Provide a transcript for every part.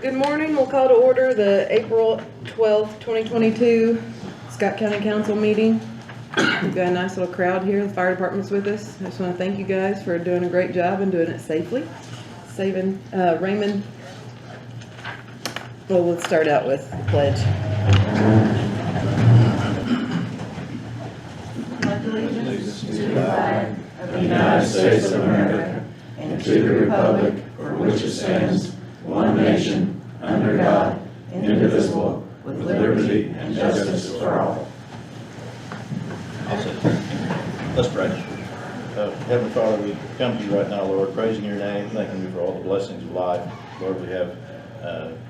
Good morning. We'll call to order the April 12th, 2022 Scott County Council meeting. We've got a nice little crowd here. The fire department's with us. I just want to thank you guys for doing a great job and doing it safely. Saving Raymond. Well, let's start out with the pledge. Allegiance to the flag of the United States of America and to the republic for which it stands, one nation, under God, indivisible, with liberty and justice for all. I'll say, let's pray. Heavenly Father, we come to you right now, Lord, praising your name, thanking you for all the blessings of life. Lord, we have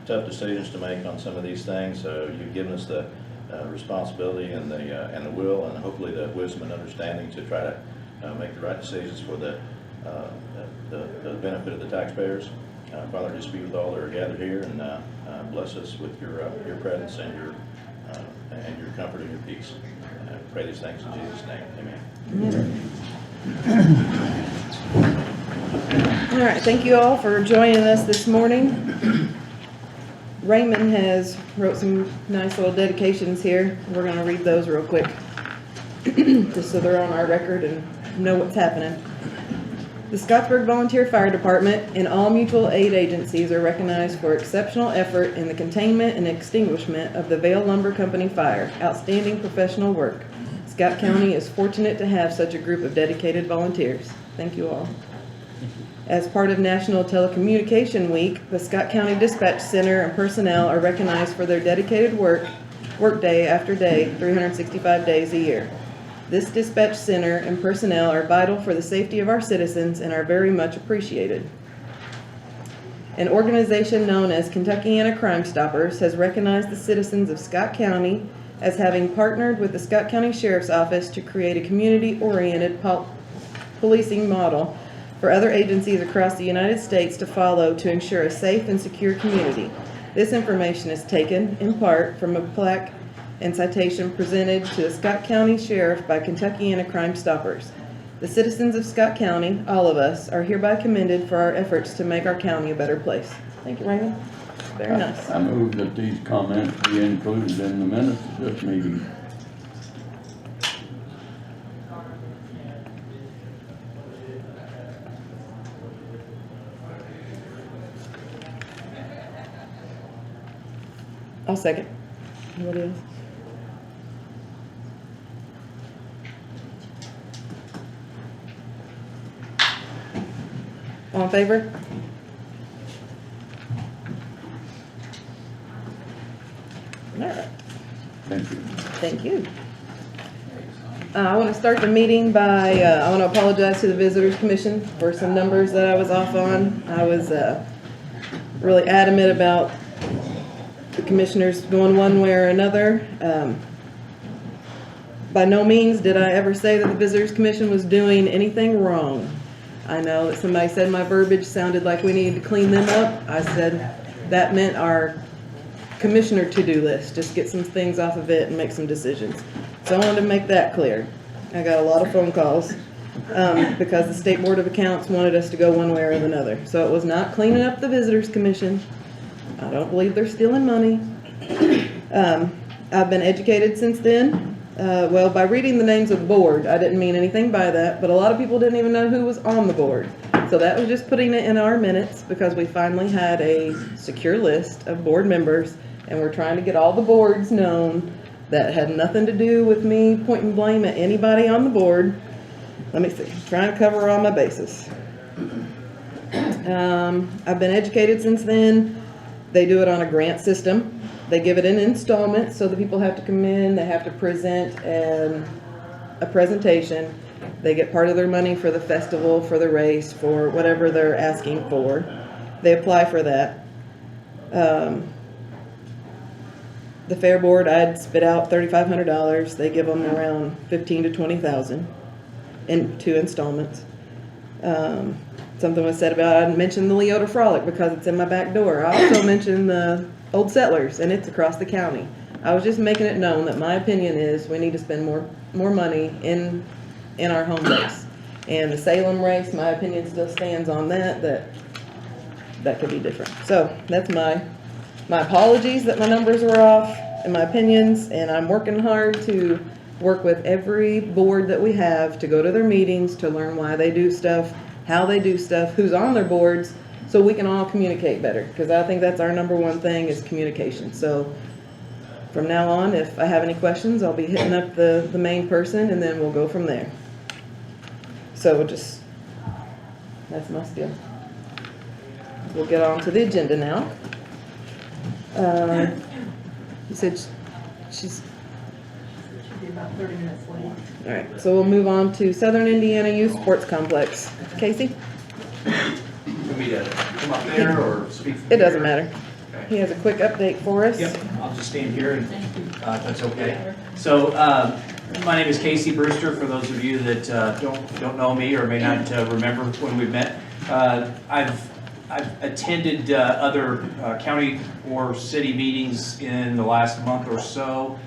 tough decisions to make on some of these things, so you've given us the responsibility and the will, and hopefully the wisdom and understanding to try to make the right decisions for the benefit of the taxpayers. Father, just be with all that are gathered here, and bless us with your presence and your comfort and your peace. I pray these things in Jesus' name. Amen. All right. Thank you all for joining us this morning. Raymond has wrote some nice little dedications here. We're going to read those real quick, just so they're on our record and know what's happening. The Scottsburg Volunteer Fire Department and all mutual aid agencies are recognized for exceptional effort in the containment and extinguishment of the Vail Lumber Company fire. Outstanding professional work. Scott County is fortunate to have such a group of dedicated volunteers. Thank you all. As part of National Telecommunication Week, the Scott County Dispatch Center and personnel are recognized for their dedicated work day after day, 365 days a year. This dispatch center and personnel are vital for the safety of our citizens and are very much appreciated. An organization known as Kentuckiana Crime Stoppers has recognized the citizens of Scott County as having partnered with the Scott County Sheriff's Office to create a community-oriented policing model for other agencies across the United States to follow to ensure a safe and secure community. This information is taken, in part, from a plaque and citation presented to the Scott County Sheriff by Kentuckiana Crime Stoppers. The citizens of Scott County, all of us, are hereby commended for our efforts to make our county a better place. Thank you, Raymond. Very nice. I move that these comments be included in the minutes of this meeting. I'll second. Anybody else? All in favor? All right. Thank you. Thank you. I want to start the meeting by, I want to apologize to the Visitors Commission for some numbers that I was off on. I was really adamant about the commissioners going one way or another. By no means did I ever say that the Visitors Commission was doing anything wrong. I know that somebody said my verbiage sounded like we needed to clean them up. I said that meant our commissioner to-do list. Just get some things off of it and make some decisions. So I wanted to make that clear. I got a lot of phone calls because the State Board of Accounts wanted us to go one way or another. So it was not cleaning up the Visitors Commission. I don't believe they're stealing money. I've been educated since then. Well, by reading the names of the board, I didn't mean anything by that, but a lot of people didn't even know who was on the board. So that was just putting it in our minutes because we finally had a secure list of board members, and we're trying to get all the boards known that had nothing to do with me pointing blame at anybody on the board. Let me see, trying to cover all my bases. I've been educated since then. They do it on a grant system. They give it in installments, so the people have to come in, they have to present a presentation. They get part of their money for the festival, for the race, for whatever they're asking for. They apply for that. The fair board, I'd spit out $3,500. They give them around $15,000 to $20,000 in 2 installments. Something was said about, I mentioned the Leota Frolic because it's in my back door. I also mentioned the Old Settlers, and it's across the county. I was just making it known that my opinion is we need to spend more money in our home base. And the Salem race, my opinion still stands on that that could be different. So that's my apologies that my numbers were off and my opinions, and I'm working hard to work with every board that we have to go to their meetings, to learn why they do stuff, how they do stuff, who's on their boards, so we can all communicate better, because I think that's our number one thing is communication. So from now on, if I have any questions, I'll be hitting up the main person, and then we'll go from there. So that's my spiel. We'll get on to the agenda now. You said she's... Should be about 30 minutes late. All right, so we'll move on to Southern Indiana Youth Sports Complex. Casey? Want me to come up there or speak from It doesn't here? matter. He has a quick update for us. Yep, I'll just stand here and if that's okay. So my name is Casey Brewster. For those of you that don't know me or may not remember when we met, I've attended other county or city meetings in the last month or so.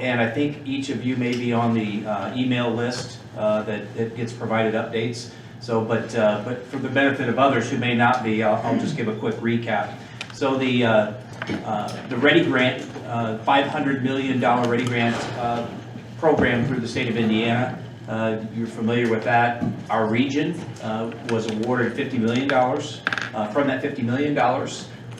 And I think each of you may be on the email list that gets provided updates. But for the benefit of others who may not be, I'll just give a quick recap. So the Ready Grant, $500 million Ready Grant program through the state of Indiana. You're familiar with that. Our region was awarded $50 million. From that $50 million,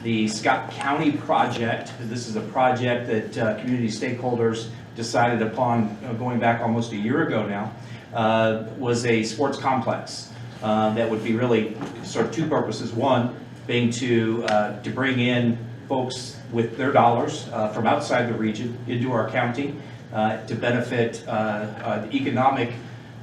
the Scott County project, this is a project that community stakeholders decided upon going back almost a year ago now, was a sports complex that would be really sort of two purposes. One being to bring in folks with their dollars from outside the region into our county to benefit the economic,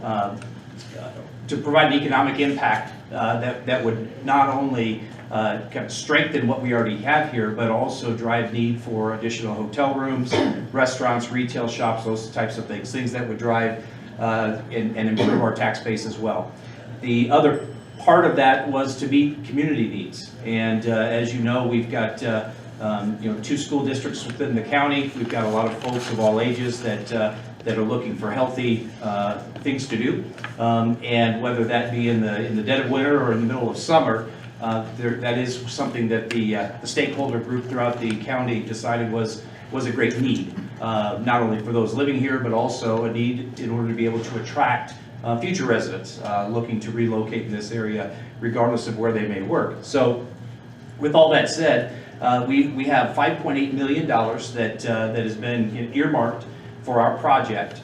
to provide an economic impact that would not only kind of strengthen what we already have here, but also drive need for additional hotel rooms, restaurants, retail shops, those types of things that would drive and improve our tax base as well. The other part of that was to meet community needs, and as you know, we've got 2 school districts within the county. We've got a lot of folks of all ages that are looking for healthy things to do, and whether that be in the dead of winter or in the middle of summer, that is something that the stakeholder group throughout the county decided was a great need, not only for those living here, but also a need in order to be able to attract future residents looking to relocate in this area, regardless of where they may work. So with all that said, we have $5.8 million that has been earmarked for our project.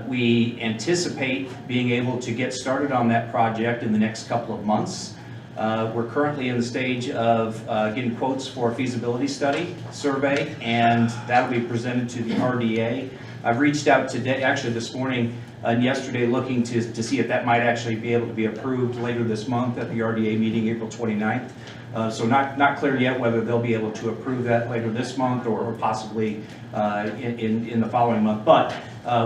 We anticipate being able to get started on that project in the next couple of months. We're currently in the stage of getting quotes for a feasibility study survey, and that'll be presented to the RDA. I've reached out today, actually this morning and yesterday, looking to see if that might actually be able to be approved later this month at the RDA meeting, April 29th. So not clear yet whether they'll be able to approve that later this month or possibly in the following month. But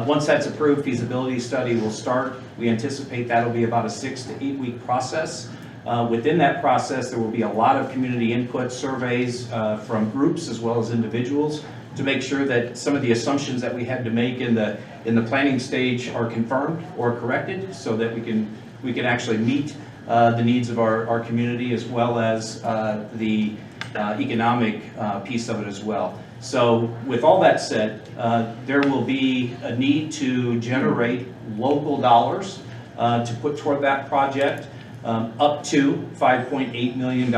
once that's approved, feasibility study will start. We anticipate that'll be about a 6 to 8 week process. Within that process, there will be a lot of community input surveys from groups as well as individuals to make sure that some of the assumptions that we had to make in the planning stage are confirmed or corrected, so that we can actually meet the needs of our community, as well as the economic piece of it as well. So with all that said, there will be a need to generate local dollars to put toward that project, up to $5.8 million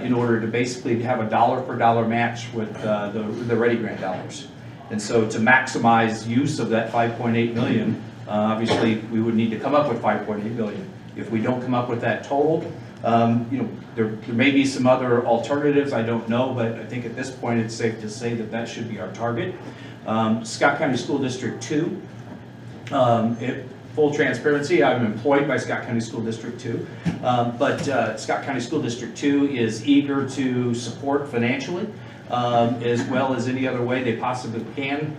in order to basically have a dollar for dollar match with the Ready Grant dollars. And so to maximize use of that 5.8 million, obviously we would need to come up with 5.8 million. If we don't come up with that total, there may be some other alternatives, I don't know, but I think at this point it's safe to say that that should be our target. Scott County School District 2, full transparency, I'm employed by Scott County School District 2, but Scott County School District 2 is eager to support financially, as well as any other way they possibly can,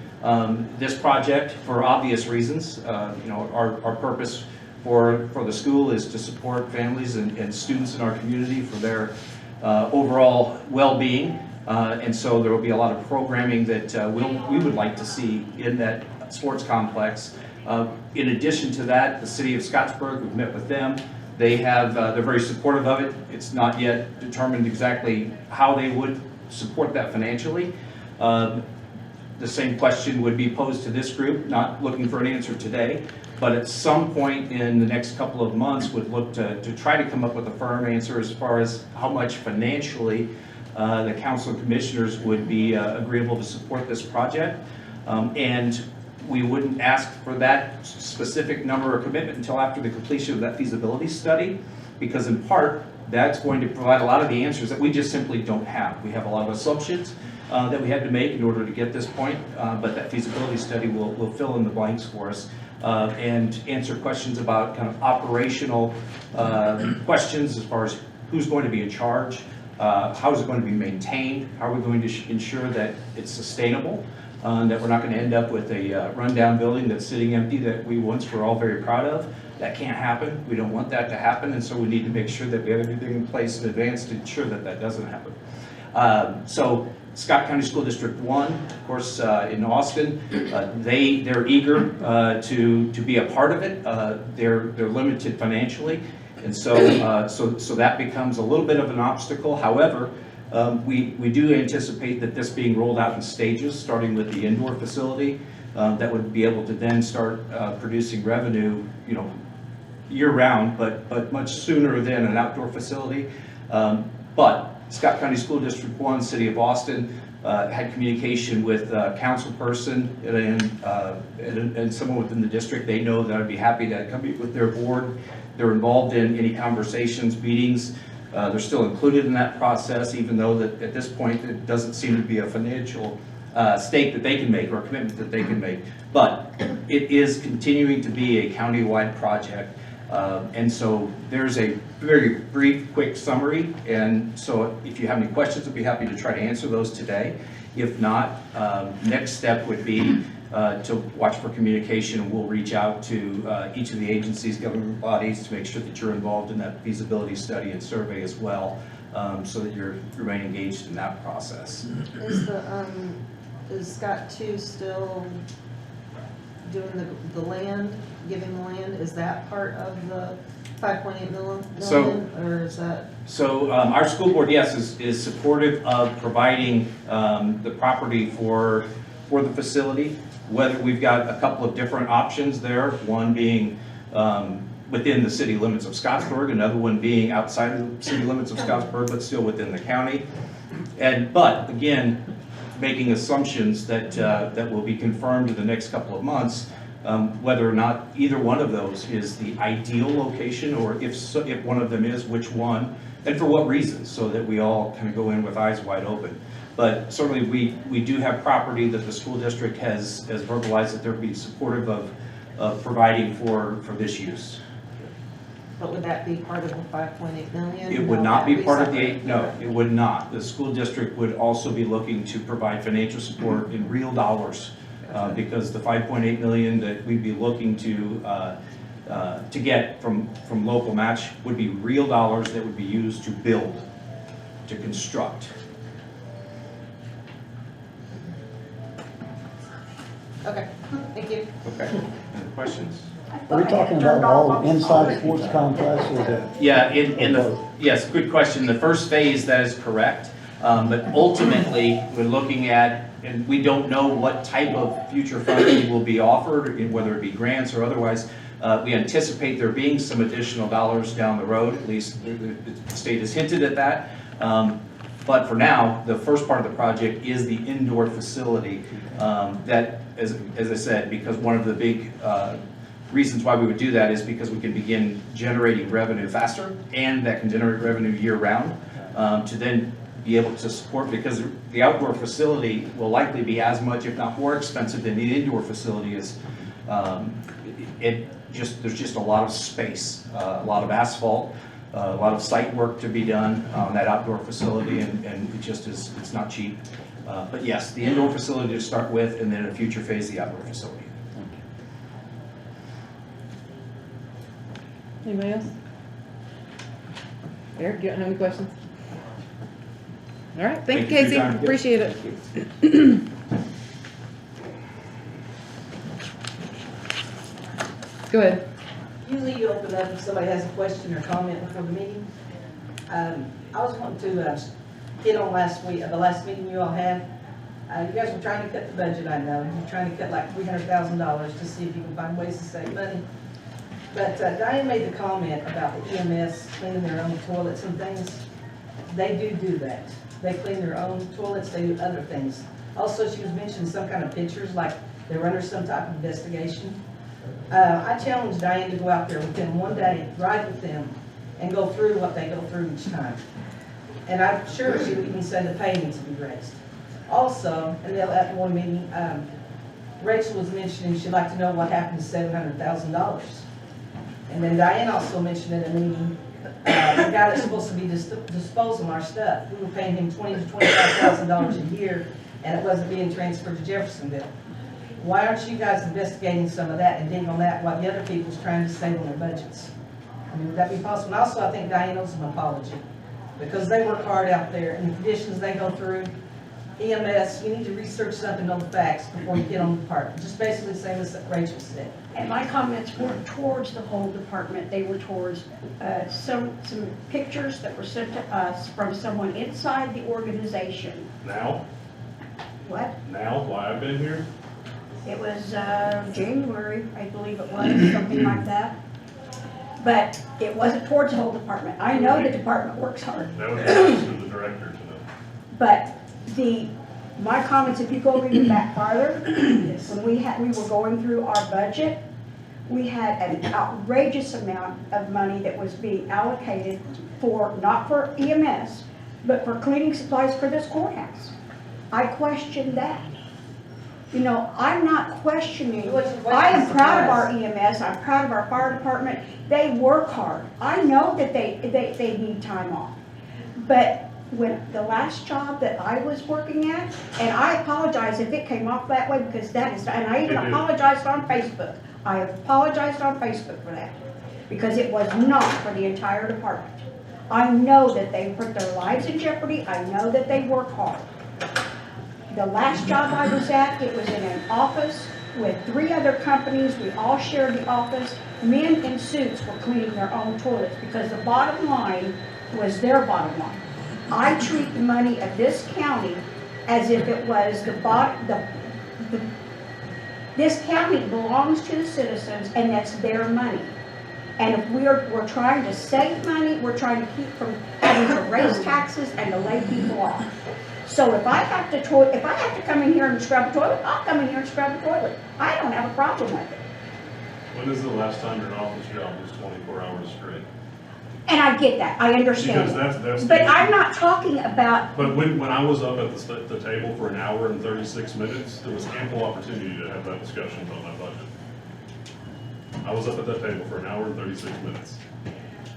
this project for obvious reasons. Our purpose for the school is to support families and students in our community for their overall well-being, and so there will be a lot of programming that we would like to see in that sports complex. In addition to that, the city of Scottsburg, we've met with them. they're very supportive of it. It's not yet determined exactly how they would support that financially. The same question would be posed to this group, not looking for an answer today, but at some point in the next couple of months would look to try to come up with a firm answer as far as how much financially the council and commissioners would be agreeable to support this project. And we wouldn't ask for that specific number or commitment until after the completion of that feasibility study, because in part, that's going to provide a lot of the answers that we just simply don't have. We have a lot of assumptions that we had to make in order to get this point, but that feasibility study will fill in the blanks for us and answer questions about kind of operational questions as far as who's going to be in charge, how is it going to be maintained, how are we going to ensure that it's sustainable, that we're not going to end up with a rundown building that's sitting empty that we once were all very proud of. That can't happen. We don't want that to happen, and so we need to make sure that we have everything in place in advance to ensure that that doesn't happen. So Scott County School District 1, of course, in Austin, they're eager to be a part of it. They're limited financially, and so so that becomes a little bit of an obstacle. However, we do anticipate that this being rolled out in stages, starting with the indoor facility, that would be able to then start producing revenue, year-round, but much sooner than an outdoor facility. But Scott County School District 1, City of Austin, had communication with a council person and someone within the district. They know that I'd be happy to come meet with their board. They're involved in any conversations, meetings. They're still included in that process, even though that at this point it doesn't seem to be a financial stake that they can make or a commitment that they can make. But it is continuing to be a county-wide project. And so there's a very brief, quick summary. And so if you have any questions, I'd be happy to try to answer those today. If not, next step would be to watch for communication, and we'll reach out to each of the agencies, government bodies, to make sure that you're involved in that feasibility study and survey as well, so that you remain engaged in that process. Is Scott 2 still doing the land, giving the land? Is that part of the 5.8 million, or is that? So our school board, yes, is supportive of providing the property for the facility. Whether we've got a couple of different options there, one being within the city limits of Scottsburg, another one being outside of the city limits of Scottsburg, but still within the county. But again, making assumptions that that will be confirmed in the next couple of months, whether or not either one of those is the ideal location, or if one of them is, which one, and for what reasons, so that we all kind of go in with eyes wide open. But certainly we do have property that the school district has verbalized that they'll be supportive of providing for this use. But would that be part of the 5.8 million? It would not be part of the, no, it would not. The school district would also be looking to provide financial support in real dollars, because the 5.8 million that we'd be looking to get from local match would be real dollars that would be used to build, to construct. Okay, thank you. Okay, any questions? Are we talking about all inside sports complex or the? Yeah, yes, good question. The first phase, that is correct. But ultimately, we're looking at, and we don't know what type of future funding will be offered, whether it be grants or otherwise. We anticipate there being some additional dollars down the road, at least the state has hinted at that. But for now, the first part of the project is the indoor facility that, as I said, because one of the big reasons why we would do that is because we can begin generating revenue faster, and that can generate revenue year-round to then be able to support, because the outdoor facility will likely be as much, if not more expensive than the indoor facility is. There's just a lot of space, a lot of asphalt, a lot of site work to be done on that outdoor facility, and it just is, it's not cheap. But yes, the indoor facility to start with, and then in a future phase, the outdoor facility. Anybody else? Eric, you don't have any questions? All right, thank you, Thank you for Casey, your time. appreciate it. Go ahead. Usually you open up if somebody has a question or comment before the meeting. I was wanting to hit on the last meeting you all had. You guys were trying to cut the budget, I know. You're trying to cut like $300,000 to see if you can find ways to save money. But Diane made the comment about the EMS cleaning their own toilets and things. They do that. They clean their own toilets, they do other things. Also, she was mentioning some kind of pictures, like they're under some type of investigation. I challenged Diane to go out there with them one day, ride with them, and go through what they go through each time. And I'm sure she would even say the pay needs to be raised. Also, and at one meeting, Rachel was mentioning she'd like to know what happened to $700,000. And then Diane also mentioned at a meeting, the guy that's supposed to be disposing of our stuff, we were paying him $20,000 to $25,000 a year, and it wasn't being transferred to Jeffersonville. Why aren't you guys investigating some of that and digging on that while the other people's trying to save on their budgets? I mean, would that be possible? And also, I think Diane owes them an apology, because they work hard out there, and the conditions they go through, EMS, you need to research something, know the facts before you get on the department. Just basically the same as Rachel said. And my comments weren't towards the whole department, they were towards some pictures that were sent to us from someone inside the organization. Now? What? Now, why I've been here? It was January, I believe it was, something like that. But it wasn't towards the whole department. I know the department works hard. That was asked to the director today. But my comments, if you go read it back farther, when we were going through our budget, we had an outrageous amount of money that was being allocated not for EMS, but for cleaning supplies for this courthouse. I questioned that. You know, I'm not questioning. I am proud of our EMS. I'm proud of our fire department. They work hard. I know that they need time off. But when the last job that I was working at, and I apologize if it came off that way, because that is, and I even apologized on Facebook. I apologized on Facebook for that, because it was not for the entire department. I know that they put their lives in jeopardy. I know that they work hard. The last job I was at, it was in an office with 3 other companies. We all shared the office. Men in suits were cleaning their own toilets because the bottom line was their bottom line. I treat the money of this county as if it was this county belongs to the citizens, and that's their money. And if we're trying to save money, we're trying to keep from having to raise taxes and to lay people off. So if I have to come in here and scrub a toilet, I'll come in here and scrub a toilet. I don't have a problem with it. When is the last time your office job was 24 hours straight? And I get that, I understand. Because that's but I'm not talking about. But when I was up at the table for an hour and 36 minutes, there was ample opportunity to have that discussion about my budget. I was up at that table for an hour and 36 minutes.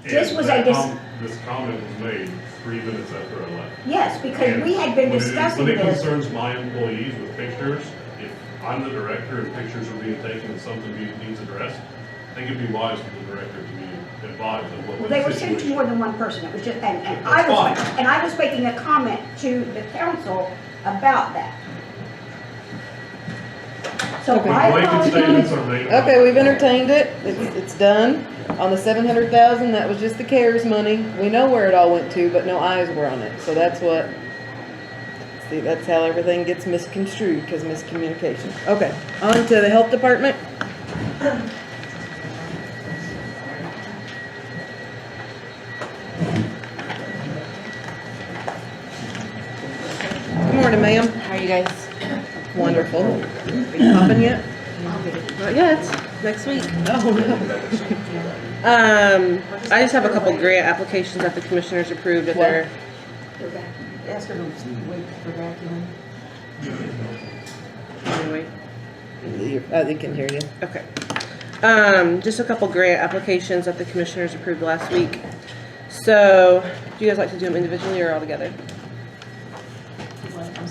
This was this comment was made 3 minutes after I left. Yes, because we had been discussing this. When it this. concerns my employees with pictures, if I'm the director and pictures are being taken and something needs addressed, I think it'd be wise for the director to be advised of what Well, the they were sent to more than one person. It was just, and I was making a comment to the council about that. So Okay. I Blanket statements apologize. are made. Okay, we've entertained it. It's done. On the 700,000, that was just the CARES money. We know where it all went to, but no eyes were on it. So that's how everything gets misconstrued, because miscommunication. Okay, on to the health department. Good morning, ma'am. How are you guys? Wonderful. Are you popping yet? Not yet. Next week. Oh, no. I just have a couple grant applications that the commissioners approved at their. Ask her to wait for vacuuming. Anyway, They can hear you. okay. Just a couple grant applications that the commissioners approved last week. So, do you guys like to do them individually or all together?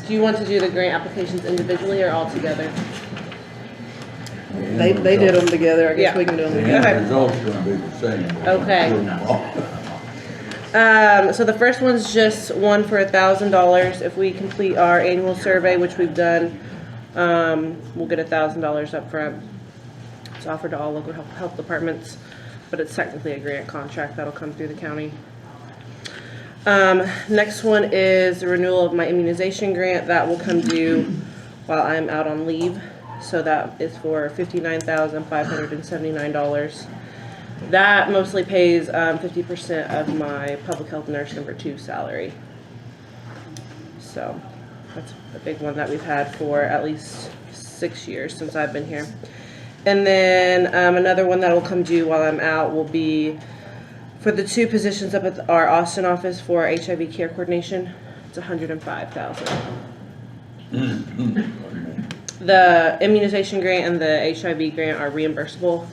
Do you want to do the grant applications individually or all together? They did them together. I guess Yeah. we can do them The together. Okay. end result's gonna be the same. Okay. So the first one's just one for $1,000. If we complete our annual survey, which we've done, we'll get $1,000 up front. It's offered to all local health departments. but it's technically a grant contract that'll come through the county. Next one is the renewal of my immunization grant. That will come due while I'm out on leave. So that is for $59,579. That mostly pays 50% of my public health nurse number 2 salary. So that's a big one that we've had for at least 6 years since I've been here. And then another one that will come due while I'm out will be for the 2 positions up at our Austin office for HIV care coordination. It's $105,000. The immunization grant and the HIV grant are reimbursable.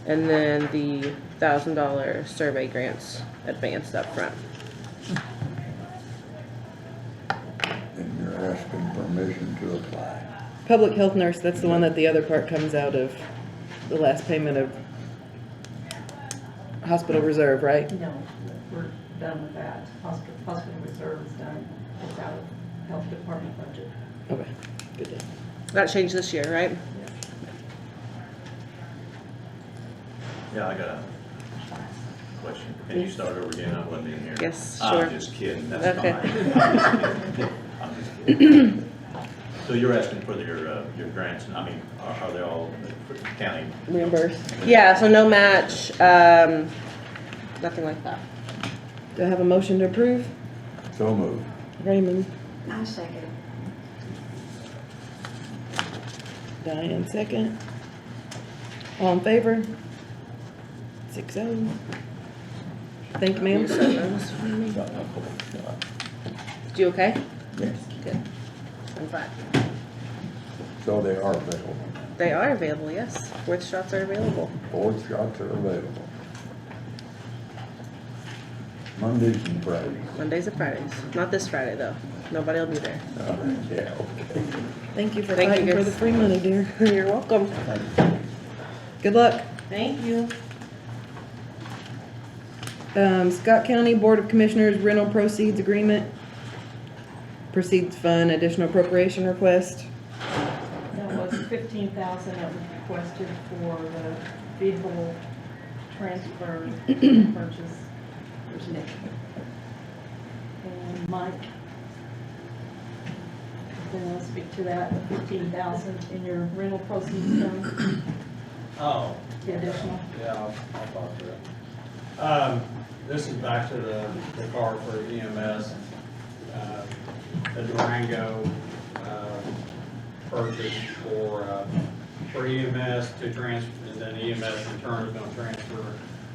And then the $1,000 survey grants advanced up front. And you're asking permission to apply. Public health nurse, that's the one that the other part comes out of the last payment of hospital reserve, right? No, we're done with that. Hospital reserve is done. It's out of health department budget. Okay, good deal. That changed this year, right? Yeah, I got a question. Can you start over again? I wasn't in here. Yes, sure. I'm just kidding, that's Okay. fine. I'm just kidding. So you're asking for your grants, I mean, are they all county? Reimbursed. Yeah, so no match, nothing like that. Do I have a motion to approve? So moved. Raymond, I second. Diane, second. All in favor? 6-0. Thank you, ma'am. You okay? Yes. Good. I'm glad. So they are available. They are available, yes. 4th shots are available. 4 shots are available. Mondays and Fridays. Mondays and Fridays. Not this Friday, though. Nobody will be there. Yeah, okay. Thank you for Thank you, fighting for guys. the free money, dear. You're welcome. Good luck. Thank you. Scott County Board of Commissioners rental proceeds agreement. Proceeds fund additional appropriation request. That was $15,000 that was requested for the vehicle transfer purchase. There's Nick. And Mike. Then I'll speak to that, the $15,000 in your rental proceeds fund, Oh, the additional. yeah, I'll talk to it. This is back to the car for EMS. The Durango purchase for EMS to transfer, and then EMS in turn is going to transfer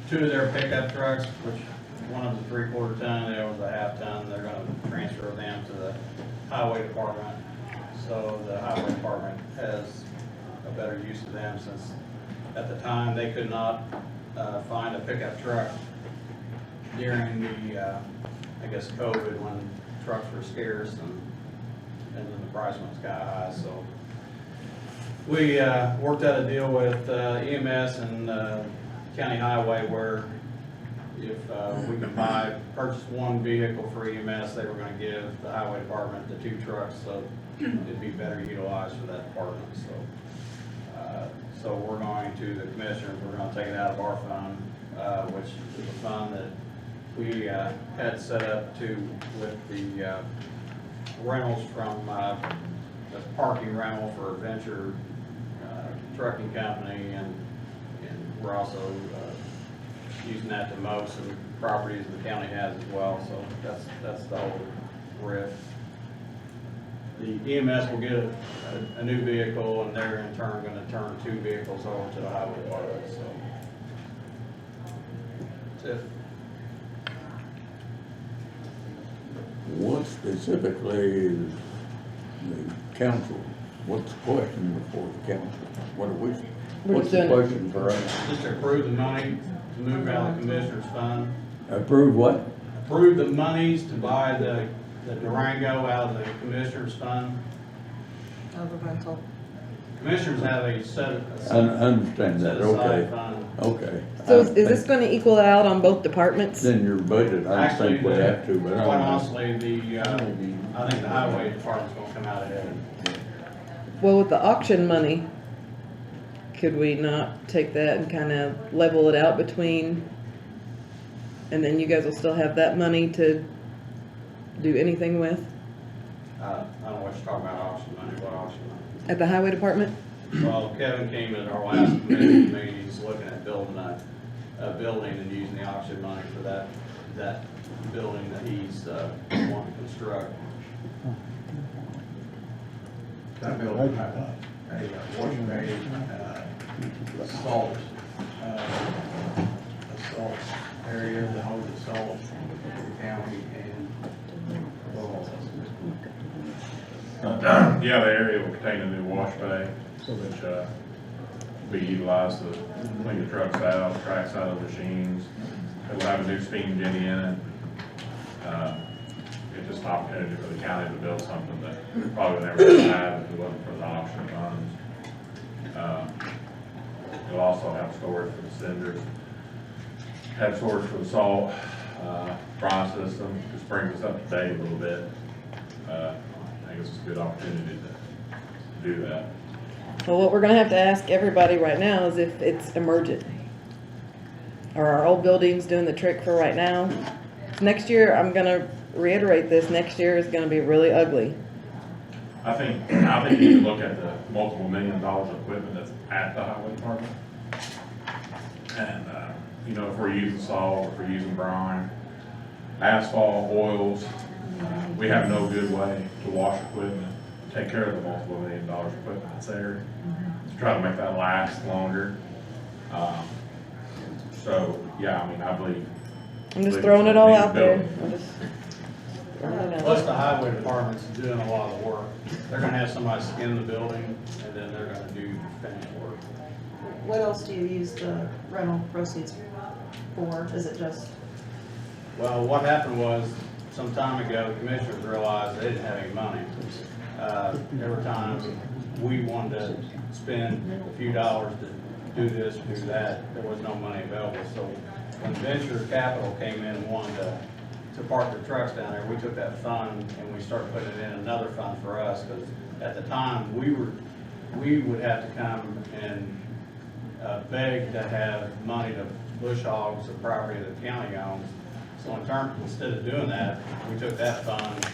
2 of their pickup trucks, which one of them's a 3/4 ton, the other was a 1/2 ton. They're going to transfer them to the highway department. So the highway department has a better use of them, since at the time they could not find a pickup truck during the, I guess, COVID, when trucks were scarce and then the price went sky high. So we worked out a deal with EMS and County Highway where if we can purchase 1 vehicle for EMS, they were going to give the highway department the 2 trucks, so it'd be better utilized for that department. So we're going to the commissioners, we're going to take it out of our fund, which is a fund that we had set up with the rentals from the parking rental for Venture Trucking Company, and we're also using that to mow some properties the county has as well. So that's the whole riff. The EMS will get a new vehicle, and they're in turn going to turn 2 vehicles over to the highway department. So that's it. What specifically is the council, what's the question before the council? What are we, what's the question for us? Just to approve the money to move out of the commissioner's fund. Approve what? Approve the monies to buy the Durango out of the commissioner's fund. Of the rental. Commissioners have a set Understand that, aside okay, fund. okay. So is this gonna equal out on both departments? Then your budget, I don't Actually, think we have to, but I quite don't know. honestly, I think the highway department's gonna come out ahead. Well, with the auction money, could we not take that and kind of level it out between, and then you guys will still have that money to do anything with I don't know what you're talking about, auction money, what auction money? at the highway department? Well, Kevin came at our last committee meeting, he's looking at building a building and using the auction money for that building that he's, wanting to construct. That building had a wash bay, salt area that holds the salt for the county and Yeah, the area will contain a new wash bay, which, will be utilized to clean the trucks out, tracks out of the machines. It will have a new steam jetty in it. It's just an opportunity for the county to build something that probably would never would have if it wasn't for the auction funds. It'll also have storage for the cinders, have storage for the salt, brine system. Just brings us up to date a little bit. I think it's a good opportunity to do that. Well, what we're gonna have to ask everybody right now is if it's emergent. Are our old buildings doing the trick for right now? Next year, I'm gonna reiterate this, next year is gonna be really ugly. I think you can look at the multiple $1 million of equipment that's at the highway department. And, you know, if we're using salt, if we're using brine, asphalt, oils, we have no good way to wash equipment, take care of the multiple $1 million equipment that's there, to try to make that last longer. So, yeah, I mean, I believe. I'm just throwing it all out there. I'm just throwing it out. Plus, the highway department's doing a lot of the work. They're gonna have somebody skin the building, and then they're gonna do finished work. What else do you use the rental proceeds for? Is it just, Well, what happened was, some time ago, the commissioners realized they didn't have any money. Every time we wanted to spend a few dollars to do this, do that, there was no money available. So when venture capital came in and wanted to park their trucks down there, we took that fund and we started putting it in another fund for us, because at the time, we would have to come and beg to have money to bush hogs the property that the county owns. So instead of doing that, we took that fund,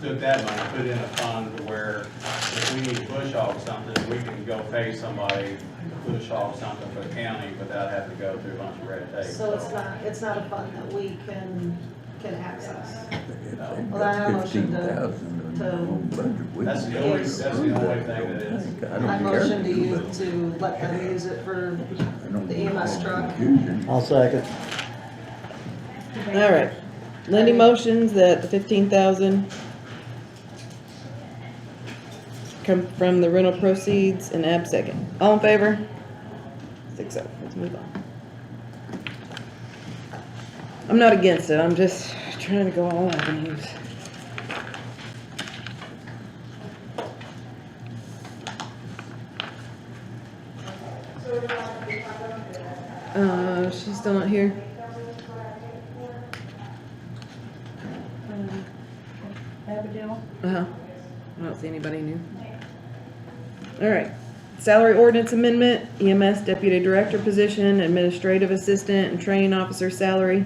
took that money, put it in a fund to where if we need to bush hog something, we can go pay somebody to bush hog something for the county without having to go through a bunch of red tape. so it's not a fund that we can access? Well, Well, I have a motion to- That's the only thing that is. I motion to use, to let them use it for the EMS truck. I'll second. All right. Lindy motions that the 15,000 come from the rental proceeds, and Ab second. All in favor? 6-0. Let's move on. I'm not against it. I'm just trying to go all avenues. She's still not here. Abigail? I don't see anybody new. All right. Salary ordinance amendment, EMS deputy director position, administrative assistant, and training officer salary.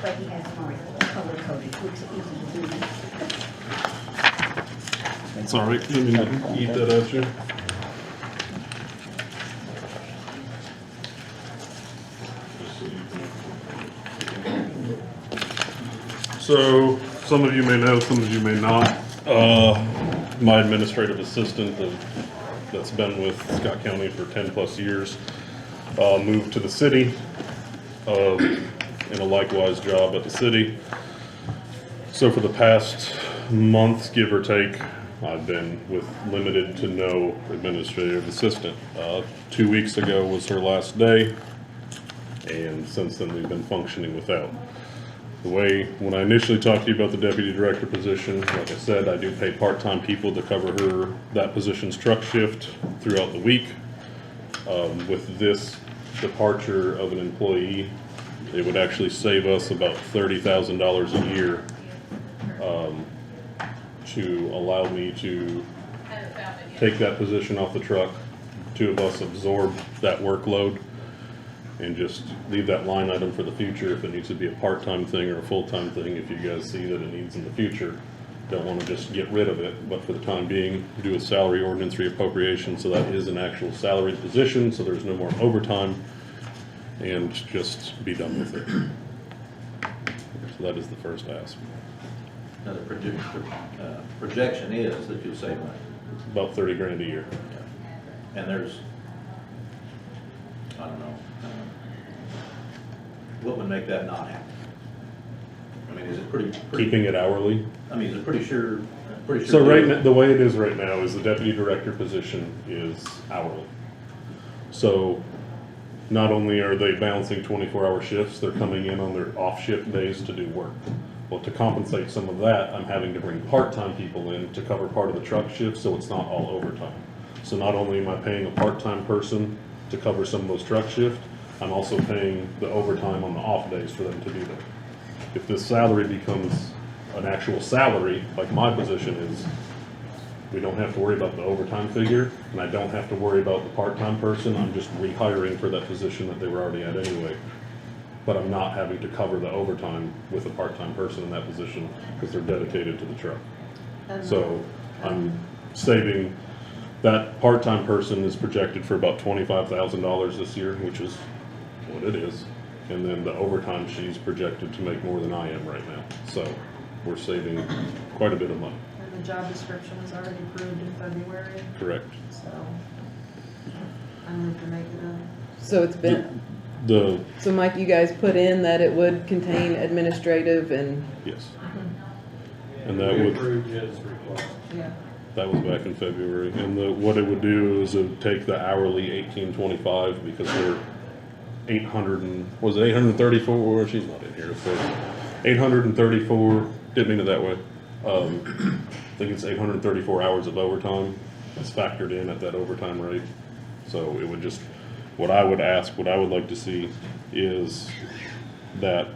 But he has more color coded, looks easy to do. It's all right, you need to eat that out you. So, some of you may know, some of you may not. My administrative assistant that's been with Scott County for 10+ years moved to the city in a likewise job at the city. So for the past month, give or take, I've been with limited to no administrative assistant. 2 weeks ago was her last day, and since then we've been functioning without. The way, when I initially talked to you about the deputy director position, like I said, I do pay part-time people to cover that position's truck shift throughout the week. With this departure of an employee, it would actually save us about $30,000 a year to allow me to take that position off the truck, 2 of us absorb that workload, and just leave that line item for the future if it needs to be a part-time thing or a full-time thing. If you guys see that it needs in the future, don't want to just get rid of it, but for the time being, do a salary ordinance reappropriation, so that is an actual salaried position, so there's no more overtime, and just be done with it. So that is the first ask. Now, the projection is that you'll save money. About 30 grand a year. And there's, I don't know, what would make that not happen? I mean, is it pretty? Keeping it hourly? I mean, is it pretty sure? So right now, the way it is right now is the deputy director position is hourly. So not only are they balancing 24-hour shifts, they're coming in on their off-shift days to do work. Well, to compensate some of that, I'm having to bring part-time people in to cover part of the truck shift, so it's not all overtime. So not only am I paying a part-time person to cover some of those truck shifts, I'm also paying the overtime on the off days for them to do that. If this salary becomes an actual salary, like my position is, we don't have to worry about the overtime figure, and I don't have to worry about the part-time person. I'm just rehiring for that position that they were already at anyway. But I'm not having to cover the overtime with a part-time person in that position because they're dedicated to the truck. So I'm saving, that part-time person is projected for about $25,000 this year, which is what it is. And then the overtime, she's projected to make more than I am right now. So we're saving quite a bit of money. And the job description was already approved in February, Correct. so I move to make it a. So it's been, The, so Mike, you guys put in that it would contain administrative and, yes. And that We would, approved his request. Yeah. that was back in February. And what it would do is it would take the hourly $18.25 because they're 834, she's not in here, of course. 834, didn't mean it that way. I think it's 834 hours of overtime. It's factored in at that overtime rate. So it would just, what I would like to see is that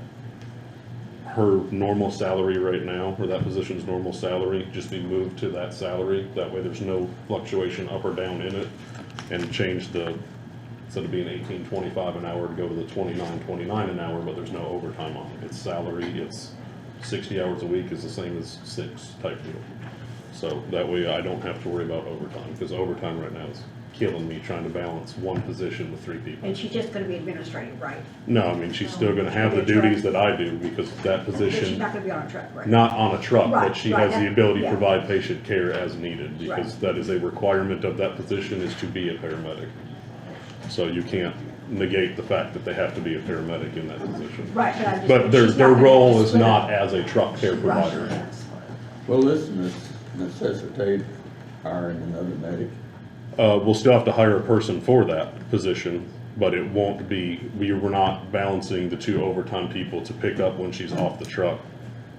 her normal salary right now, or that position's normal salary, just be moved to that salary. That way there's no fluctuation up or down in it, and change the, instead of being $18.25 an hour, to go to the $29.29 an hour, but there's no overtime on it. It's salary, it's 60 hours a week is the same as 6 type deal. So that way I don't have to worry about overtime, because overtime right now is killing me trying to balance one position with 3 people. And she's just gonna be administrative, right? No, I mean, she's still gonna have the duties that I do, because that But she's position, not gonna be on a truck, right? not on a truck, Right, but she right, has the ability to yeah. provide patient care as needed, because Right. that is a requirement of that position, is to be a paramedic. So you can't negate the fact that they have to be a paramedic in that position. Right, but I just. But she's their not gonna role have to is split not up. as a truck care provider. Right. Will this necessitate hiring another medic? We'll still have to hire a person for that position, but it won't be, we're not balancing the 2 overtime people to pick up when she's off the truck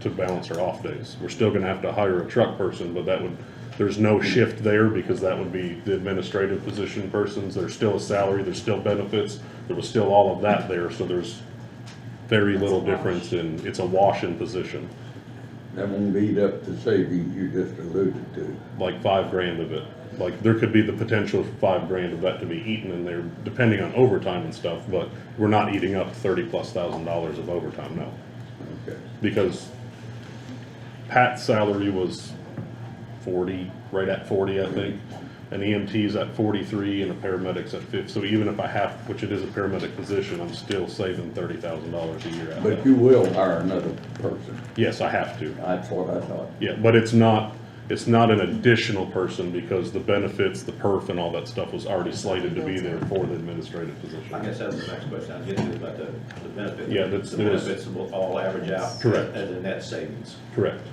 to balance her off days. We're still gonna have to hire a truck person, but that would, there's no shift there, because that would be the administrative position persons. There's still a salary, there's still benefits, there was still all of that there, so there's very little difference in, it's a wash-in position. That won't eat up the savings you just alluded to. Like $5 grand of it. Like, there could be the potential for $5 grand of that to be eaten in there, depending on overtime and stuff, but we're not eating up $30,000+ of overtime, no. Okay. Because Pat's salary was 40, right at 40, I think. An EMT's at 43 and a paramedic's at 50. So even if I have, which it is a paramedic position, I'm still saving $30,000 a year out of But that. you will hire another person. Yes, I have to. That's what I thought. Yeah, but it's not an additional person, because the benefits, the perf and all that stuff was already slated to be there for the administrative position. I guess that's the next question I'll get to, about the benefit. Yeah, The there was- benefits will all average out. Correct. As a net savings. Correct.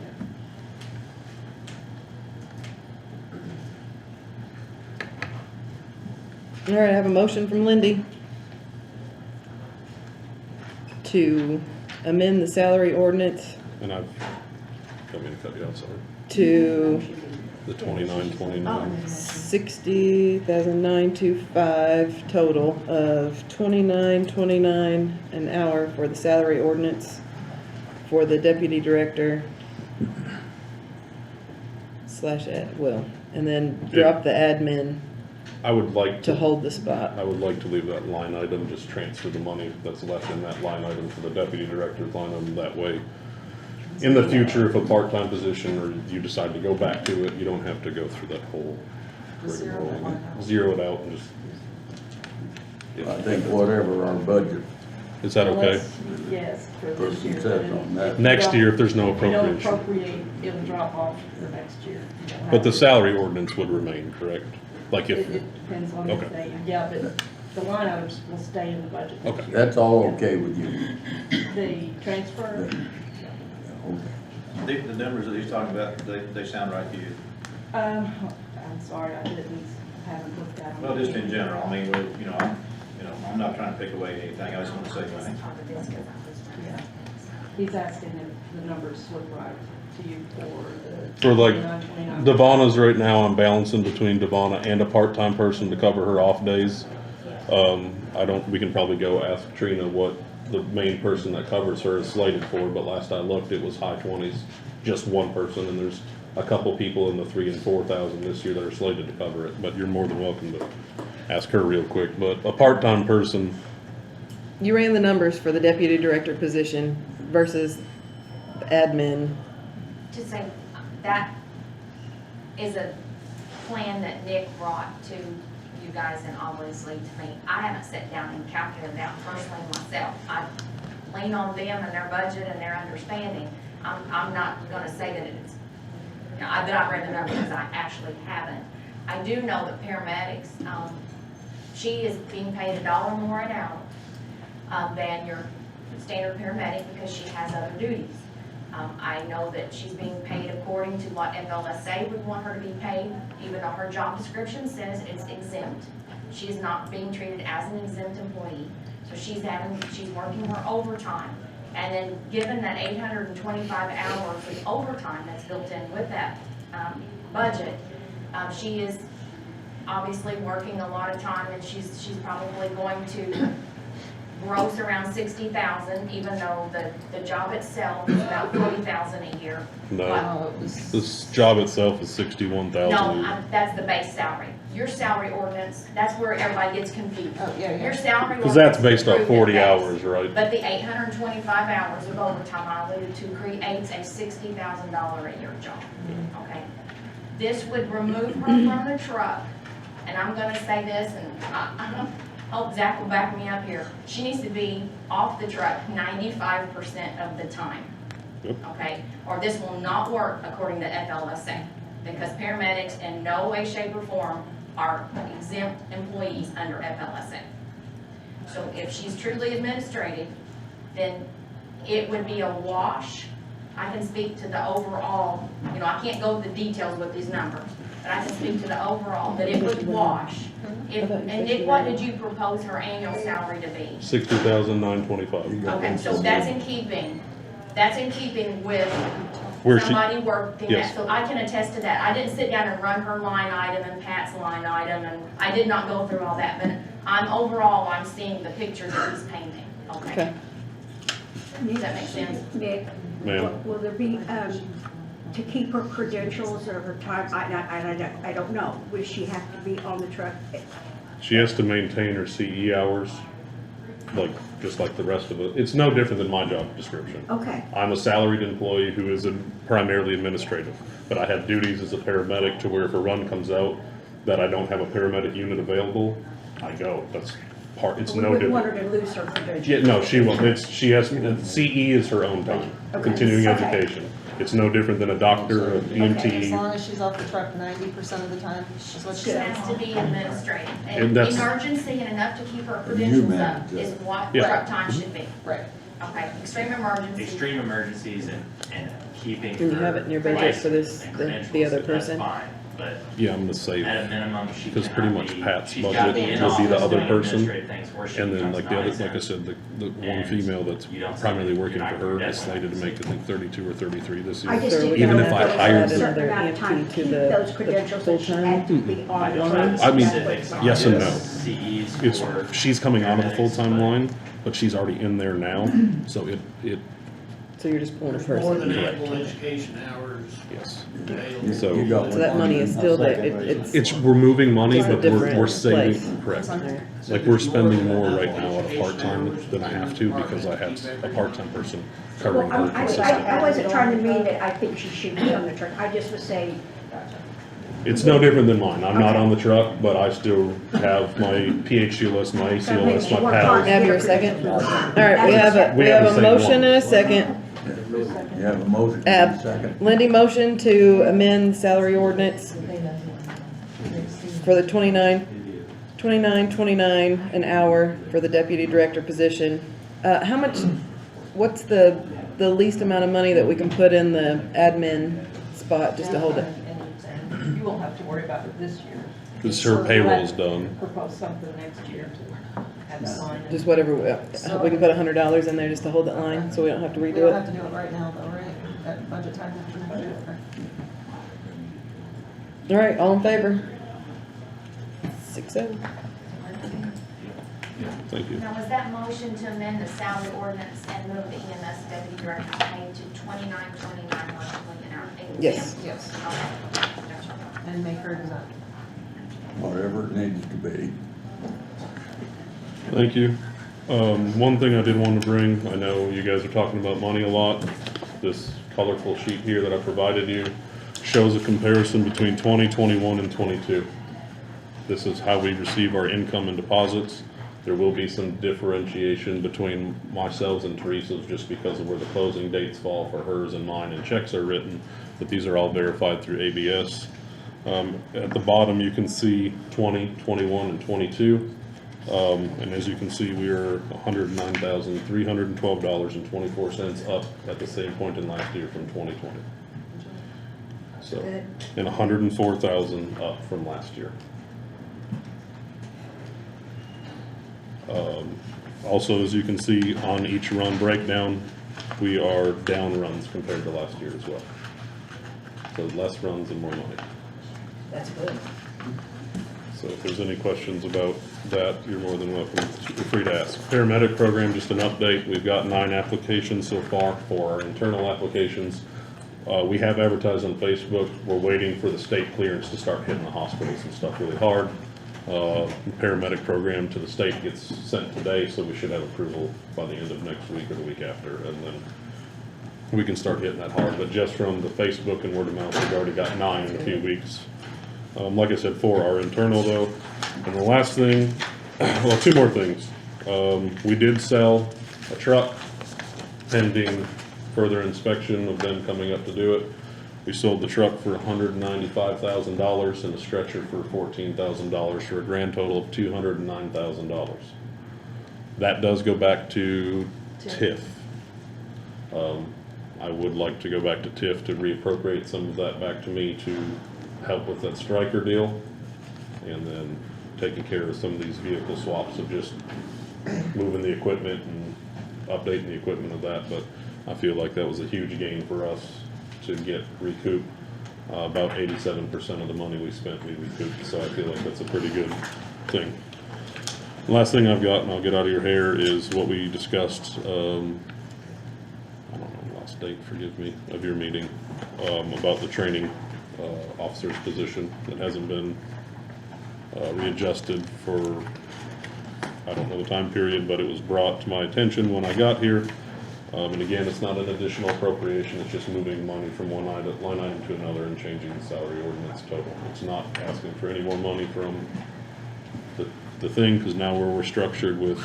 All right, I have a motion from Lindy to amend the salary ordinance And don't mean to cut you out, sorry. to The 2929. 60,925 total of $29.29 an hour for the salary ordinance for the deputy director slash ad, well, and then drop the admin I would like to hold the spot. I would like to leave that line item, just transfer the money that's left in that line item to the deputy director's line item. That way, in the future, if a part-time position or you decide to go back to it, you don't have to go through that whole rigmarole. Zero it out and just. I think whatever our budget Is that okay? Yes, for this person year. says on that. Next year, if there's no If you don't appropriation. appropriate, it'll drop off for next year. You don't have But the to- salary ordinance would remain, correct? Like It if, depends on Okay. if they, yeah, but the line items will stay in the budget. next Okay. year. That's all okay with you? The transfer, Okay. The numbers that he's talking about, they sound right to you? I'm sorry, I haven't looked at them. Well, just in general, I mean, I'm not trying to pick away anything, I just want to say money. Yeah. He's asking if the numbers look right to you for the. for like 29. Devonna's right now, I'm balancing between Devonna and a part-time person to cover her off days. We can probably go ask Trina what the main person that covers her is slated for, but last I looked, it was high 20s, just one person, and there's a couple people in the 3,000 and 4,000 this year that are slated to cover it, but you're more than welcome to ask her real quick. But a part-time person, You ran the numbers for the deputy director position versus admin. To say, that is a plan that Nick brought to you guys and obviously to me. I haven't sat down and calculated it out personally myself. I lean on them and their budget and their understanding. I'm not gonna say that it's, that I've read the numbers because I actually haven't. I do know that paramedics, she is being paid $1 more an hour than your standard paramedic because she has other duties. I know that she's being paid according to what FLSA would want her to be paid, even though her job description says it's exempt. She is not being treated as an exempt employee. So she's working her overtime. And then given that 825 hours of overtime that's built in with that budget, she is obviously working a lot of time, and she's probably going to gross around 60,000, even though the job itself is about 40,000 a year. no, this job itself is 61,000. No, that's the base salary. Your salary ordinance, that's where everybody gets confused. Oh, yeah, Your yeah. salary Because that's ordinance based off approved 40 at base. hours, right? But the 825 hours of overtime I alluded to creates a $60,000 a year job, okay? This would remove her from the truck, and I'm gonna say this, and I hope Zach will back me up here. She needs to be off the truck 95% of the time, Yep. okay? Or this will not work according to FLSA, because paramedics in no way, shape, or form are exempt employees under FLSA. So if she's truly administrative, then it would be a wash. I can speak to the overall, I can't go into the details with these numbers, but I can speak to the overall, that it would wash. And Nick, what did you propose her annual salary to be? 60,925. Okay, so that's in keeping with Where she, somebody working yes. that, so I can attest to that. I didn't sit down and run her line item and Pat's line item, and I did not go through all that, but I'm seeing the picture that he's painting, okay? Does that make sense? Nick, Ma'am. will there be, to keep her credentials or her time, I don't know, will she have to be on the truck? She has to maintain her CE hours, just like the rest of it. It's no different than my job description. Okay, I'm a salaried employee who is primarily administrative, but I have duties as a paramedic to where if a run comes out that I don't have a paramedic unit available, I go. It's we no wouldn't want different. her to lose her credentials. Yeah, no, she won't. CE is her own time, Okay. continuing Okay. education. It's no different than a doctor, an Okay, as EMT. long as she's off the truck 90% of the time, is what she She said. has to be administrative, And and that's- emergency and enough to keep her credentials up manage is that. what Yeah. truck time should be. Right. Okay, extreme emergency. Extreme emergencies and keeping. And you have it in your budget for her this, license and the credentials, other that's person? fine. but Yeah, I'm gonna say, at a minimum, she because cannot pretty much be- Pat's she's budget gotta would in be the office other doing person. administrative things where she And then becomes like the other, nice like I and- said, the one and female that's you don't primarily say working you're for not her gonna is slated to make, I think, 32 or 33 this year. I just So didn't we know Even don't if if I have there to was hired a add certain another amount of time EMT to to keep the those credentials that she had to be on. I the don't know line. the I mean, specifics on yes and the no. CEs It's, for she's coming out of the paramedics, full-time but- line, but she's already in there now, so it, So you're just pulling a There's more person. than Correct. ample education hours yes. available. So- You got So that one. money is still there, it's. It's, we're moving money, Just a but we're different saving, place. correct. Like, we're spending more right now out of part-time than I have to because I have a part-time person covering Well, her I consistently. wasn't trying to mean that I think she should be on the truck, I just was saying, It's no different than mine. I'm not Okay. on the truck, but I still have my PHD list, my AC list, my PALS. Have your second? All right, we have a, we We have have the a same motion one. and a second. You have a motion and a Uh, second. Lindy motion to amend salary ordinance for the 29 an hour for the deputy director position. How much, what's the least amount of money that we can put in the admin spot just to hold it? You won't have to worry about it this year. Because her payroll's done. Propose something next year to have that line. Just whatever, we can put $100 in there just to hold that line, so we don't have to We redo don't have it. to do it right now though, right? At budget time, after the budget, okay. All right, all in favor? 6-0. Thank you. Now, was that motion to amend the salary ordinance and move the EMS deputy director pay to $29.29 monthly an hour? Yes. Yes, Okay. Gotcha. and make her exempt. Whatever it needs to be. Thank you. One thing I did want to bring, I know you guys are talking about money a lot. This colorful sheet here that I provided you shows a comparison between 2021 and 22. This is how we receive our income and deposits. There will be some differentiation between myself and Teresa's just because of where the closing dates fall for hers and mine and checks are written, but these are all verified through ABS. At the bottom, you can see 20, 21, and 22. And as you can see, we are $109,312.24 up at the same point in last year from 2020. So, and 104,000 up from last year. Also, as you can see on each run breakdown, we are down runs compared to last year as well. So less runs and more money. That's good. So if there's any questions about that, you're more than welcome, you're free to ask. Paramedic program, just an update, we've got 9 applications so far for our internal applications. We have advertised on Facebook, we're waiting for the state clearance to start hitting the hospitals and stuff really hard. Paramedic program to the state gets sent today, so we should have approval by the end of next week or the week after, and then we can start hitting that hard. But just from the Facebook and word of mouth, we've already got 9 in a few weeks. Like I said, for our internal though, and the last thing, well, 2 more things. We did sell a truck pending further inspection of them coming up to do it. We sold the truck for $195,000 and a stretcher for $14,000 for a grand total of $209,000. That does go back to TIF. I would like to go back to TIF to reappropriate some of that back to me to help with that striker deal, and then taking care of some of these vehicle swaps of just moving the equipment and updating the equipment of that. But I feel like that was a huge gain for us to get recouped. About 87% of the money we spent we recouped, so I feel like that's a pretty good thing. The last thing I've got, and I'll get out of your hair, is what we discussed, I don't know, last date, forgive me, of your meeting, about the training officer's position that hasn't been readjusted for, I don't know the time period, but it was brought to my attention when I got here. And again, it's not an additional appropriation, it's just moving money from one line item to another and changing the salary ordinance total. It's not asking for any more money from the thing, because now where we're structured with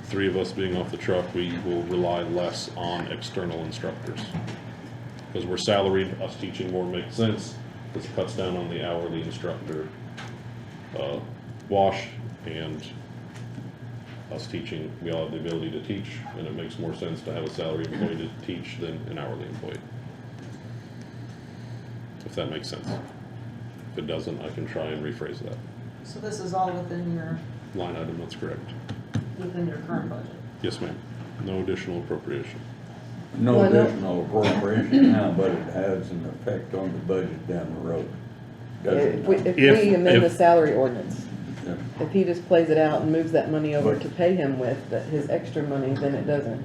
3 of us being off the truck, we will rely less on external instructors. Because we're salaried, us teaching more makes sense, because it cuts down on the hourly instructor wash, and us teaching, we all have the ability to teach, and it makes more sense to have a salary employee to teach than an hourly employee. If that makes sense. If it doesn't, I can try and rephrase that. So this is all within your Line item, that's correct. current budget? Yes, ma'am. No additional appropriation. No Why not? additional appropriation now, but it has an effect on the budget down the road. Does it If we, not? if If- we amend the if- salary ordinance, Yeah. if he just plays it out and moves that money over But- to pay him with, that his extra money, then it doesn't.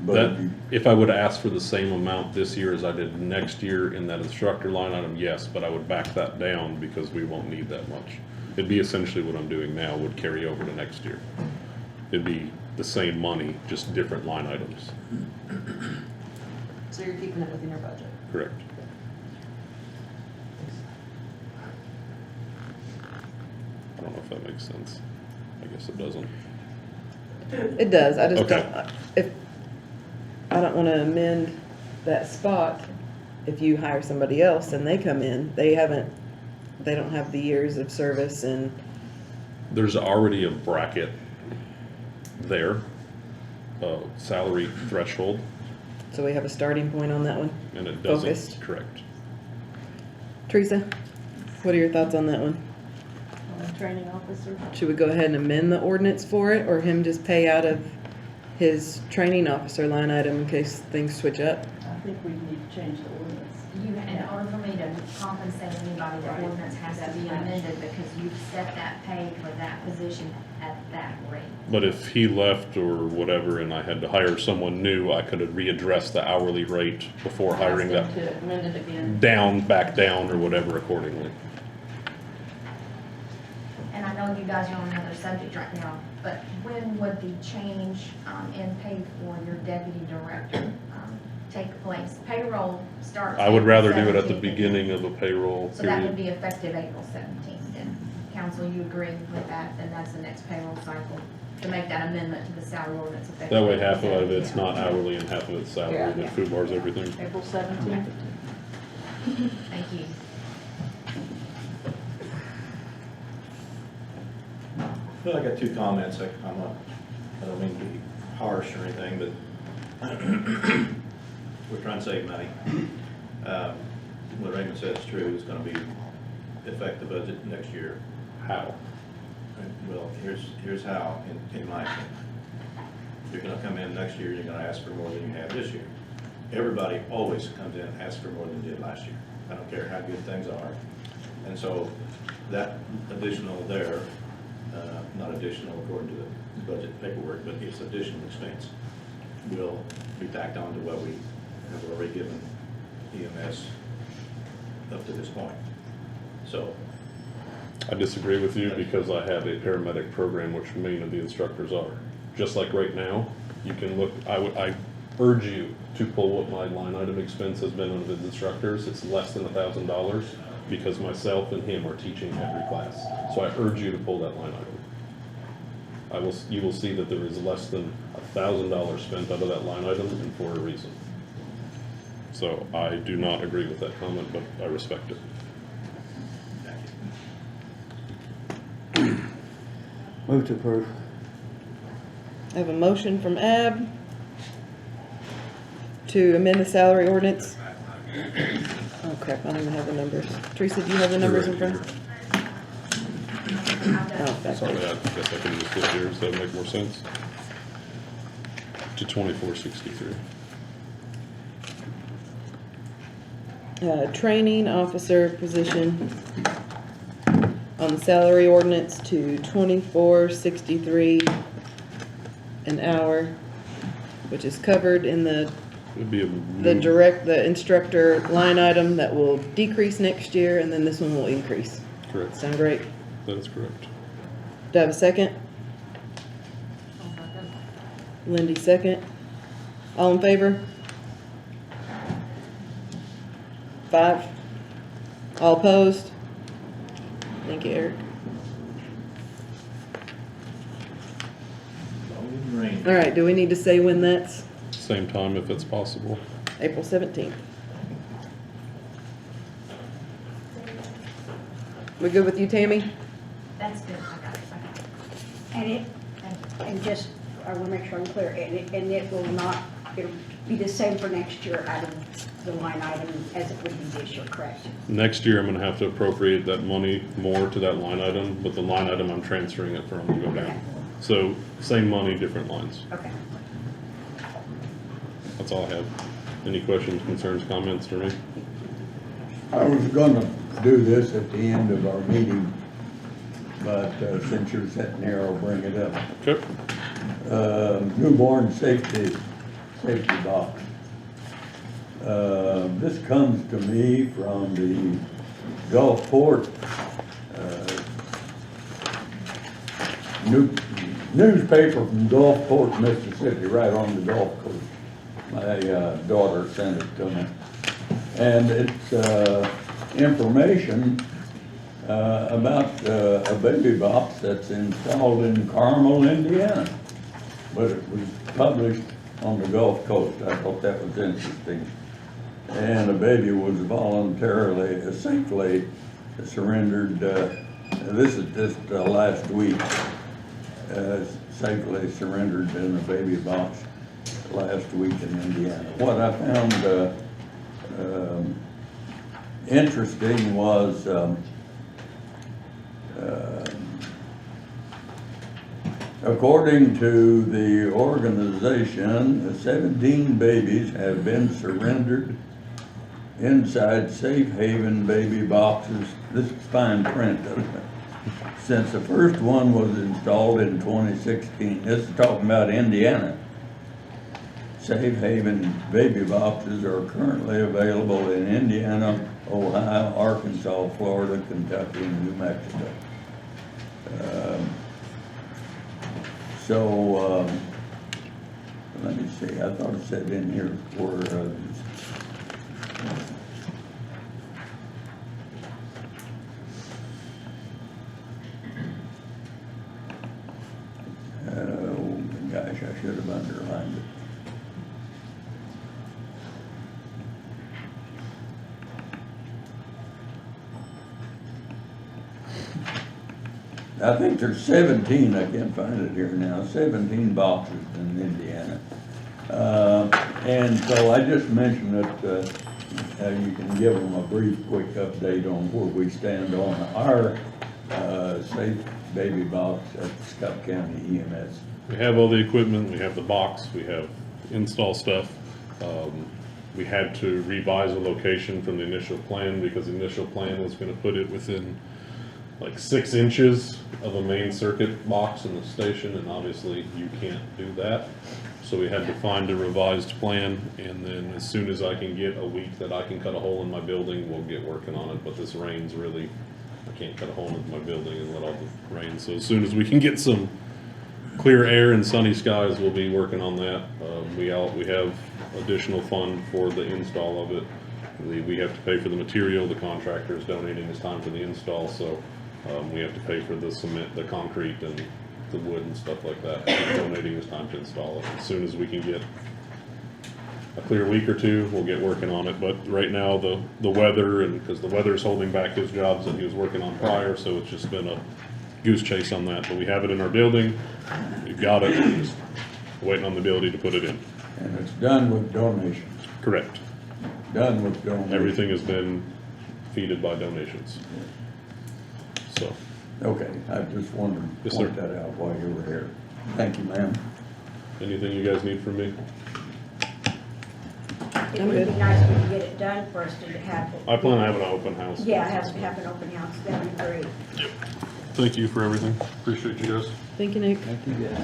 But That, if you- if I would ask for the same amount this year as I did next year in that instructor line item, yes, but I would back that down because we won't need that much. It'd be essentially what I'm doing now would carry over to next year. It'd be the same money, just different line items. So you're keeping it within your budget? Correct. I don't know if that makes sense. I guess it doesn't. It does, I just Okay. don't, if, I don't wanna amend that spot if you hire somebody else and they come in, they don't have the years of service and, There's already a bracket there, salary threshold, so we have a starting point on that one. and it doesn't. Focused. Correct. Teresa, what are your thoughts on that one? Training officer? Should we go ahead and amend the ordinance for it, or him just pay out of his training officer line item in case things switch up? I think we need to change the ordinance. In order for me to compensate anybody, the Right. ordinance has to be amended because you've set that pay for that position at that rate. But if he left or whatever and I had to hire someone new, I could have readdressed the hourly rate before hiring that Ask them to amend it again. down, back down, or whatever accordingly. And I know you guys are on another subject right now, but when would the change in pay for your deputy director take place? Payroll starts. I would rather do it at the April 17th. beginning of a payroll So that would period. be effective April 17th, then. Council, you agree with that, then that's the next payroll cycle, to make that amendment to the salary ordinance effective. That way half April of it's 17th. not hourly and half of it's salary, Yeah. that food bars everything. April 17th? Thank you. Well, I got two comments. I don't mean to be harsh or anything, but we're trying to save money. What Raymond said is true. It's going to affect the budget next year. How? Well, here's how, in my opinion. You're going to come in next year, you're going to ask for more than you have this year. Everybody always comes in and asks for more than they did last year. I don't care how good things are. And so that additional there, not additional according to the budget paperwork, but it's additional expense, will be tacked on to what we have already given EMS up to this point. So, I disagree with you because I have a paramedic program, which many of the instructors are. Just like right now, you can look, I urge you to pull what my line item expense has been under the instructors. It's less than $1,000 because myself and him are teaching every class. So I urge you to pull that line item. You will see that there is less than $1,000 spent out of that line item, and for a reason. So I do not agree with that comment, but I respect it. thank you. Move to approve. I have a motion from Ab to amend the salary ordinance. Oh crap, I don't even have the numbers. Teresa, do you have the numbers in front? Oh, that's Sorry, I guess I can just flip here, so that make more sense. To 2463. Training officer position on the salary ordinance to $24.63 an hour, which is covered in the It'd be a the instructor line item that will decrease next year, and then this one will increase. correct. Sound great? That is correct. Do I have a second? Lindy, second. All in favor? 5. All opposed? Thank you, Eric. Long range. All right, do we need to say when that's? Same time if it's possible. April 17th. We good with you, Tammy? That's good, I got it. And it, Thank you. and just, I want to make sure I'm clear, and it will not it'll be the same for next year out of the line item as it would be this year, correct? Next year, I'm gonna have to appropriate that money more to that line item, but the line item I'm transferring it from will go down. Okay. So, same money, different lines. Okay. That's all I have. Any questions, concerns, comments for me? I was gonna do this at the end of our meeting, but since you're sitting here, I'll bring it up. Okay. Newborn safety box. This comes to me from the Gulfport, newspaper from Gulfport, Mississippi, right on the Gulf Coast. My daughter sent it to me. And it's information about a baby box that's installed in Carmel, Indiana. But it was published on the Gulf Coast. I thought that was interesting. And a baby was voluntarily, safely surrendered, this is just last week, safely surrendered in a baby box last week in Indiana. What I found interesting was according to the organization, 17 babies have been surrendered inside safe haven baby boxes. This is fine print, since the first one was installed in 2016. This is talking about Indiana. Safe haven baby boxes are currently available in Indiana, Ohio, Arkansas, Florida, Kentucky, and New Mexico. Let me see, I thought it said in here where oh gosh, I should have underlined it. I think there's 17, I can't find it here now, 17 boxes in Indiana. And so I just mentioned that you can give them a brief, quick update on where we stand on our safe baby box at Scott County EMS. We have all the equipment, we have the box, we have install stuff. We had to revise a location from the initial plan because the initial plan was gonna put it within like 6 inches of a main circuit box in the station, and obviously you can't do that. So we had to find a revised plan, and then as soon as I can get a week that I can cut a hole in my building, we'll get working on it. But this rain's really, I can't cut a hole in my building and let all the rain. So as soon as we can get some clear air and sunny skies, we'll be working on that. We have additional fund for the install of it. We have to pay for the material. The contractor is donating his time for the install, so we have to pay for the cement, the concrete, and the wood and stuff like that. He's donating his time to install it. As soon as we can get a clear week or two, we'll get working on it. But right now, the weather, and because the weather's holding back his jobs that he was working on prior, so it's just been a goose chase on that. But we have it in our building. We've got it. We're just waiting on the ability to put it in. And it's done with donations. Correct. Done with donations. Everything has been feeded by donations. So. Okay, I just wanted to Yes, point sir. that out while you were here. Thank you, ma'am. Anything you guys need from me? It would be nice if we could get it done for us to have. I plan on having an open house. Yeah, have an open house, that'd be great. Thank you for everything. Appreciate you guys. Thank you, Nick. Thank you, guys.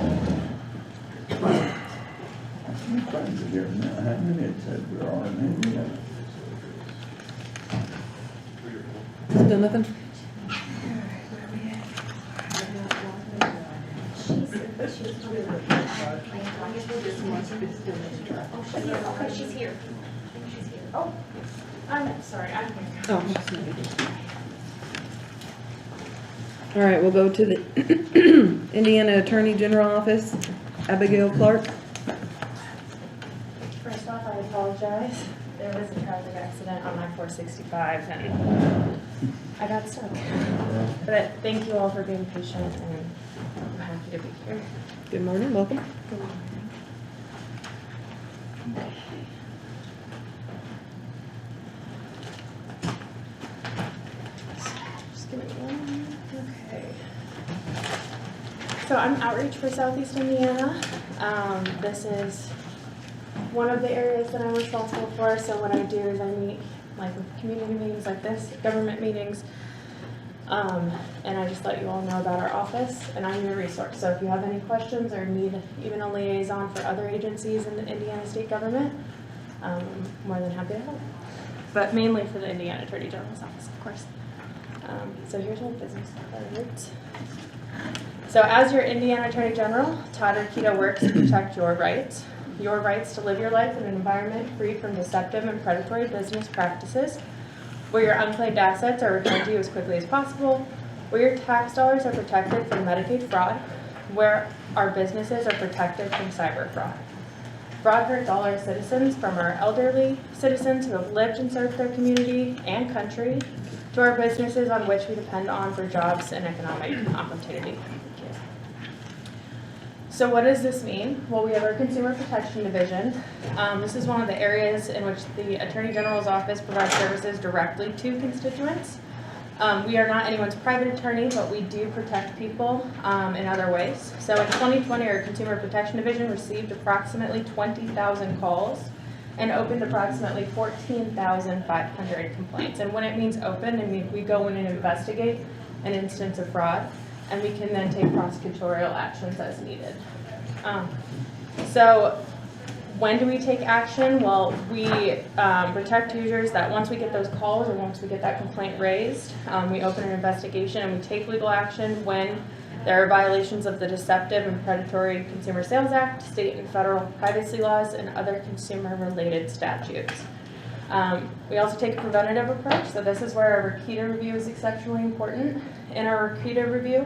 I'm trying to hear now how many it said there are in Indiana. Still nothing? Okay, she's here. Oh, I'm sorry, I'm here. Oh. All right, we'll go to the Indiana Attorney General Office, Abigail Clark. First off, I apologize. There was a tragic accident on my 465 and I got stuck. But thank you all for being patient and I'm happy to be here. Good morning, welcome. Good morning. Just give me one. Okay. So I'm outreach for Southeast Indiana. This is one of the areas that I'm responsible for. So what I do is I meet like with community meetings like this, government meetings, and I just let you all know about our office, and I'm your resource. So if you have any questions or need even a liaison for other agencies in the Indiana state government, I'm more than happy to help. But mainly for the Indiana Attorney General's office, of course. So here's my business card. So as your Indiana Attorney General, Todd Arquita works to protect your rights to live your life in an environment free from deceptive and predatory business practices, where your unclaimed assets are returned to you as quickly as possible, where your tax dollars are protected from Medicaid fraud, where our businesses are protected from cyber fraud. Fraud hurts all our citizens, from our elderly citizens who have lived and served their community and country, to our businesses on which we depend on for jobs and economic opportunity. So what does this mean? Well, we have our Consumer Protection Division. This is one of the areas in which the Attorney General's office provides services directly to constituents. We are not anyone's private attorney, but we do protect people in other ways. So in 2020, our Consumer Protection Division received approximately 20,000 calls and opened approximately 14,500 complaints. And when it means open, I mean we go in and investigate an instance of fraud, and we can then take prosecutorial actions as needed. So when do we take action? Well, we protect users that once we get those calls or once we get that complaint raised, we open an investigation and we take legal action when there are violations of the Deceptive and Predatory Consumer Sales Act, state and federal privacy laws, and other consumer-related statutes. We also take a preventative approach, so this is where our RCITA review is exceptionally important. In our RCITA review,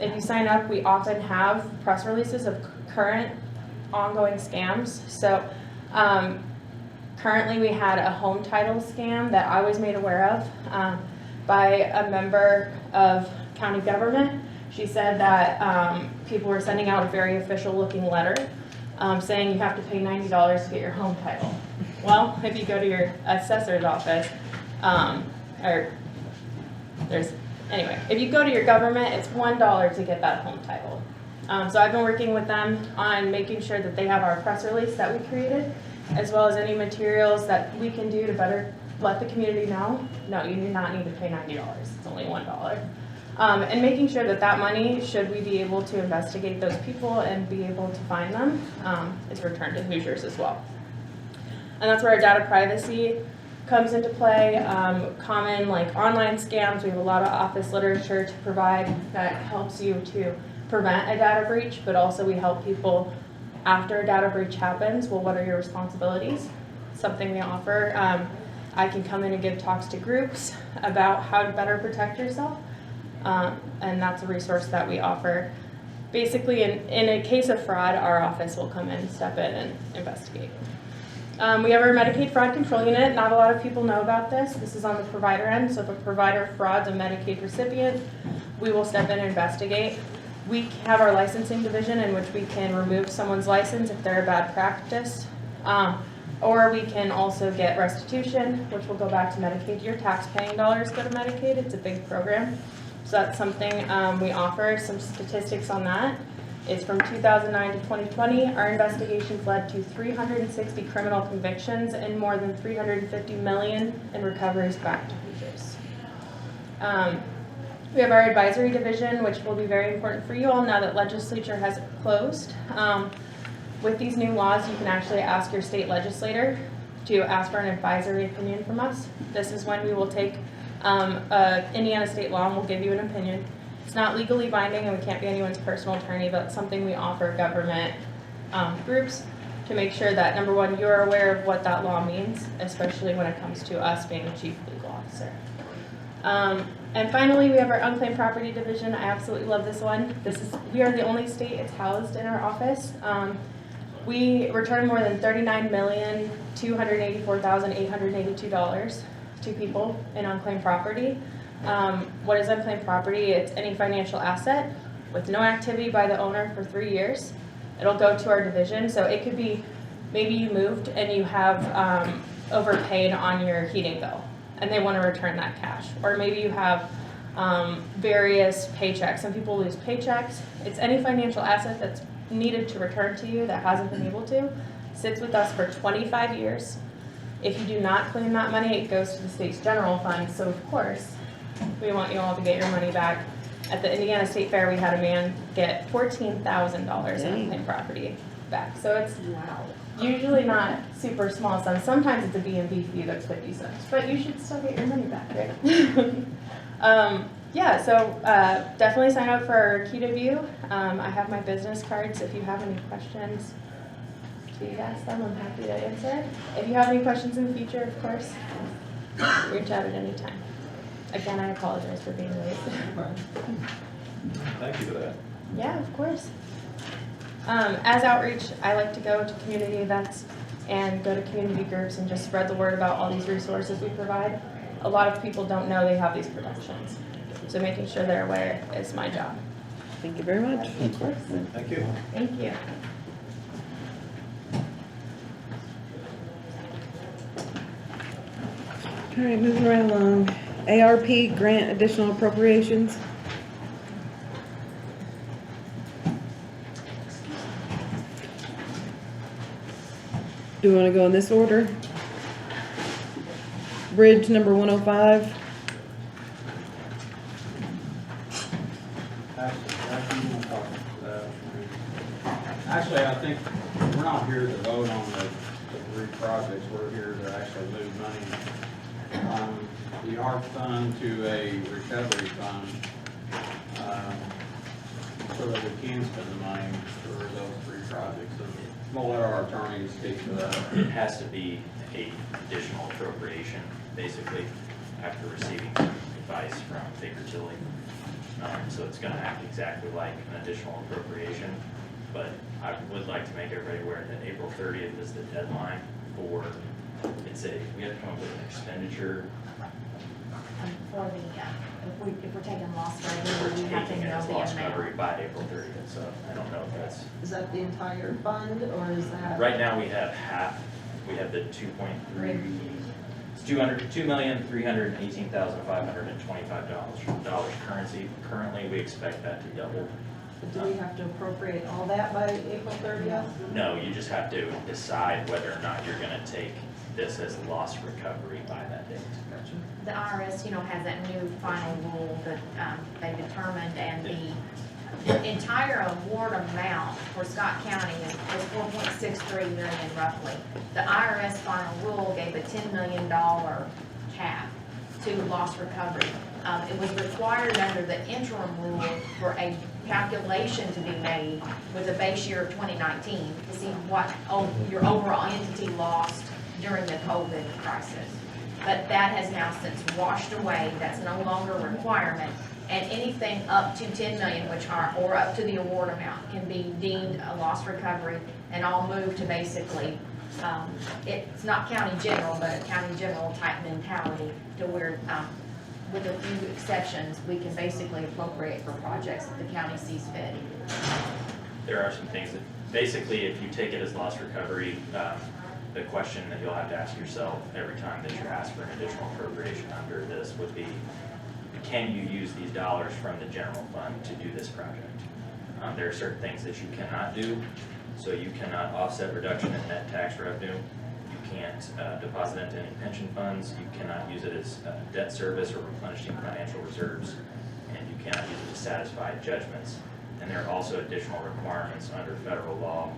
if you sign up, we often have press releases of current ongoing scams. So currently we had a home title scam that I was made aware of by a member of county government. She said that people were sending out a very official looking letter saying you have to pay $90 to get your home title. Well, if you go to your assessor's office, if you go to your government, it's $1 to get that home title. So I've been working with them on making sure that they have our press release that we created, as well as any materials that we can do to better let the community know, no, you do not need to pay $90, it's only $1. And making sure that that money, should we be able to investigate those people and be able to find them, is returned to Hoosiers as well. And that's where our data privacy comes into play. Common like online scams, we have a lot of office literature to provide that helps you to prevent a data breach, but also we help people after a data breach happens. Well, what are your responsibilities? Something we offer. I can come in and give talks to groups about how to better protect yourself. And that's a resource that we offer. Basically, in a case of fraud, our office will come in, step in, and investigate. We have our Medicaid Fraud Control Unit. Not a lot of people know about this. This is on the provider end, so if a provider frauds a Medicaid recipient, we will step in and investigate. We have our licensing division in which we can remove someone's license if they're a bad practice. Or we can also get restitution, which will go back to Medicaid. Your tax-paying dollars go to Medicaid. It's a big program. So that's something we offer. Some statistics on that is from 2009 to 2020, our investigations led to 360 criminal convictions and more than $350 million in recoveries back to Hoosiers. We have our advisory division, which will be very important for you all now that legislature has closed. With these new laws, you can actually ask your state legislator to ask for an advisory opinion from us. This is when we will take Indiana state law and we'll give you an opinion. It's not legally binding and we can't be anyone's personal attorney, but it's something we offer government groups to make sure that, number one, you're aware of what that law means, especially when it comes to us being the chief legal officer. And finally, we have our unclaimed property division. I absolutely love this one. We are the only state it's housed in our office. We return more than $39,284,882 to people in unclaimed property. What is unclaimed property? It's any financial asset with no activity by the owner for 3 years. It'll go to our division, so it could be maybe you moved and you have overpaid on your heating bill and they want to return that cash. Or maybe you have various paychecks. Some people lose paychecks. It's any financial asset that's needed to return to you that hasn't been able to. Sits with us for 25 years. If you do not claim that money, it goes to the state's general fund. So of course, we want you all to get your money back. At the Indiana State Fair, we had a man get $14,000 in unclaimed property back. So it's usually not super small sums. Sometimes it's a B&B fee that's 50 cents, but you should still get your money back, right? Yeah, so definitely sign up for our Key to View. I have my business cards. If you have any questions, please ask them. I'm happy to answer. If you have any questions in the future, of course, reach out at any time. Again, I apologize for being late. Thank you for that. Yeah, of course. As outreach, I like to go to community events and go to community groups and just spread the word about all these resources we provide. A lot of people don't know they have these protections. So making sure they're aware is my job. Thank you very much. Of course. Thank you. Thank you. All right, moving right along. ARP grant additional appropriations. Do you want to go in this order? Bridge number 105. Actually, I think we're not here to vote on the three projects. We're here to actually move money from the ARP fund to a recovery fund, so that we can spend the money for those three projects. And we'll let our attorneys speak to that. It has to be a additional appropriation, basically, after receiving advice from Baker Tilly. So it's gonna act exactly like an additional appropriation, but I would like to make everybody aware that April 30th is the deadline for, we have to come up with an expenditure. For the, if we're taking loss revenue, we have to Taking it know as the loss amount. recovery by April 30th, so I don't know if that's. Is that the entire fund, or is that? Right now, we have half, we have the 2.3, it's $2,318,525 currency. Currently, we expect that to double. Do we have to appropriate all that by April 30th? No, you just have to decide whether or not you're gonna take this as loss recovery by that date. The IRS, has that new final rule that they determined, and the entire award amount for Scott County is $4.63 million roughly. The IRS final rule gave a $10 million cap to loss recovery. It was required under the interim rule for a calculation to be made with a base year of 2019 to see what your overall entity lost during the COVID crisis. But that has now since washed away. That's no longer a requirement. And anything up to 10 million, or up to the award amount, can be deemed a loss recovery, and all move to basically, it's not county general, but a county general type mentality to where, with a few exceptions, we can basically appropriate for projects that the county sees fit. There are some things that, basically, if you take it as loss recovery, the question that you'll have to ask yourself every time that you're asked for an additional appropriation under this would be, can you use these dollars from the general fund to do this project? There are certain things that you cannot do. So you cannot offset reduction in net tax revenue. You can't deposit into any pension funds. You cannot use it as debt service or replenishing financial reserves. And you cannot use it to satisfy judgments. And there are also additional requirements under federal law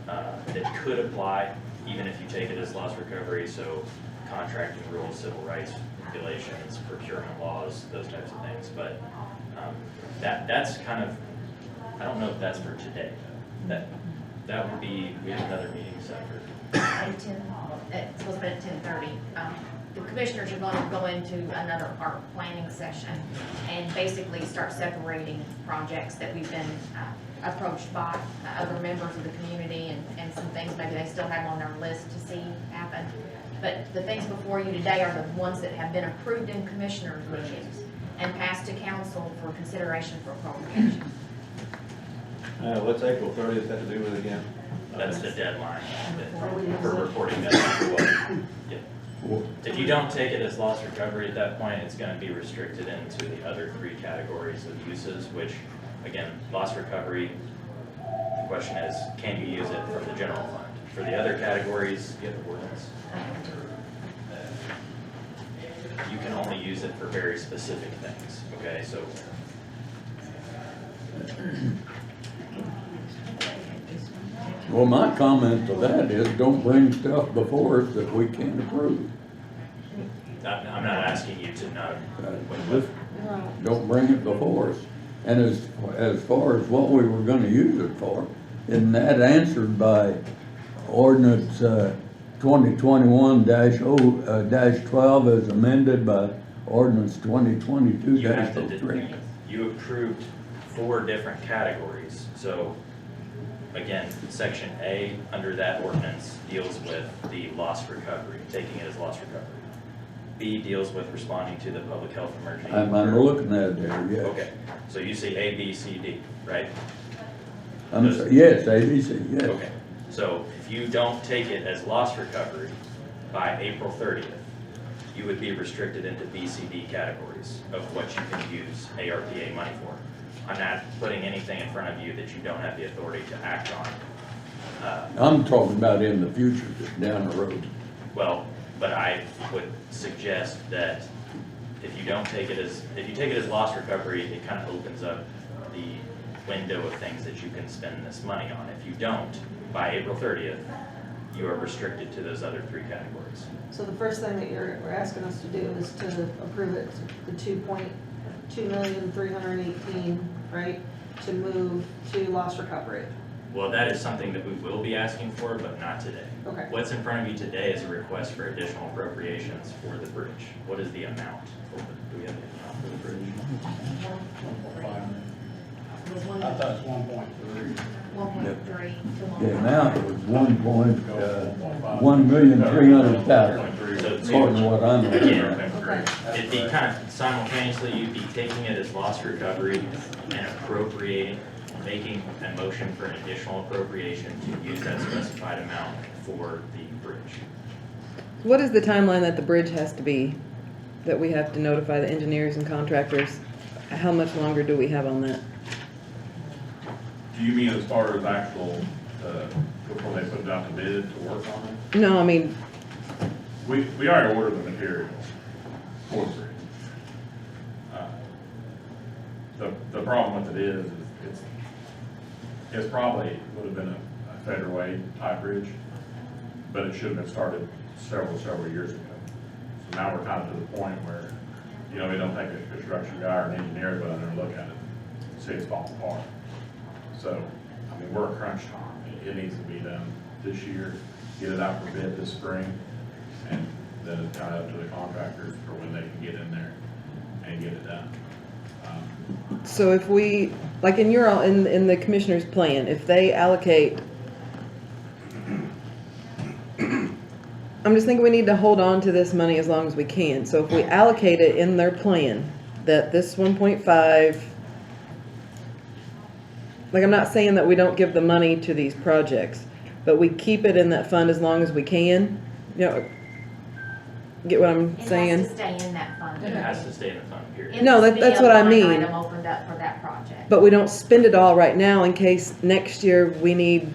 that could apply even if you take it as loss recovery. So contracting rules, civil rights regulations, procurement laws, those types of things. But that's kind of, I don't know if that's for today. That would be, we have another meeting set for. It's supposed to be at 10:30. The commissioners are going to go into another ARP planning session and basically start separating projects that we've been approached by other members of the community, and some things maybe they still have on their list to see happen. But the things before you today are the ones that have been approved in commissioners' meetings and passed to council for consideration for appropriation. What's April 30th have to do with again? That's the deadline for reporting that. Yeah. If you don't take it as loss recovery at that point, it's gonna be restricted into the other 3 categories of uses, which, again, loss recovery, the question is, can you use it from the general fund? For the other categories, you have the ordinance. You can only use it for very specific things, okay, so. Well, my comment to that is, don't bring stuff before us that we can't approve. I'm not asking you to not. Just don't bring it before us. And as far as what we were gonna use it for, isn't that answered by ordinance 2021-12 as amended by ordinance 2022-03? You approved 4 different categories, so again, section A under that ordinance deals with the loss recovery, taking it as loss recovery. B deals with responding to the public health emergency. I'm looking at it there, yes. Okay, so you see A, B, C, D, right? I'm sorry, yes, ABC, yes. Okay, so if you don't take it as loss recovery by April 30th, you would be restricted into B, C, D categories of what you can use ARPA money for. I'm not putting anything in front of you that you don't have the authority to act on. I'm talking about in the future, just down the road. Well, but I would suggest that if you don't take it as, if you take it as loss recovery, it kind of opens up the window of things that you can spend this money on. If you don't, by April 30th, you are restricted to those other 3 categories. So the first thing that you're asking us to do is to approve it, the 2.2,318,000, right? To move to loss recovery. Well, that is something that we will be asking for, but not today. Okay. What's in front of you today is a request for additional appropriations for the bridge. What is the amount? Do we have the amount for the bridge? I thought it's 1.3. 1.3. The amount was 1,300,000, according to what I'm looking at. It'd be kind of simultaneously, you'd be taking it as loss recovery and appropriating, making a motion for an additional appropriation to use that specified amount for the bridge. What is the timeline that the bridge has to be, that we have to notify the engineers and contractors? How much longer do we have on that? Do you mean as far as actual, before they put it out to bid to work on it? No, I mean, We already ordered the material for the bridge. The problem with it is it's probably would have been a federal aid type bridge, but it should have been started several years ago. So now we're kind of to the point where, you know, we don't take a construction guy or an engineer to go in there and look at it and see it's falling apart. So, I mean, we're at crunch time. It needs to be done this year, get it out for bid this spring, and then it's kind of up to the contractors for when they can get in there and get it done. so if we, like in in the commissioner's plan, if they allocate, I'm just thinking we need to hold on to this money as long as we can. So if we allocate it in their plan, that this 1.5, like I'm not saying that we don't give the money to these projects, but we keep it in that fund as long as we can, you know, get what I'm saying? It has to stay in that fund. It has to stay in the fund, period. It No, must be that's a what I line mean. item opened up for that project. But we don't spend it all right now in case next year we need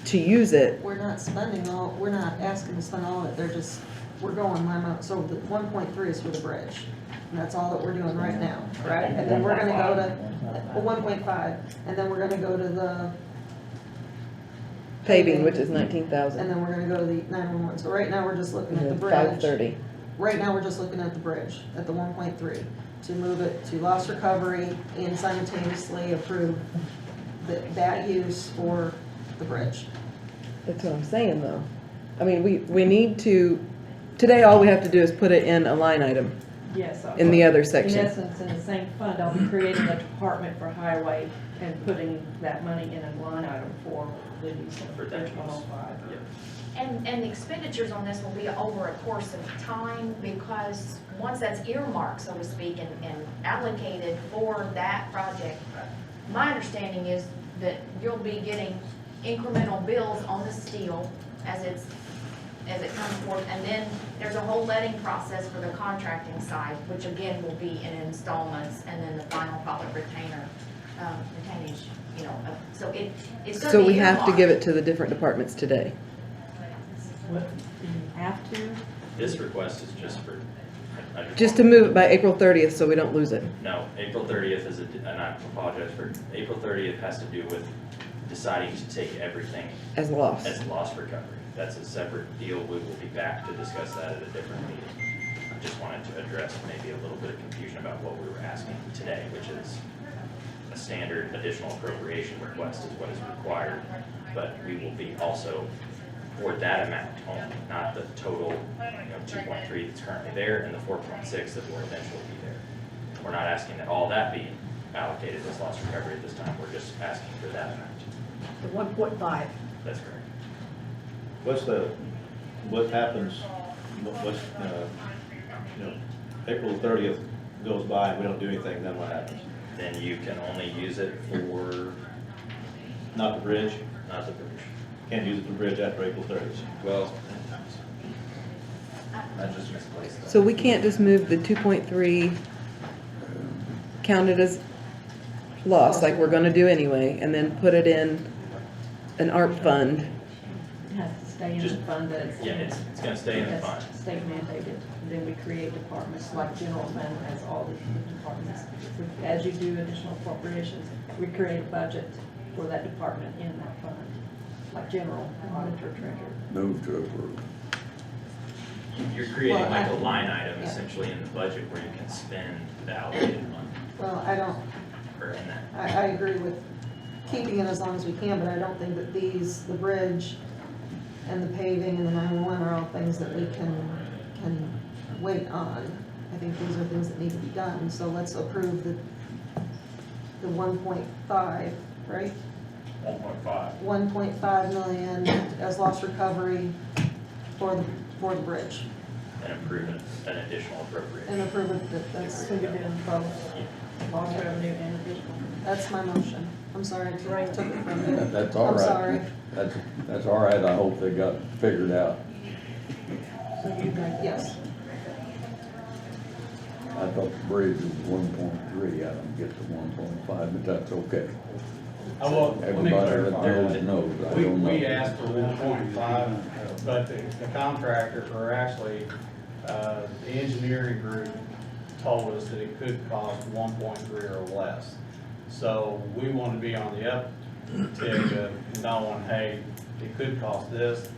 to use it. We're not spending all, we're not asking to spend all of it, they're just, we're going line up. So the 1.3 is for the bridge. And that's all that we're doing right now, right? And then we're gonna go to, 1.5, and then we're gonna go to the Paving, which is and 19,000. then we're gonna go to the 911. So right now, we're just looking at the bridge. 530. Right now, we're just looking at the bridge, at the 1.3, to move it to loss recovery and simultaneously approve that use for the bridge. That's what I'm saying though. I mean, we need to, today all we have to do is put it in a line item Yes. in the other section. In essence, in the same fund, I'll be creating a department for highway and putting that money in a line item for the use of For that Bridge use. 105. And the expenditures on this will be over a course of time, because once that's earmarked, so to speak, and allocated for that project, my understanding is that you'll be getting incremental bills on the steel as it comes forth. And then there's a whole letting process for the contracting side, which again will be in installments, and then the final public retainer, retainage, you know, so it's gonna be. So we have to earmarked. give it to the different departments today. What, do you have to? This request is just for. I Just to move it by April 30th so we don't lose it. No, April 30th is and I apologize for, April 30th has to do with deciding to take everything As loss. as loss recovery. That's a separate deal. We will be back to discuss that at a different meeting. I just wanted to address maybe a little bit of confusion about what we were asking today, which is a standard additional appropriation request is what is required. But we will be also for that amount only, not the total, 2.3 that's currently there and the 4.6 that will eventually be there. We're not asking that all that be allocated as loss recovery at this time. We're just asking for that amount. The 1.5. That's correct. What happens, April 30th goes by and we don't do anything, then what happens? Then you can only use it for. Not the bridge? Not the bridge. Can't use it for bridge after April 30th. Well, I just misplaced that. So we can't just move the 2.3 counted as loss like we're gonna do anyway, and then put it in an ARP fund. It has to stay in the Just- fund that it's. Yeah, it's gonna stay in the That's fund. state mandated. Then we create departments like general fund has all the departments. As you do additional appropriations, we create a budget for that department in that fund, like general, auditor, treasurer. Move to approve. You're creating Well, like a I- line item yeah. essentially in the budget where you can spend the allocated money, Well, I don't, or in that. I agree with keeping it as long as we can, but I don't think that the bridge and the paving and the 911 are all things that we can wait on. I think these are things that need to be done, so let's approve the 1.5, right? 1.5. 1.5 million as loss recovery for the bridge. And approve an additional appropriation. And approve it, that's, So you're doing both, lost revenue and additional. that's my motion. I'm sorry, I took it from you. That's all I'm right. sorry. That's all right. I hope they got it figured out. So you think? Yes. I thought the bridge was 1.3. I don't get the 1.5, but that's okay. Let me Everybody that clarify knows that. knows. I We, don't know. we asked for 1.5, but the contractor, or actually, the engineering group told us that it could cost 1.3 or less. So we want to be on the uptick of knowing, hey, it could cost this,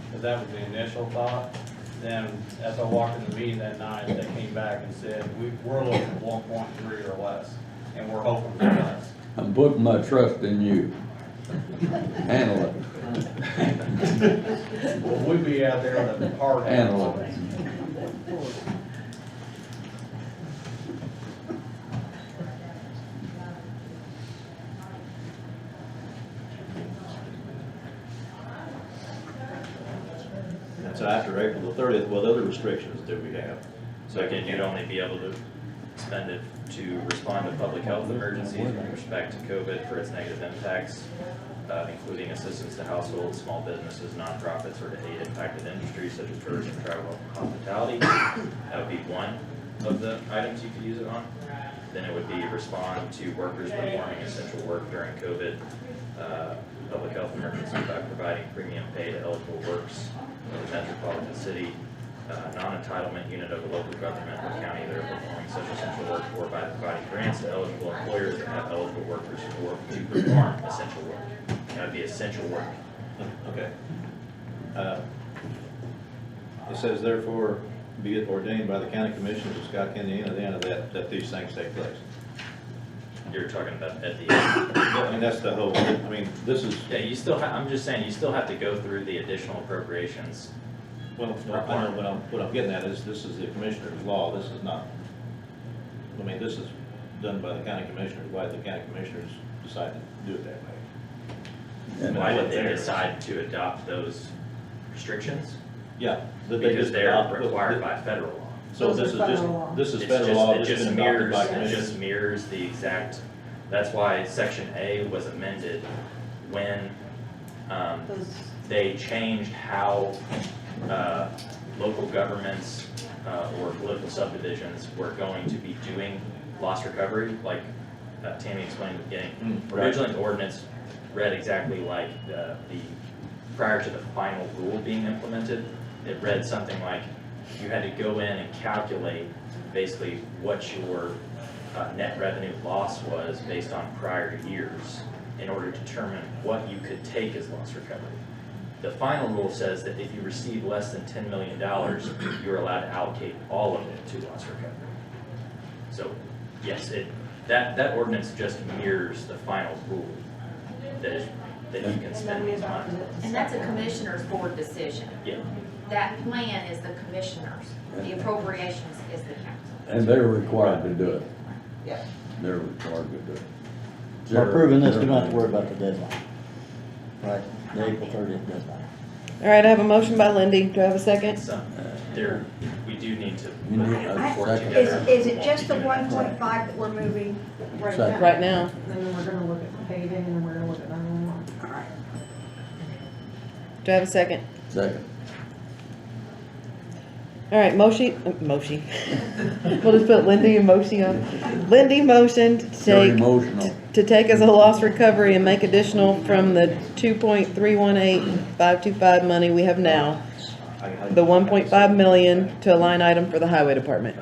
because that was the initial thought. Then, as I walked in the meeting that night, they came back and said, we're looking at 1.3 or less, and we're hoping for less. I'm putting my trust in you. Handle it. Well, we'd be out there on the hard. Handle it. And so after April the 30th, what other restrictions do we have? So again, you'd only be able to spend it to respond to public health emergencies with respect to COVID for its negative impacts, including assistance to households, small businesses, nonprofits, or to aid impacted industries such as tourism, travel, and hospitality. That would be one of the items you could use it on. Then it would be respond to workers performing essential work during COVID, public health emergency by providing premium pay to eligible works of the metropolitan city, non-entitlement unit of a local government or county that are performing such essential work, or by providing grants to eligible employers that have eligible workers to perform essential work. That would be essential work. Okay. It says therefore, be it ordained by the county commissioners of Scott County, and at the end of that these things take place. You're talking about at the end. I mean, that's the whole, I mean, this is. Yeah, you still have, I'm just saying, you still have to go through the additional appropriations. Well, I know, but what I'm getting at is, this is the commissioner's law, this is not, I mean, this is done by the county commissioners, why did the county commissioners decide to do it that way? And Why did they decide to adopt those restrictions? Yeah. Because they're required by federal law. So this is just, this is federal law, It this has just been adopted mirrors, by it commissioners. just mirrors the exact, that's why section A was amended when They changed how local governments or political subdivisions were going to be doing loss recovery, like Tammy explained at the beginning. Originally, the ordinance read exactly like the prior to the final rule being implemented. It read something like you had to go in and calculate basically what your net revenue loss was based on prior years in order to determine what you could take as loss recovery. The final rule says that if you receive less than $10 million, you're allowed to allocate all of it to loss recovery. So yes, that ordinance just mirrors the final rule that you can spend these money. And that's a commissioner's board decision. Yeah. That plan is the commissioners. The appropriations is the council. And they're required to do it. Yeah. They're required to do it. By approving this, we don't have to worry about the deadline. Right, the April 30th deadline. All right, I have a motion by Lindy. Do I have a second? We do need to You need work a second. together. Is it just the 1.5 that we're moving? Right Second. now. Right now. Then we're gonna look at paving, and then we're gonna look at 911. All right. Do I have a second? Second. All right, Moshi. We'll just put Lindy and Moshi on. Lindy motioned to You're take, emotional. to take as a loss recovery and make additional from the 2.318525 money we have now, the 1.5 million to a line item for the highway department.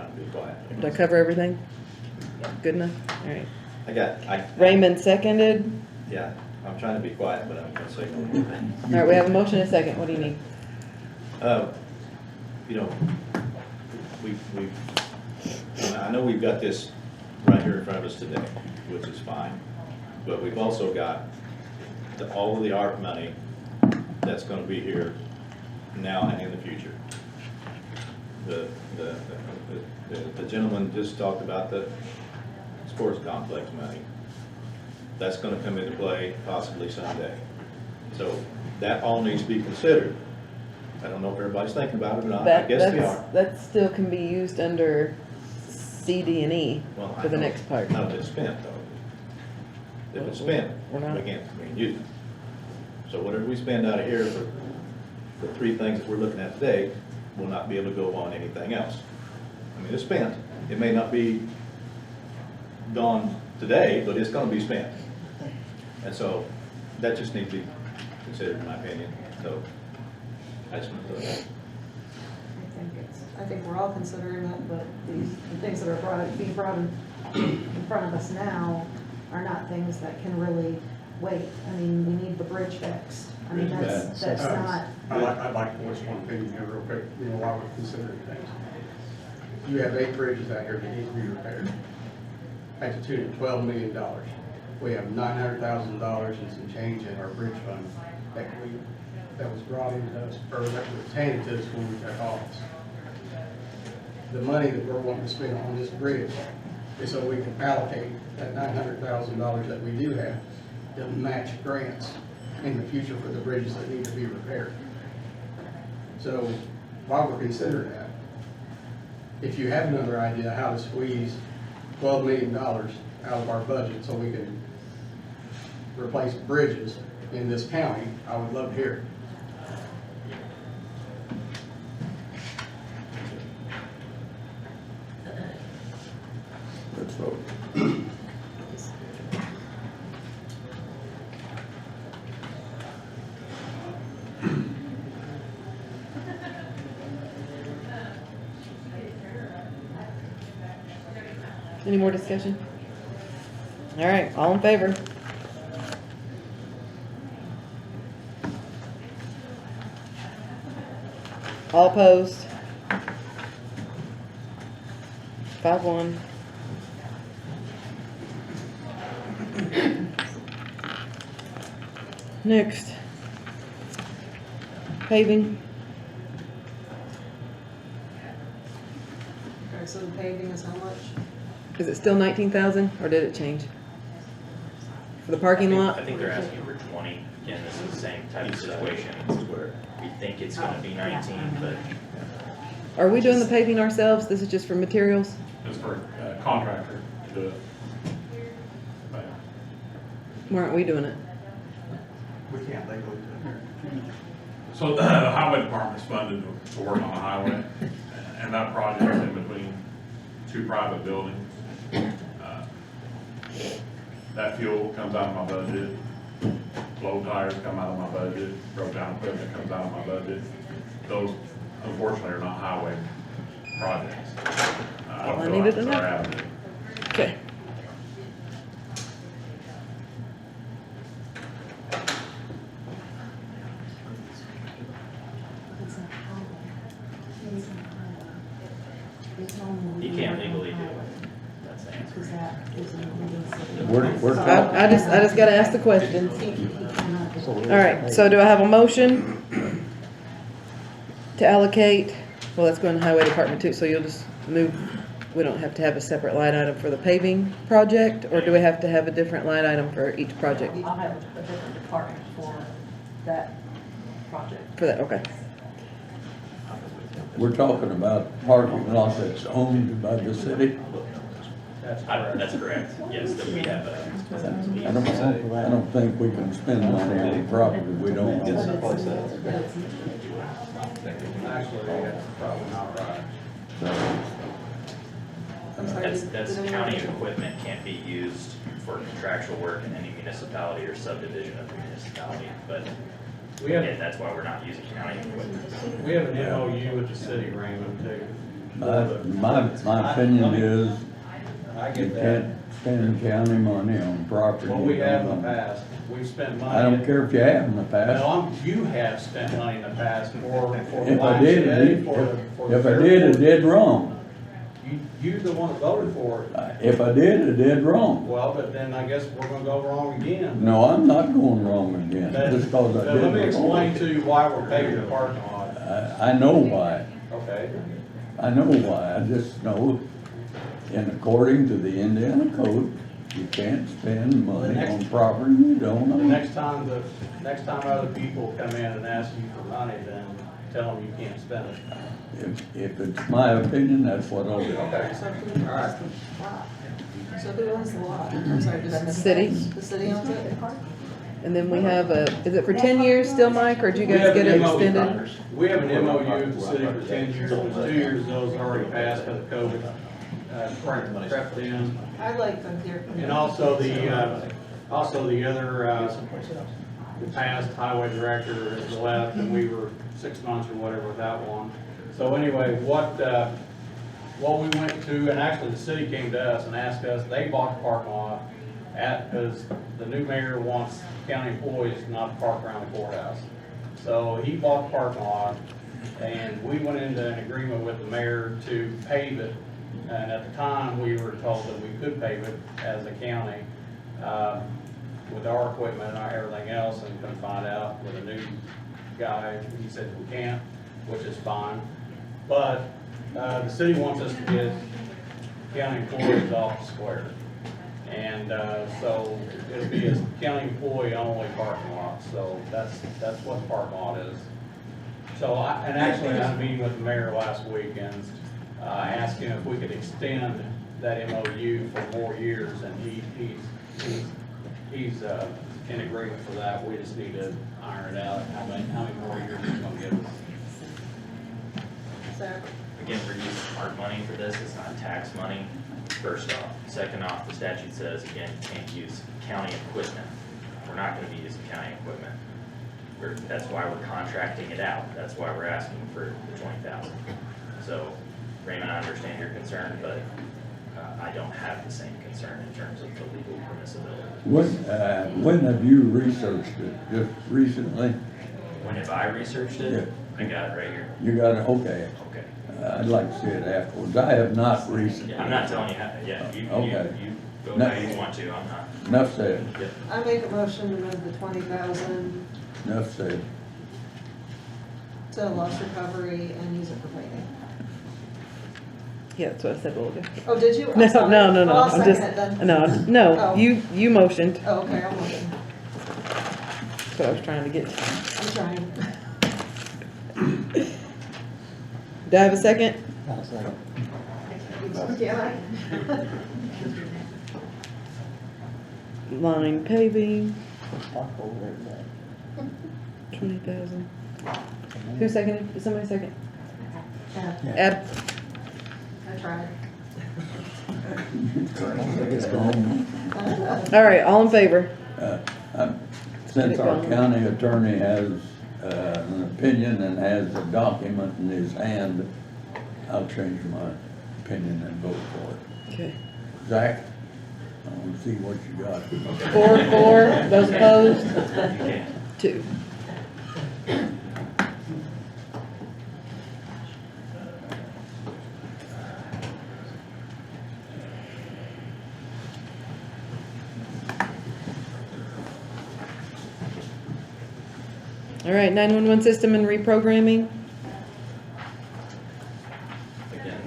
Did I cover everything? Good enough? All right. Raymond seconded. Yeah, I'm trying to be quiet, but I'm gonna say no. All right, we have a motion and a second. What do you need? You know, I know we've got this right here in front of us today, which is fine, but we've also got all of the ARPA money that's gonna be here now and in the future. The gentleman just talked about the sports complex money. That's gonna come into play possibly someday. So that all needs to be considered. I don't know if everybody's thinking about it or not. I guess they are. That still can be used under C, D, and E for the next part. Not if it's spent, though. If it's spent, we can't use it. So whatever we spend out of here for the three things that we're looking at today, will not be able to go on anything else. I mean, it's spent. It may not be gone today, but it's gonna be spent. And so that just needs to be considered, in my opinion. So I just want to throw that. I think we're all considering it, but the things that are being brought in front of us now are not things that can really wait. I mean, we need the bridge fixed. I mean, that's not. I'd like to voice one opinion here real quick, you know, while we're considering things. You have 8 bridges out here that need to be repaired at the tune of $12 million. We have $900,000 and some change in our bridge fund that was brought into us, or that was handed to us when we took office. The money that we're wanting to spend on this bridge is so we can allocate that $900,000 that we do have to match grants in the future for the bridges that need to be repaired. So while we're considering that, if you have another idea how to squeeze $12 million out of our budget so we can replace bridges in this county, I would love to hear it. Let's vote. Any more discussion? All right, all in favor? All opposed? 5-1. Next. Paving. Okay, so the paving is how much? Is it still 19,000 or did it change? For the parking lot? I think they're asking for 20. Again, this is the same type of situation. We think it's gonna be 19, but. Are we doing the paving ourselves? This is just for materials? It's for a contractor to do it. Why aren't we doing it? We can't legally do it. So the highway department's funded to work on the highway, and that project is in between two private buildings. That fuel comes out of my budget, blow tires come out of my budget, broke down equipment comes out of my budget. Those unfortunately are not highway projects. I don't I feel needed like to it's our know. avenue. Okay. You can't legally do it. That's the answer. I just gotta ask the question. All right, so do I have a motion to allocate, well, that's going to highway department too, so you'll just move, we don't have to have a separate line item for the paving project, or do we have to have a different line item for each project? I'll have a different department for that project. For that, okay. We're talking about parking lot that's owned by the city. That's correct. Yes, that we have a. I don't think we can spend money on property we don't own. Actually, that's probably not right. That's county equipment can't be used for contractual work in any municipality or subdivision of the municipality, but We have- again, that's why we're not using county equipment. We have an MOU with the city, Raymond, too. My opinion is I you get that. can't spend county money on property. What we you have don't in the own. past, we've spent money. I don't care if you have in the past. No, you have spent money in the past for the If I line did, shed, for the if I did, I airport. did wrong. You're the one that voted for it. If I did, I did wrong. Well, but then I guess we're gonna go wrong again. No, I'm not going wrong again, But- just because I but did let me wrong. explain to you why we're paving the parking lot. I know why. Okay. I know why. I just know, and according to the Indiana code, you can't spend money on property you don't The own. next time other people come in and ask you for money, then tell them you can't spend it. If it's my opinion, that's what I'll do. Okay. So who owns the lot? I'm sorry, just The city. The city owns it? And then we have is it for 10 years still, Mike, or did you We guys have get an it MOU extended? We have an MOU with the city for 10 years, it was 2 years, those already passed by the COVID, crept in. I'd like to hear from you. And also the other, the past highway director has left, and we were 6 months or whatever without one. So anyway, what we went to, and actually the city came to us and asked us, they bought the parking lot because the new mayor wants county employees not to park around the courthouse. So he bought the parking lot, and we went into an agreement with the mayor to pave it. And at the time, we were told that we could pave it as a county with our equipment and everything else, and couldn't find out with a new guy. He said we can't, which is fine. But the city wants us to get county employees off the square. And so it'll be a county employee only parking lot. So that's what the parking lot is. So and actually I had a meeting with the mayor last week and asked him if we could extend that MOU for more years, and he's in agreement for that. We just need to iron it out, how many more years he's gonna give us. So, Again, we're using ARPA money for this, it's not tax money, first off. Second off, the statute says, again, you can't use county equipment. We're not gonna be using county equipment. That's why we're contracting it out, that's why we're asking for the 20,000. So, Raymond, I understand your concern, but I don't have the same concern in terms of the legal permissibility. When have you researched it? Just recently? When have I researched it? Yeah. I got it right here. You got it, okay. Okay. I'd like to see it afterwards. I have not recently. Yeah, I'm not telling you how, yeah, you go No. how you want to, I'm not. Enough said, Yep. I make a motion to move the 20,000 enough said. to loss recovery and use it for paving. Yeah, that's what I said a little bit. Oh, did you? I'm No, sorry. no, Well, I'll I'm second just, it then. no, Oh. you motioned, Oh, okay, I'm looking. that's what I was trying to get to. I'm trying. Do I have a second? I'll second. Line paving, Talk over there, 20,000. Who seconded? Did somebody second? Yeah, Ab, I tried. all right, all in favor? Since our county attorney has an opinion and has a document in his hand, I'll change my opinion and vote for it. Okay. Zach, I want to see what you got. 4, those opposed? Okay. 2. All right, 911 system and reprogramming. Again,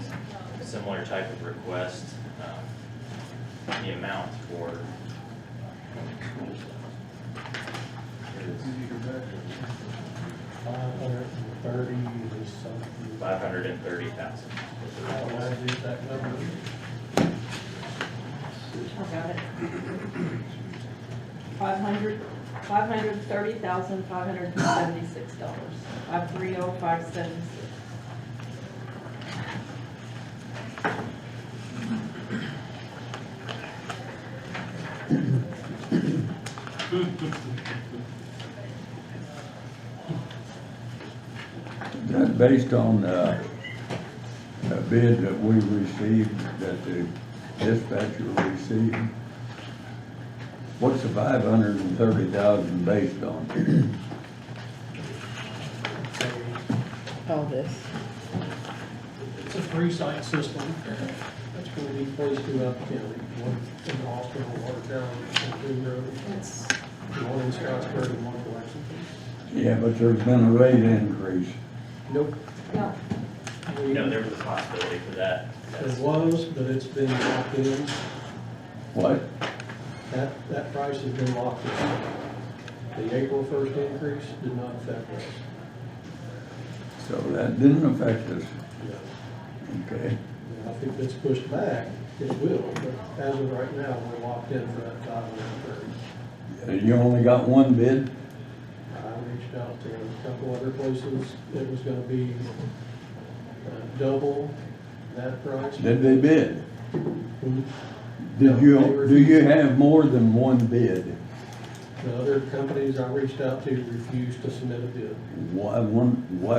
similar type of request. The amount for $530,000. I got it. $530,576. 530,576. That's based on a bid that we received, that the dispatcher received. What's the 530,000 based on? All this. It's a three-site system that's going to be placed throughout the county. One in the hospital, Watertown, and Boone Road. It's One in Scottsburg and one in Lexington. Yeah, but there's been a rate increase. Nope. no, No, there was a possibility for that. There was, but it's been locked in. What? That price has been locked in. The April 1st increase did not affect us. So that didn't affect us. Okay. And I think if it's pushed back, it will, but as of right now, we're locked in for that 530. You only got one bid? I reached out to a couple other places. It was gonna be double that price. Did they bid? Hmm? Do you have more than one bid? The other companies I reached out to refused to submit a bid Why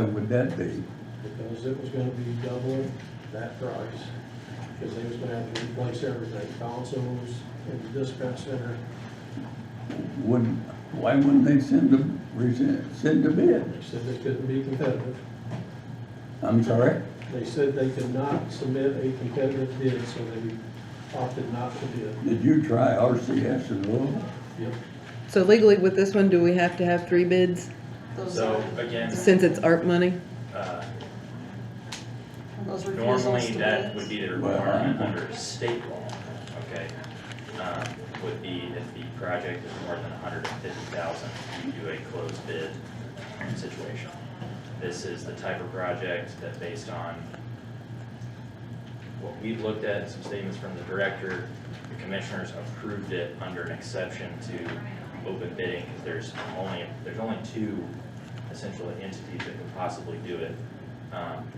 would that be? because it was gonna be double that price. Because they was gonna have to replace everything, consoles and the dispatch center. Why wouldn't they send a bid? They said they couldn't be competitive. I'm sorry? They said they could not submit a competitive bid, so they opted not to bid. Did you try RCS as well? Yep. So legally with this one, do we have to have 3 bids So again, since it's ARP money? Those refusals normally to that bids. would be the requirement under state law, okay? Would be if the project is more than 150,000, you do a closed bid situation. This is the type of project that based on what we've looked at, some statements from the director, the commissioners approved it under an exception to open bidding, because there's only 2 essentially entities that could possibly do it.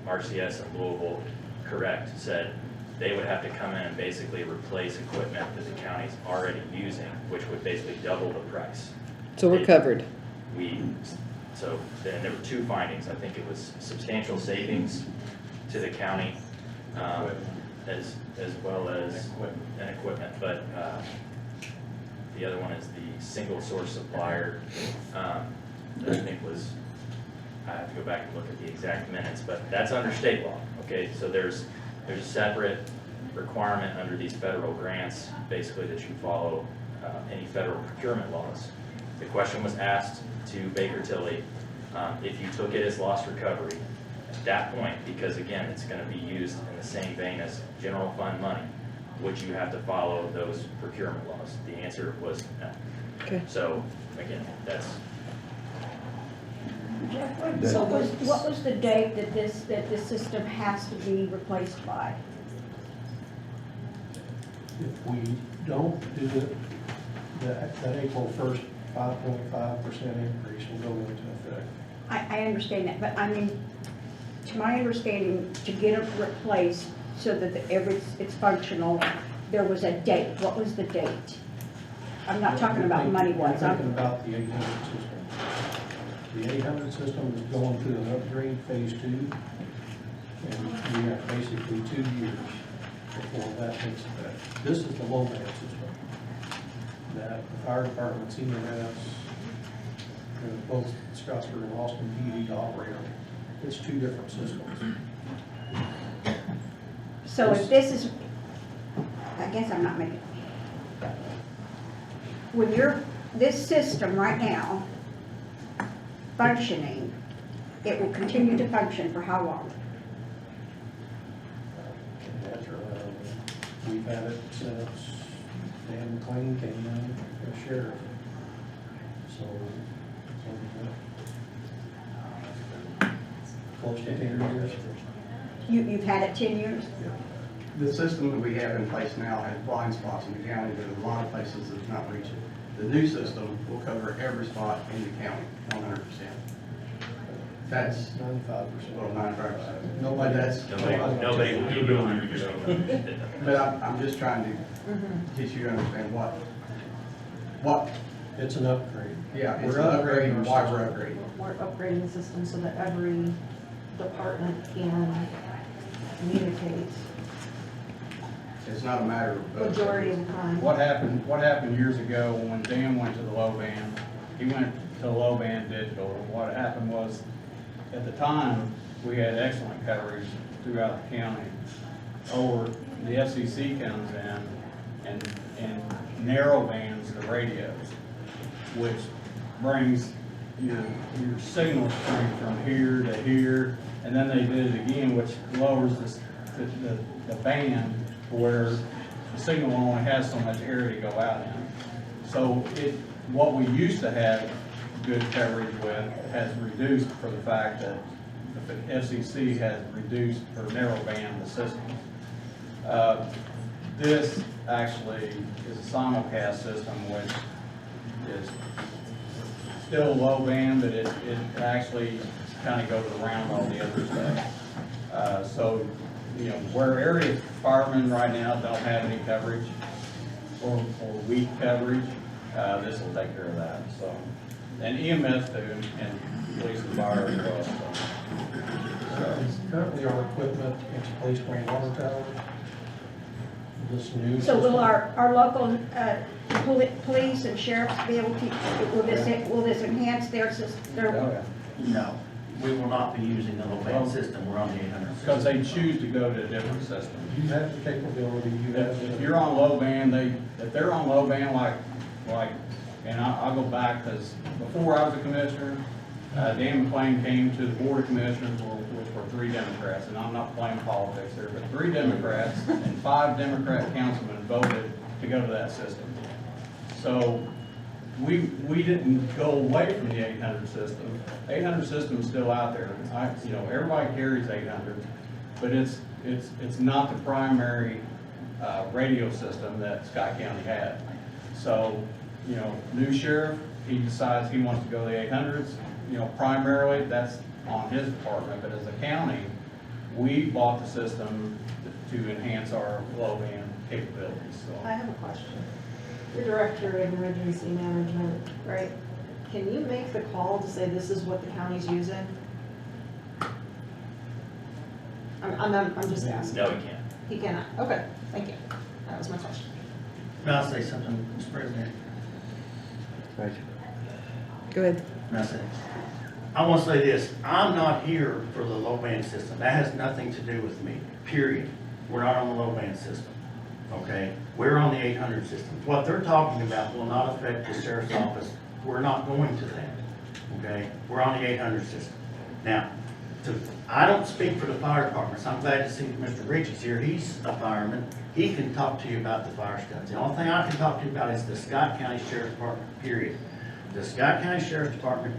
RCS in Louisville, correct, said they would have to come in and basically replace equipment that the county's already using, which would basically double the price. So we're covered. So then there were 2 findings. I think it was substantial savings to the county, as well as an equipment, but the other one is the single source supplier. I think was, I have to go back and look at the exact minutes, but that's under state law, okay? So there's a separate requirement under these federal grants, basically that you follow any federal procurement laws. The question was asked to Baker Tilly, if you took it as loss recovery, at that point, because again, it's gonna be used in the same vein as general fund money, would you have to follow those procurement laws? The answer was no. Okay. So, again, that's, So what was the date that this system has to be replaced by? If we don't do that April 1st 5.5% increase will go into effect. I understand that, but I mean, to my understanding, to get it replaced so that it's functional, there was a date. What was the date? I'm not talking about money-wise. I'm talking about the 800 system. The 800 system is going through an upgrade phase 2, and we have basically 2 years before that takes effect. This is the low band system that the fire departments, EMS, both Scottsburg and Austin PD operate on. It's 2 different systems. So if this is, I guess I'm not making, when this system right now functioning, it will continue to function for how long? We've had it since Dan McLean came in as sheriff. So close to 10 years. You've had it 10 years? The system that we have in place now has blind spots in the county, but in a lot of places it's not reaching. The new system will cover every spot in the county, 100%. That's 95%. Well, 95%. Nobody, that's. Nobody will be able to do it. But I'm just trying to get you to understand what. It's an upgrade. Yeah, it's We're an upgrade, upgrading and why we're upgrading. We're upgrading the system so that every department can communicate It's not a matter of. majority of the time. What happened years ago when Dan went to the low band, he went to the low band digital. What happened was, at the time, we had excellent coverage throughout the county. Or the FCC comes in and narrow bands the radios, which brings your signal strength from here to here, and then they did it again, which lowers the band where the signal only has so much area to go out in. So what we used to have good coverage with has reduced for the fact that the FCC has reduced or narrow band the system. This actually is a simulcast system, which is still low band, but it actually kind of goes around all the other stuff. So, you know, where area firemen right now don't have any coverage or weak coverage, this will take care of that. So, and EMS do, and police and fire as well. So, Currently, our equipment is placed on water towers. This new So will system- our local police and sheriffs be able to, will this enhance their system? No, we will not be using the low band system, we're on the 800 system. because they choose to go to a different system. You have the capability, you have. If you're on low band, if they're on low band, like, and I'll go back, because before I was a commissioner, Dan McLean came to the board of commissioners, which were 3 Democrats, and I'm not playing politics there, but 3 Democrats and 5 Democrat councilmen voted to go to that system. So we didn't go away from the 800 system. 800 system is still out there. Everybody carries 800, but it's not the primary radio system that Scott County had. So, new sheriff, he decides he wants to go to the 800s. Primarily that's on his department, but as a county, we bought the system to enhance our low band capabilities. I have a question. Your director of emergency management, right? Can you make the call to say this is what the county's using? I'm just asking. No, we can't. He cannot. Okay, thank you. That was my question. May I say something, Mr. President? Go ahead. May I say? I want to say this, I'm not here for the low band system. That has nothing to do with me, period. We're not on the low band system, okay? We're on the 800 system. What they're talking about will not affect the sheriff's office. We're not going to that, okay? We're on the 800 system. Now, I don't speak for the fire departments. I'm glad to see Mr. Richie's here. He's a fireman. He can talk to you about the fire stuff. The only thing I can talk to you about is the Scott County Sheriff's Department, period. The Scott County Sheriff's Department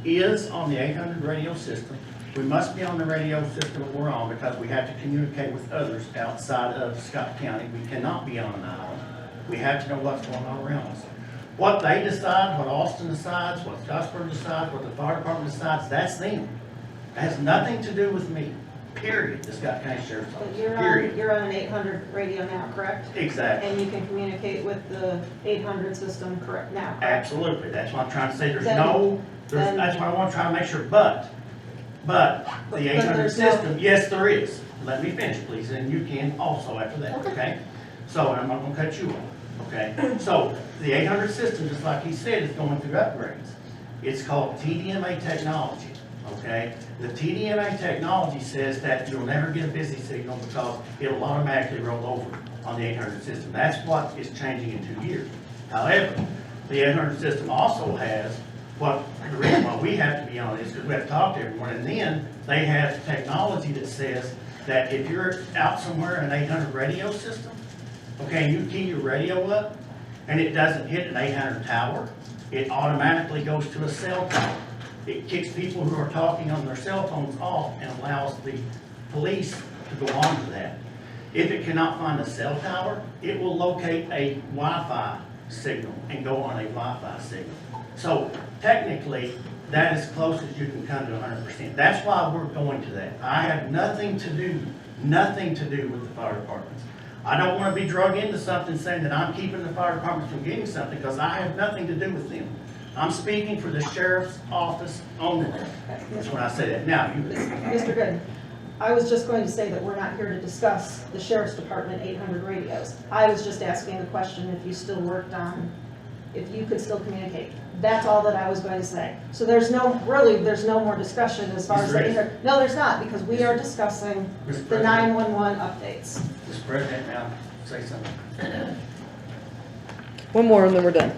is on the 800 radio system. We must be on the radio system we're on because we have to communicate with others outside of Scott County. We cannot be on an island. We have to know what's going on around us. What they decide, what Austin decides, what Scottsburg decides, what the fire department decides, that's them. It has nothing to do with me, period, the Scott County Sheriff's But Office, you're period. on, you're on an 800 radio now, correct? Exactly. And you can communicate with the 800 system correct now, correct? Absolutely, that's what I'm trying to say, Then- that's what I want to try to make sure, but the But 800 there's no- system, yes, there is. Let me finish, please, and you can also after that, Okay. okay? So, and I'm not gonna cut you off, okay? So, the 800 system, just like he said, is going through upgrades. It's called TDMA technology, okay? The TDMA technology says that you'll never get a busy signal because it'll automatically roll over on the 800 system. That's what is changing in 2 years. However, the 800 system also has what, the reason why we have to be on this, because we have to talk to everyone, and then they have technology that says that if you're out somewhere in an 800 radio system, okay, and you key your radio up, and it doesn't hit an 800 tower, it automatically goes to a cell tower. It kicks people who are talking on their cell phones off and allows the police to go on to that. If it cannot find a cell tower, it will locate a Wi-Fi signal and go on a Wi-Fi signal. So technically, that is close as you can come to 100%. That's why we're going to that. I have nothing to do with the fire departments. I don't want to be drug into something saying that I'm keeping the fire departments from getting something, because I have nothing to do with them. I'm speaking for the sheriff's office only. That's when I say that. Now, you. Mr. Gooden, I was just going to say that we're not here to discuss the sheriff's department 800 radios. I was just asking the question if you still worked on, if you could still communicate. That's all that I was going to say. So there's no more discussion as far as the 800. No, there's not, because we are discussing the 911 updates. Mr. President, now, say something. One more and then we're done.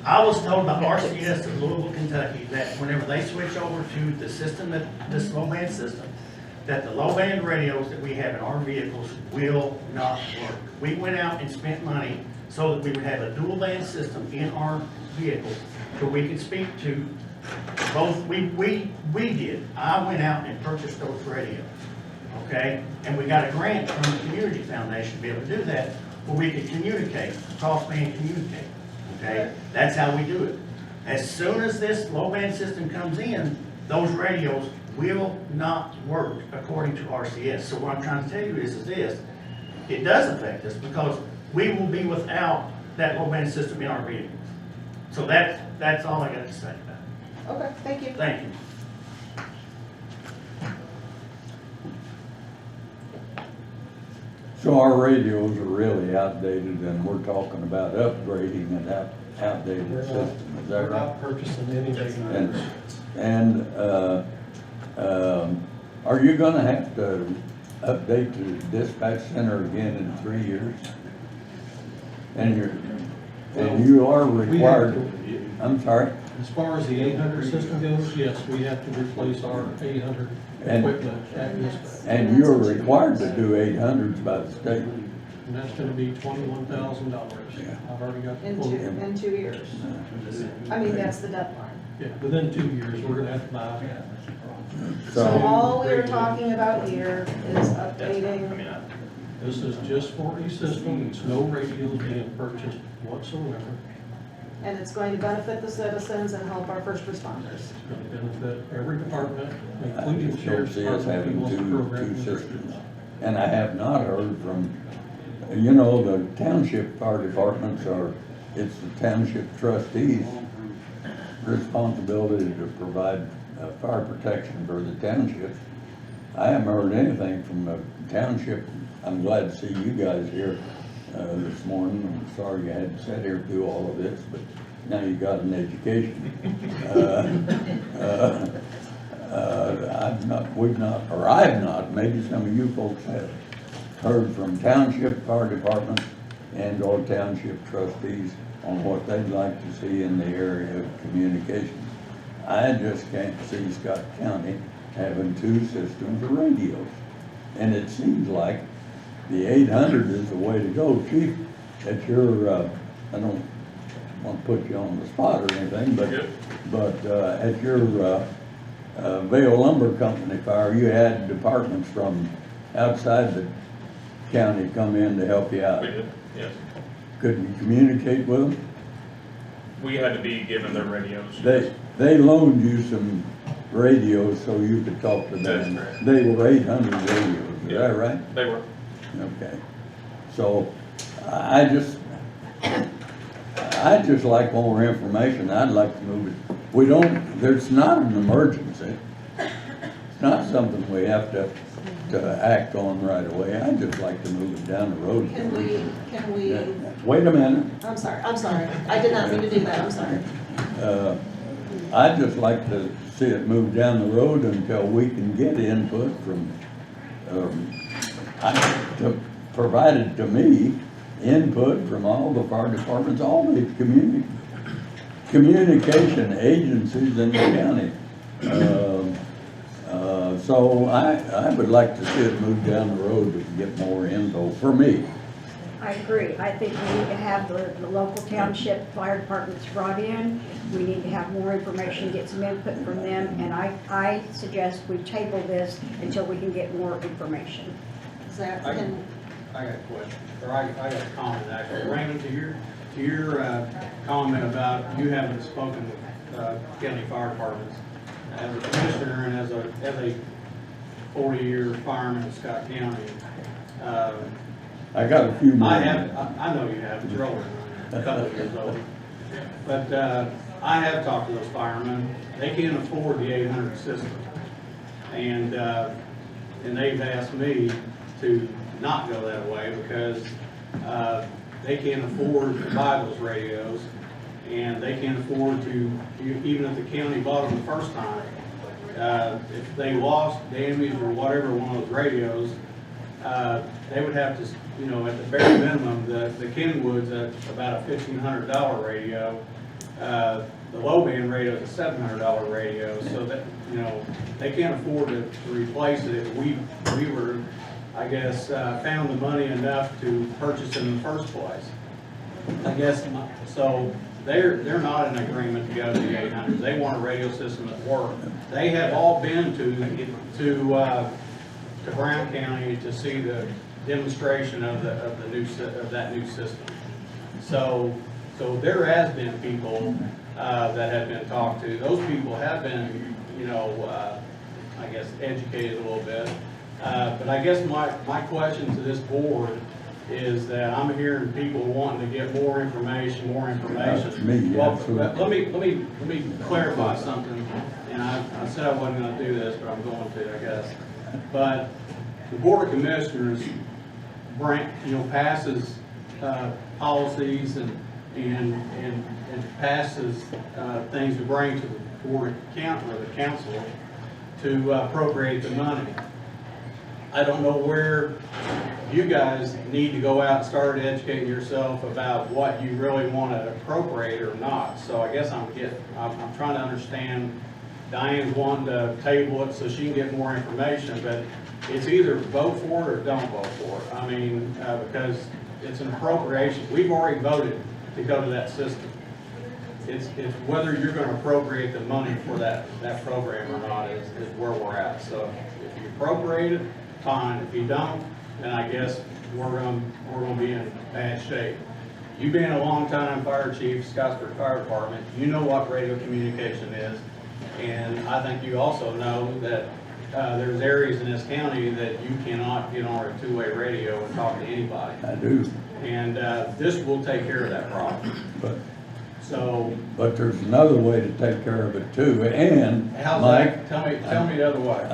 I was told by RCS of Louisville, Kentucky, that whenever they switch over to the system, this low band system, that the low band radios that we have in our vehicles will not work. We went out and spent money so that we would have a dual band system in our vehicles, so we could speak to both, we did. I went out and purchased those radios, okay? And we got a grant from the Community Foundation to be able to do that, where we could communicate, cross-band communicate, okay? That's how we do it. As soon as this low-band system comes in, those radios will not work according to RCS. So what I'm trying to tell you is this, it does affect us because we will be without that low-band system in our vehicles. So that's all I got to say about it. Okay, thank you. Thank you. So our radios are really outdated, and we're talking about upgrading an outdated system, is that We're right? not purchasing any radios. Are you gonna have to update the dispatch center again in 3 years? And you are required, I'm sorry? As far as the 800 system goes, yes, we have to replace our 800 equipment at dispatch. And you're required to do 800s by the state. And that's gonna be $21,000. I've already got the quote. In 2 years. I mean, that's the deadline. Yeah, within 2 years, we're gonna have to buy it. So all we are talking about here is updating. This is just for a system, it's no radios being purchased whatsoever. And it's going to benefit the citizens and help our first responders. It's gonna benefit every department, I including the just don't sheriff's see us department, who having wants to program two their systems. And I have not heard from, you know, the township fire departments it's the township trustees' responsibility to provide fire protection for the townships. I haven't heard anything from the township. I'm glad to see you guys here this morning. I'm sorry you had to sit here through all of this, but now you got an education. I've not, maybe some of you folks have, heard from township fire departments and or township trustees on what they'd like to see in the area of communications. I just can't see Scott County having two systems of radios. And it seems like the 800 is the way to go. Chief, at your, I don't want to put you on the spot or anything, but at your Vail Lumber Company fire, you had departments from outside the county come in to help you out. We did, yes. Could you communicate with them? we had to be given their radios. They loaned you some radios so you could talk to That's them. correct. They were 800 radios, is that right? They were. Okay. So I just like more information. I'd like to move it. There's not an emergency. It's not something we have to act on right away. I'd just like to move it down the road. Can we, Wait a minute. I'm sorry, I did not mean to do that, I'm sorry. I'd just like to see it move down the road until we can get input from, provided to me, input from all the fire departments, all the communication agencies in the county. So I would like to see it move down the road to get more info for me. I agree. I think we need to have the local township fire departments brought in. We need to have more information, get some input from them, and I suggest we table this until we can get more information. Zach, I got a question, or I got a comment actually. Raymond, to your comment about you having spoken with county fire departments, as a commissioner and as a 40-year fireman in Scott County, I got a few more. I know you have, you're older than I am, a couple of years old. But I have talked to those firemen. They can't afford the 800 system. And they've asked me to not go that way because they can't afford to buy those radios. And they can't afford to, even if the county bought them the first time, if they lost, damaged, or whatever one of those radios, they would have to, at the bare minimum, the Kenwood's at about a $1,500 radio. The low band radio is a $700 radio, so that, they can't afford to replace it if we were, I guess, found the money enough to purchase it in the first place. I guess, so they're not in agreement to go to the 800s. They want a radio system that works. They have all been to Brown County to see the demonstration of that new system. So there has been people that have been talked to. Those people have been, I guess, educated a little bit. But I guess my question to this board is that I'm hearing people wanting to get more information. That's me, Well, absolutely. let me clarify something. And I said I wasn't going to do this, but I'm going to, I guess. But the Board of Commissioners passes policies and passes things to bring to the Board of the Council to appropriate the money. I don't know where you guys need to go out and start educating yourself about what you really want to appropriate or not. So I guess I'm trying to understand. Diane's wanting to table it so she can get more information, but it's either vote for it or don't vote for it. I mean, because it's an appropriation. We've already voted to go to that system. It's whether you're going to appropriate the money for that program or not is where we're at. So if you appropriate it, fine. If you don't, then I guess we're going to be in bad shape. You being a long-time fire chief, Scottsburg Fire Department, you know what radio communication is. And I think you also know that there's areas in this county that you cannot get on a two-way radio and talk to anybody. I do. And this will take care of that problem. But there's another way to take care of it too. And How's Mike, that? Tell me the other way.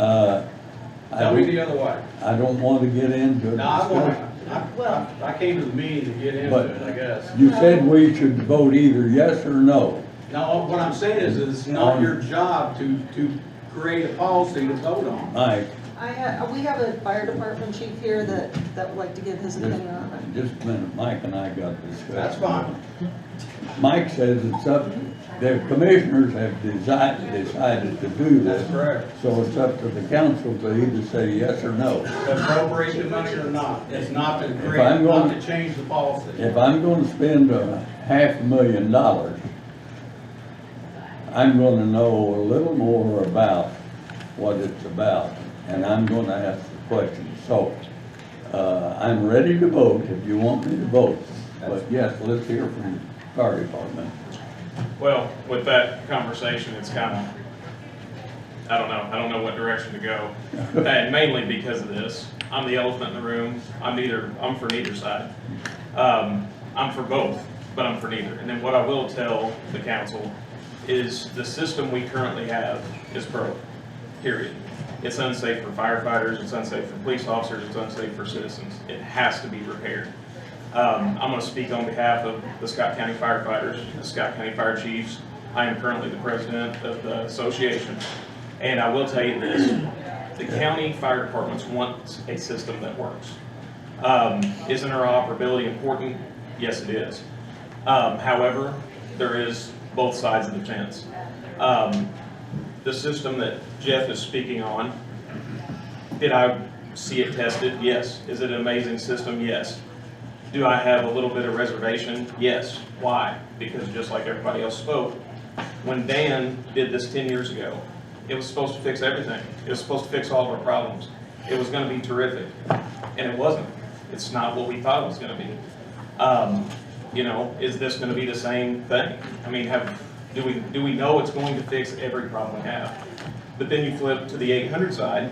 Tell me the other way. I don't want to get into it. I came to the meeting to get into it, I guess. You said we should vote either yes or no. No, what I'm saying is it's not your job to create a policy to vote on. Mike. We have a fire department chief here that would like to give his opinion on it. Just a minute, Mike and I got this. That's fine. Mike says it's up, the commissioners have decided to do this. That's correct. So it's up to the council to either say yes or no. To appropriate the money or not. It's not to create, not to change the policy. If I'm going to spend $500,000, I'm going to know a little more about what it's about, and I'm going to ask the questions. So I'm ready to vote if you want me to vote. But yes, let's hear from the fire department. Well, with that conversation, it's kind of, I don't know what direction to go. And mainly because of this, I'm the elephant in the room. I'm for neither side. I'm for both, but I'm for neither. And then what I will tell the council is the system we currently have is broke, period. It's unsafe for firefighters, it's unsafe for police officers, it's unsafe for citizens. It has to be repaired. I'm going to speak on behalf of the Scott County firefighters, the Scott County Fire Chiefs. I am currently the president of the association. And I will tell you this, the county fire departments want a system that works. Isn't interoperability important? Yes, it is. However, there is both sides of the fence. The system that Jeff is speaking on, did I see it tested? Yes. Is it an amazing system? Yes. Do I have a little bit of reservation? Yes. Why? Because just like everybody else spoke, when Dan did this 10 years ago, it was supposed to fix everything. It was supposed to fix all of our problems. It was going to be terrific, and it wasn't. It's not what we thought it was going to be. You know, is this going to be the same thing? I mean, do we know it's going to fix every problem we have? But then you flip to the 800 side,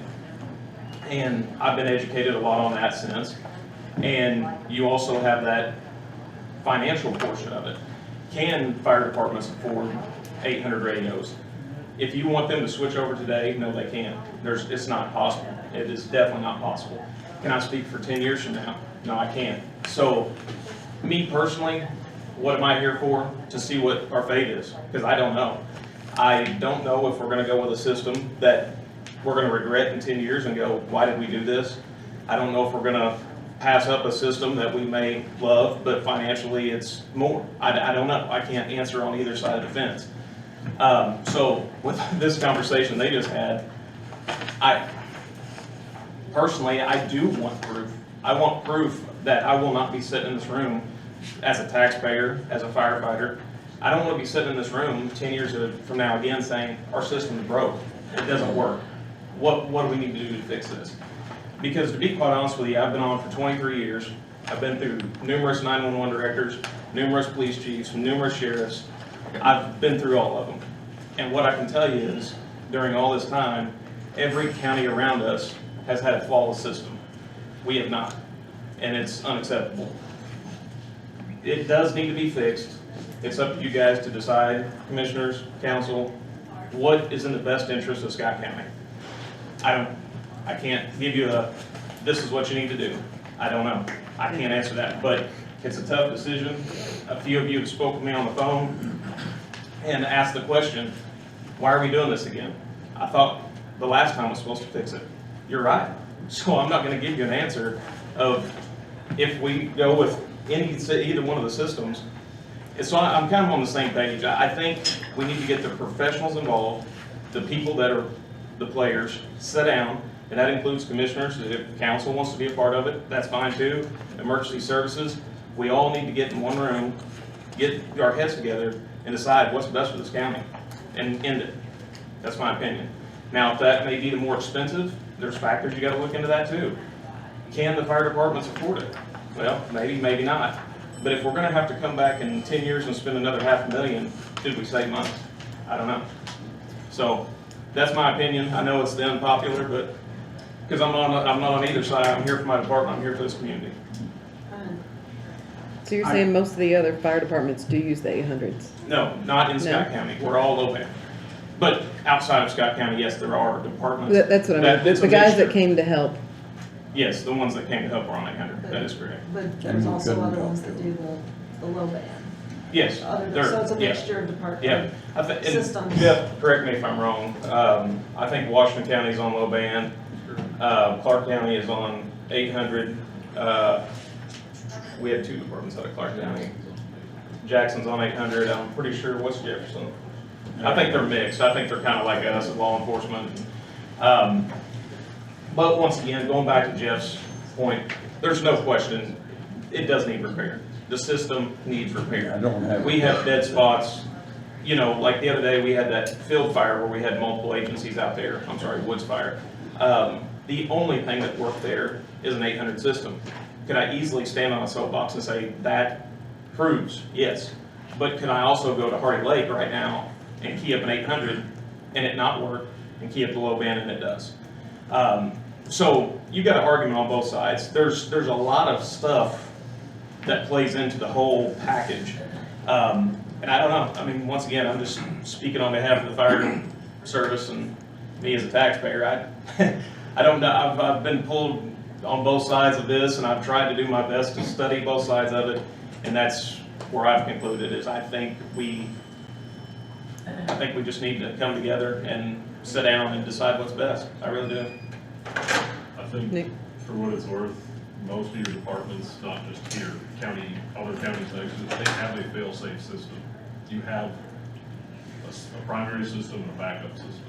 and I've been educated a lot on that since, and you also have that financial portion of it. Can fire departments afford 800 radios? If you want them to switch over today, no, they can't. It's not possible. It is definitely not possible. Can I speak for 10 years from now? No, I can't. So, me personally, what am I here for? To see what our fate is, because I don't know. I don't know if we're going to go with a system that we're going to regret in 10 years and go, why did we do this? I don't know if we're going to pass up a system that we may love, but financially it's more. I don't know. I can't answer on either side of the fence. So with this conversation they just had, personally, I do want proof. I want proof that I will not be sitting in this room as a taxpayer, as a firefighter. I don't want to be sitting in this room 10 years from now again saying, our system's broke, it doesn't work. What do we need to do to fix this? Because to be quite honest with you, I've been on for 23 years. I've been through numerous 911 directors, numerous police chiefs, numerous sheriffs. I've been through all of them. And what I can tell you is, during all this time, every county around us has had a flawless system. We have not. And it's unacceptable. It does need to be fixed. It's up to you guys to decide, commissioners, council, what is in the best interest of Scott County. I can't give you this is what you need to do. I don't know. I can't answer that, but it's a tough decision. A few of you have spoken to me on the phone and asked the question, why are we doing this again? I thought the last time was supposed to fix it. You're right. So I'm not going to give you an answer of if we go with either one of the systems. So I'm kind of on the same page. I think we need to get the professionals involved, the people that are the players, sit down, and that includes commissioners. If council wants to be a part of it, that's fine too. Emergency services, we all need to get in one room, get our heads together, and decide what's best for this county, and end it. That's my opinion. Now, if that may be the more expensive, there's factors you got to look into that too. Can the fire departments afford it? Well, maybe, maybe not. But if we're going to have to come back in 10 years and spend another $500,000, did we save money? I don't know. So that's my opinion. I know it's the unpopular, but because I'm not on either side. I'm here for my department. I'm here for this community. So you're saying most of the other fire departments do use the 800s? No, not in Scott County. We're all low band. But outside of Scott County, yes, there are departments. That's what I mean. The guys that came to help. Yes, the ones that came to help were on 800. That is correct. But there's also other ones that do the low band. Yes. So it's a mixture of departments. Yeah. Systems. Jeff, correct me if I'm wrong. I think Washington County is on low band. Clark County is on 800. We have two departments out of Clark County. Jackson's on 800. I'm pretty sure, what's Jefferson? I think they're mixed. I think they're kind of like us at law enforcement. But once again, going back to Jeff's point, there's no question, it does need repair. The system needs repair. We have dead spots. You know, like the other day, we had that field fire where we had multiple agencies out there. I'm sorry, woods fire. The only thing that worked there is an 800 system. Could I easily stand on a soapbox and say that proves? Yes. but can I also go to Hardy Lake right now and key up an 800 and it not work, and key up the low band and it does? So you've got an argument on both sides. There's a lot of stuff that plays into the whole package. And I don't know, I mean, once again, I'm just speaking on behalf of the fire service and me as a taxpayer. I don't know, I've been pulled on both sides of this, and I've tried to do my best to study both sides of it, and that's where I've concluded is I think we just need to come together and sit down and decide what's best. I really do. I think, for what it's worth, most of your departments, not just here, other county sections, they have a fail-safe system. You have a primary system and a backup system.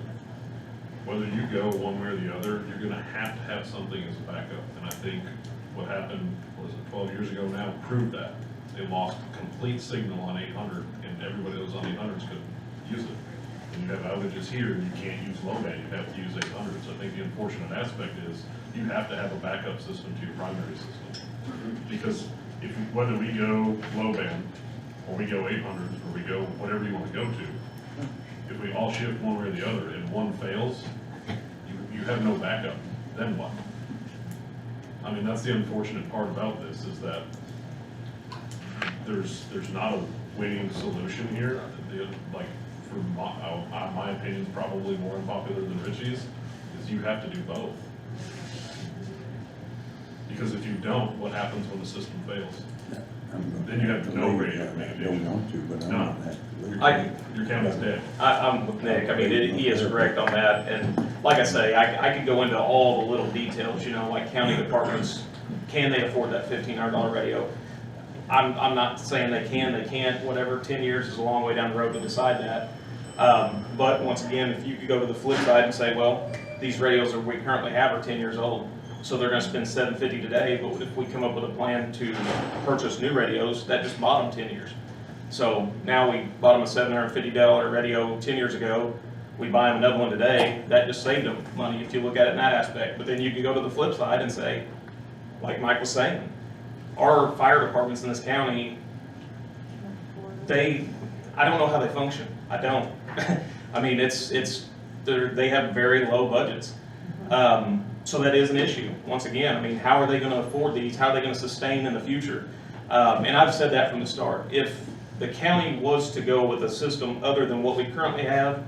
Whether you go one way or the other, you're gonna have to have something as a backup. And I think what happened, was it 12 years ago now, proved that. They lost complete signal on 800, and everybody that was on 800s couldn't use it. And you have outages here, and you can't use low band, you have to use 800. So I think the unfortunate aspect is you have to have a backup system to your primary system. Because whether we go low band, or we go 800s, or we go whatever you want to go to, if we all shift one way or the other and one fails, you have no backup, then what? I mean, that's the unfortunate part about this, is that there's not a winning solution here. Like, for my opinion, is probably more unpopular than Richie's, is you have to do both. Because if you don't, what happens when the system fails? Then you have no radio communication. Your county's dead. I'm with Nick. I mean, he is correct on that. And like I say, I could go into all the little details, you know, like county departments, can they afford that $1,500 radio? I'm not saying they can, they can't, whatever. 10 years is a long way down the road to decide that. But once again, if you could go to the flip side and say, well, these radios that we currently have are 10 years old, so they're gonna spend $750 today, but if we come up with a plan to purchase new radios, that just bought them 10 years. So now we bought them a $750 radio 10 years ago, we buy them another one today, that just saved them money if you look at it in that aspect. But then you can go to the flip side and say, like Mike was saying, our fire departments in this county, I don't know how they function. I don't. I mean, they have very low budgets. So that is an issue. Once again, I mean, how are they going to afford these? How are they going to sustain in the future? And I've said that from the start. If the county was to go with a system other than what we currently have,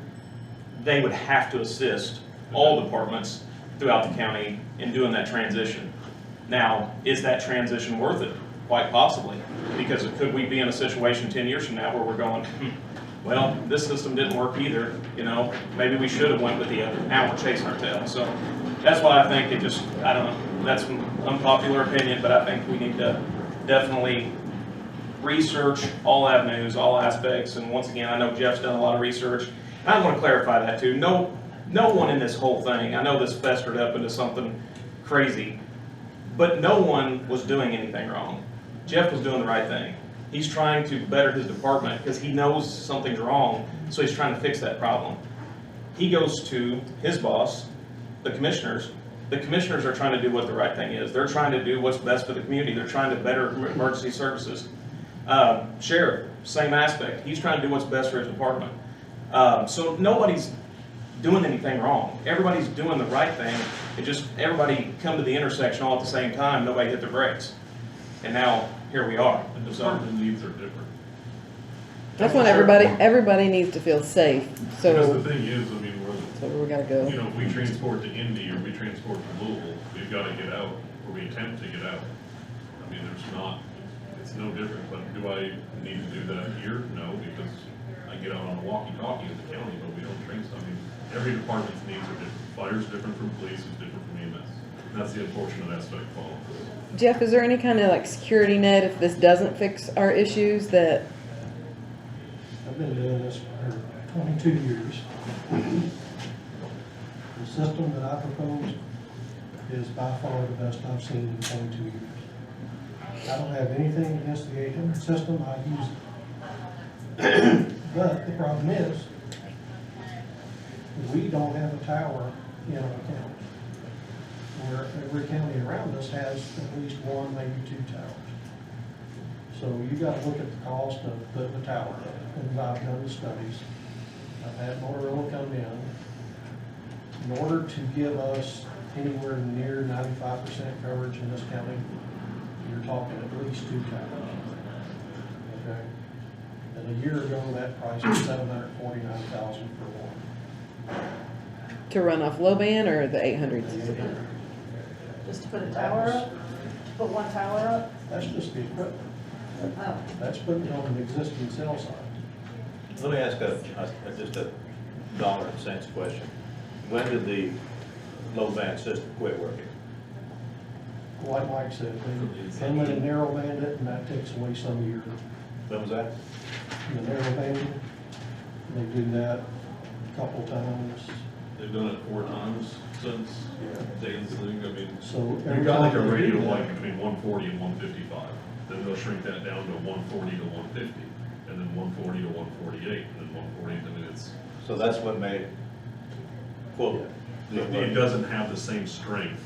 they would have to assist all departments throughout the county in doing that transition. Now, is that transition worth it? Quite possibly. Because could we be in a situation 10 years from now where we're going, well, this system didn't work either, you know, maybe we should have went with the other. Now we're chasing our tail. So that's why I think I don't know, that's an unpopular opinion, but I think we need to definitely research all avenues, all aspects. And once again, I know Jeff's done a lot of research. And I want to clarify that too. No one in this whole thing, I know this festered up into something crazy, but no one was doing anything wrong. Jeff was doing the right thing. He's trying to better his department because he knows something's wrong, so he's trying to fix that problem. He goes to his boss, the commissioners. The commissioners are trying to do what the right thing is. They're trying to do what's best for the community. They're trying to better emergency services. Sheriff, same aspect. He's trying to do what's best for his department. So nobody's doing anything wrong. Everybody's doing the right thing. It just, everybody come to the intersection all at the same time. Nobody hit their brakes. And now, here we are. The department needs are different. That's when everybody needs to feel safe. So because the thing is, I mean, so we gotta go. You know, if we transport to Indy or we transport to Louisville, we've got to get out, or we attempt to get out. I mean, it's no different. But do I need to do that here? No, because I get out on a walkie-talkie in the county, but we don't train. I mean, every department's needs are different. Fire's different from police, is different from EMS. And that's the unfortunate aspect of all of this. Jeff, is there any kind of like security net if this doesn't fix our issues that? I've been doing this for 22 years. The system that I propose is by far the best I've seen in 22 years. I don't have anything against the 800 system. I use it. But the problem is, we don't have a tower in our county, where every county around us has at least one, maybe two towers. So you gotta look at the cost of putting a tower up, and I've done the studies. I've had Motorola come in. In order to give us anywhere near 95% coverage in this county, you're talking at least 2 towers. Okay? And a year ago, that price was $749,000 for one. To run off low band or the 800s? Just to put a tower up, put one tower up? That's just the equipment. Oh. That's putting it on an existing cell site. Let me ask just a dollar and cents question. When did the low band system quit working? Like Mike said, they went and narrow band it, and that takes away some of your, When was that? the narrow banding. They do that a couple times. They've done it 4 times since Dan's thing. I mean, So you've every got like time a they do radio that- line between 140 and 155. Then they'll shrink that down to 140 to 150, and then 140 to 148, and then 140. I mean, it's So that's what made, quote. it doesn't have the same strength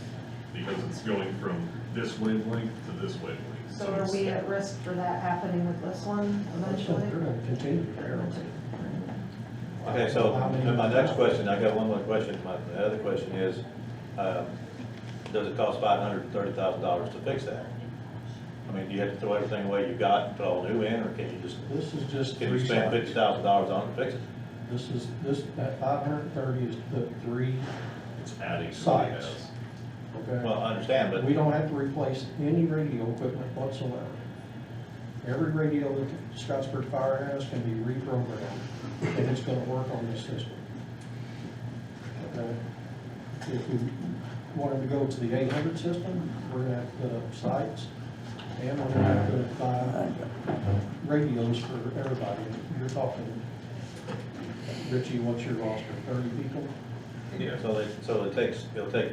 because it's going from this wavelength to this wavelength. So are we at risk for that happening with this one eventually? They're gonna continue to narrow it. Okay, so then my next question, I got one more question. My other question is, does it cost $530,000 to fix that? I mean, do you have to throw everything away you got and put all new in, or can you just? This is just Can you 3 spend sites. $50,000 on it to fix it? That 530 is put 3 It's adding to what it sites. has. Okay? Well, I understand, but We don't have to replace any radio equipment whatsoever. Every radio that Scottsburg Fire has can be reprogrammed, and it's gonna work on this system. Okay? If we wanted to go to the 800 system, we're gonna have to put up sites, and we're gonna have to buy radios for everybody. You're talking, Richie, what's your roster, 30 people? yeah, so it'll take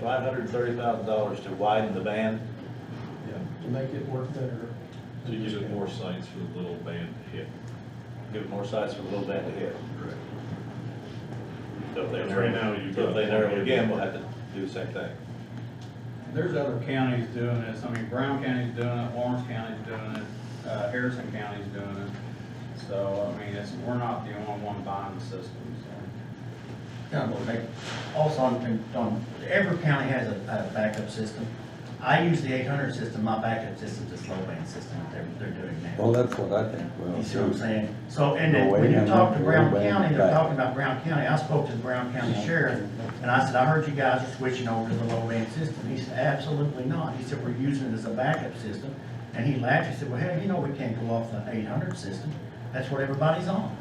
$530,000 to widen the band. Yeah. To make it work better. To give it more sites for the little band to hit. Give it more sites for the little band to hit. Correct. So if they Right narrow, now, you've got if they narrow it again, we'll have to do the same thing. There's other counties doing this. I mean, Brown County's doing it, Lawrence County's doing it, Harrison County's doing it. So, I mean, we're not the only one buying the system, so. Also, every county has a backup system. I use the 800 system, my backup system is this low band system that they're doing now. Well, that's what I think. You see what I'm saying? So, and Go then when away you and talk look to for Brown low band County, they're back. talking about Brown County. I spoke to the Brown County Sheriff, and I said, I heard you guys are switching over to the low band system. He said, absolutely not. He said, we're using it as a backup system. And he laughed, he said, well, hell, you know we can't go off the 800 system. That's what everybody's on.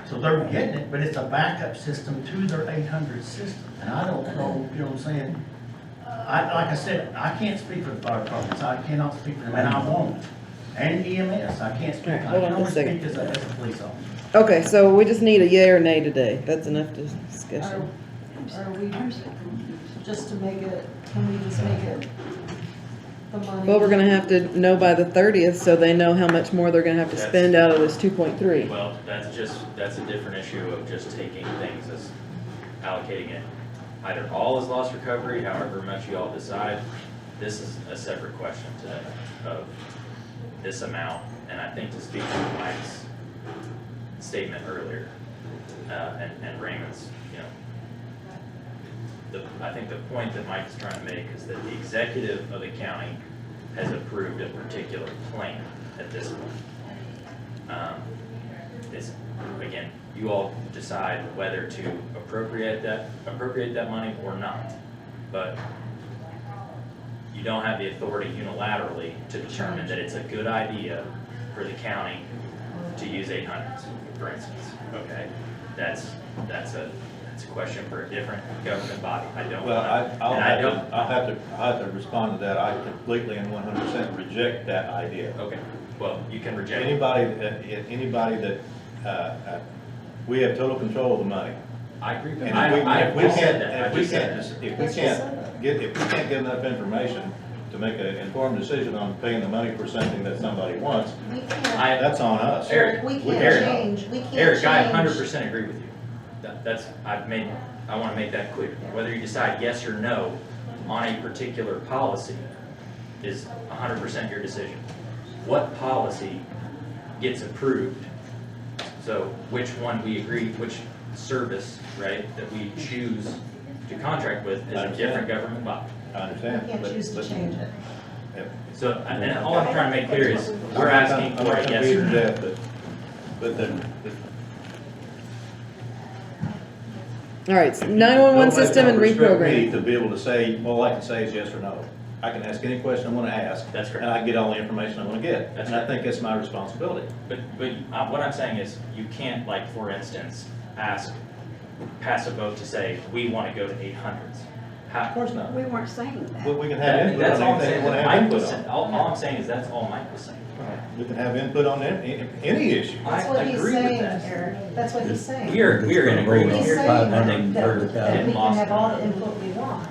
So they're getting it, but it's a backup system to their 800 system. And I don't know, you know what I'm saying? Like I said, I can't speak for the fire departments, I cannot speak for them, and I won't. And EMS, I can't speak, I Hold can on only just a speak second. as a police officer. Okay, so we just need a yay or nay today. That's enough discussion. Are we, just to make it, can we just make it the money? Well, we're gonna have to know by the 30th, so they know how much more they're gonna have to spend out of this 2.3. Well, that's a different issue of just taking things as allocating it either all as loss recovery, however much you all decide. This is a separate question today of this amount, and I think to speak to Mike's statement earlier, and Raymond's, I think the point that Mike is trying to make is that the executive of the county has approved a particular plan at this point. It's, again, you all decide whether to appropriate that money or not. But you don't have the authority unilaterally to determine that it's a good idea for the county to use 800s, for instance, okay? That's a question for a different government body. I don't Well, want I'll have to respond to that. I completely and 100% reject that idea. Okay, well, you can reject it. Anybody that, we have total control of the money. I agree. And I just said that. if we can't get enough information to make an informed decision on paying the money for something that somebody wants, We can't, that's on us. Eric, we can't Eric, change, we can't change. Eric, I 100% agree with you. I want to make that clear. Whether you decide yes or no on a particular policy is 100% your decision. what policy gets approved. So which one we agree, which service, right, that we choose to contract with is a different government body. I understand. You can't choose to change it. Yep. So, and all I'm trying to make clear is, we're asking for a yes or no. But then, All right, 911 system and reprogramming. To be able to say, all I can say is yes or no. I can ask any question I want to ask. That's correct. And I can get all the information I want to get. That's And I correct. think that's my responsibility. But what I'm saying is, you can't, like, for instance, pass a vote to say, we want to go to 800s. Of course not. We weren't saying that. We can have input That's on all I'm anything saying. we want to have Mike input was on. saying, all I'm saying is that's all Mike was saying. We can have input on any issue. That's I what he's agree with saying, that. Eric. That's what he's saying. We are in agreement He's here. saying I think that we can have all the input we want.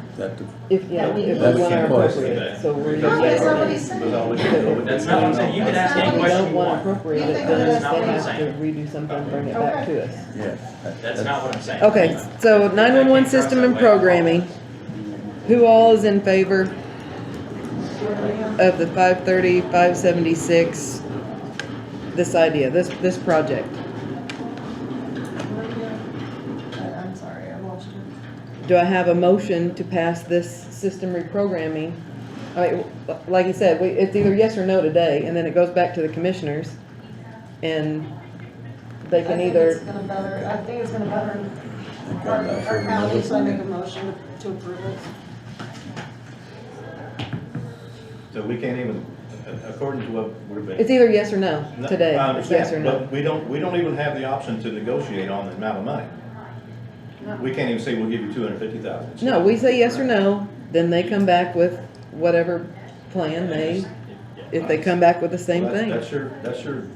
If we That's want to the question. appropriate, so we're. No, that's not what he's saying. That's not what I'm saying. You can ask any If we question don't you want to want. appropriate it, That's then not what they I'm have to saying. redo something and bring it back to us. Yes. That's not what I'm saying. Okay, so 911 system and programming. Who all is in favor of the 530, 576, this idea, this project? I'm sorry, I lost you. Do I have a motion to pass this system reprogramming? I mean, like you said, it's either yes or no today, and then it goes back to the commissioners, and they can I think either, it's gonna better our county, so I make a motion to approve it. So we can't even, according to what we're being. it's either yes or no No, today, I it's yes or understand, no. but we don't even have the option to negotiate on the amount of money. We can't even say we'll give you 250,000. No, we say yes or no, then they come back with whatever plan if they come back with the same Well, thing. That's your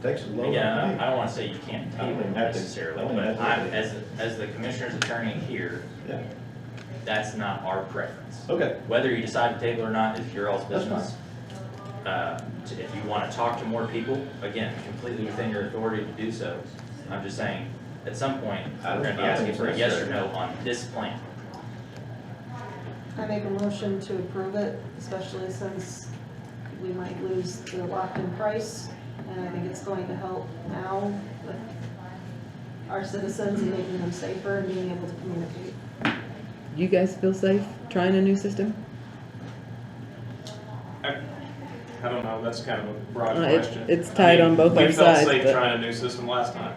takes a load. Again, I don't want to say you can't I don't table even it have to- necessarily, I don't but even have to. as the commissioner's attorney here, Yeah. that's not our preference. Okay. Whether you decide to table it or not is your all's That's business. If you want to talk to more people, again, completely within your authority to do so. I'm just saying, at some point, we're going to be asking for a yes or no on this plan. I make a motion to approve it, especially since we might lose the locked-in price, and I think it's going to help now with our citizens and making them safer and being able to communicate. You guys feel safe trying a new system? I don't know, that's kind of a broad It- question. it's tight on both our We sides, felt safe but- trying a new system last time.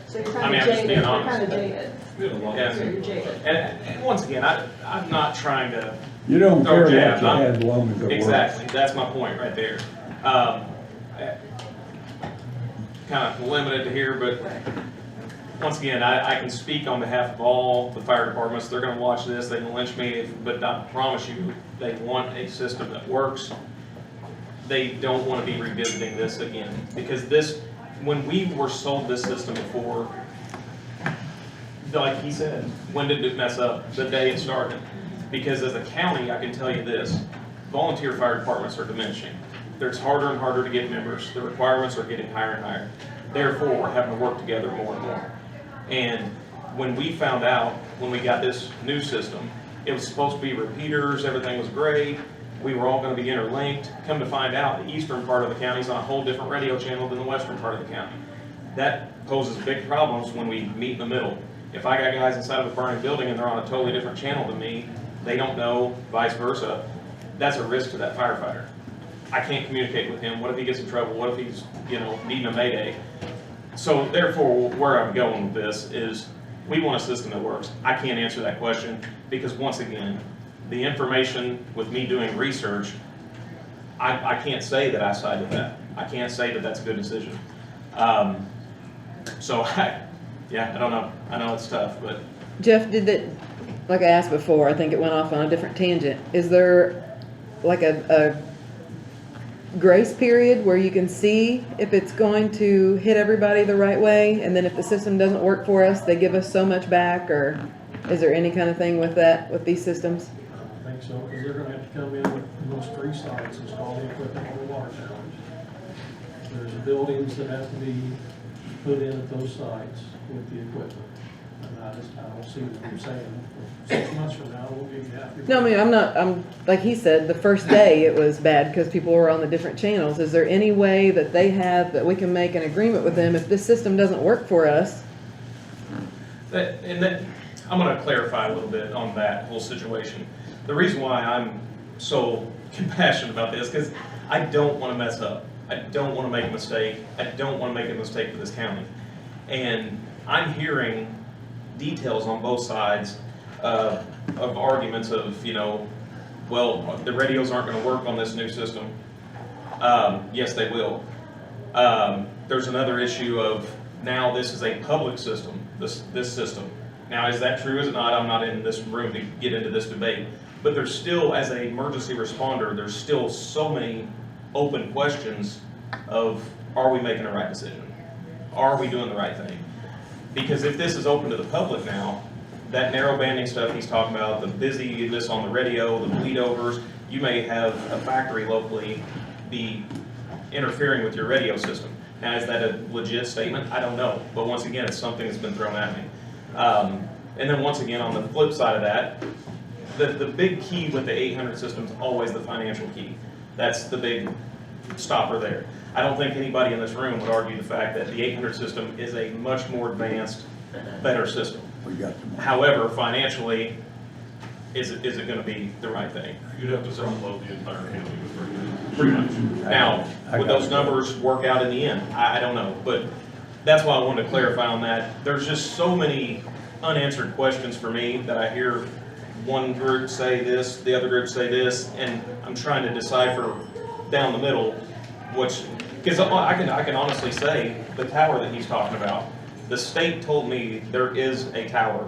So you're I kind mean, of I'm just jaded, being you're honest. kind of jaded. And, You're jaded. and once again, I'm not trying to. You don't throw care what you jabs. I'm- have as long as it works. Exactly, that's my point right there. Kind of limited to here, but once again, I can speak on behalf of all the fire departments. They're gonna watch this, they can lynch me, but I promise you, they want a system that works. They don't want to be revisiting this again, because this, when we were sold this system before, like he said, when did it mess up? The day it started. Because as a county, I can tell you this, volunteer fire departments are diminishing. It's harder and harder to get members. The requirements are getting higher and higher. Therefore, we're having to work together more and more. And when we found out, when we got this new system, it was supposed to be repeaters, everything was great, we were all gonna be interlinked. Come to find out, the eastern part of the county is on a whole different radio channel than the western part of the county. That poses big problems when we meet in the middle. If I got guys inside of a burning building and they're on a totally different channel than me, they don't know, vice versa, that's a risk to that firefighter. I can't communicate with him. What if he gets in trouble? What if he's, needing a mayday? So therefore, where I'm going with this is, we want a system that works. I can't answer that question because once again, the information with me doing research, I can't say that I side with that. I can't say that that's a good decision. So I don't know. I know it's tough, but. Jeff, did that, like I asked before, I think it went off on a different tangent. Is there like a grace period where you can see if it's going to hit everybody the right way, and then if the system doesn't work for us, they give us so much back, or is there any kind of thing with that, with these systems? I think so, because they're gonna have to come in with those 3 sites, install the equipment on the water towers. There's buildings that have to be put in at those sites with the equipment. And I don't see what you're saying. 6 months from now, we'll give you half your. No, I mean, I'm, like he said, the first day it was bad because people were on the different channels. Is there any way that they have, that we can make an agreement with them if this system doesn't work for us? I'm gonna clarify a little bit on that whole situation. The reason why I'm so compassionate about this, because I don't wanna mess up. I don't wanna make a mistake. I don't wanna make a mistake for this county. And I'm hearing details on both sides of arguments of, well, the radios aren't gonna work on this new system. Yes, they will. There's another issue of now this is a public system, this system. Now, is that true? Is it not? I'm not in this room to get into this debate. But there's still, as an emergency responder, there's still so many open questions of, are we making the right decision? Are we doing the right thing? Because if this is open to the public now, that narrow banding stuff he's talking about, the busyness on the radio, the bleed overs, you may have a factory locally be interfering with your radio system. Now, is that a legit statement? I don't know. But once again, it's something that's been thrown at me. And then once again, on the flip side of that, the big key with the 800 system is always the financial key. That's the big stopper there. I don't think anybody in this room would argue the fact that the 800 system is a much more advanced, better system. However, financially, is it going to be the right thing? You'd have to front load the entire county with Pretty much. Now, would those numbers work out in the end? I don't know, but that's why I wanted to clarify on that. There's just so many unanswered questions for me that I hear one group say this, the other group say this, and I'm trying to decipher down the middle which, because I can honestly say the tower that he's talking about, the state told me there is a tower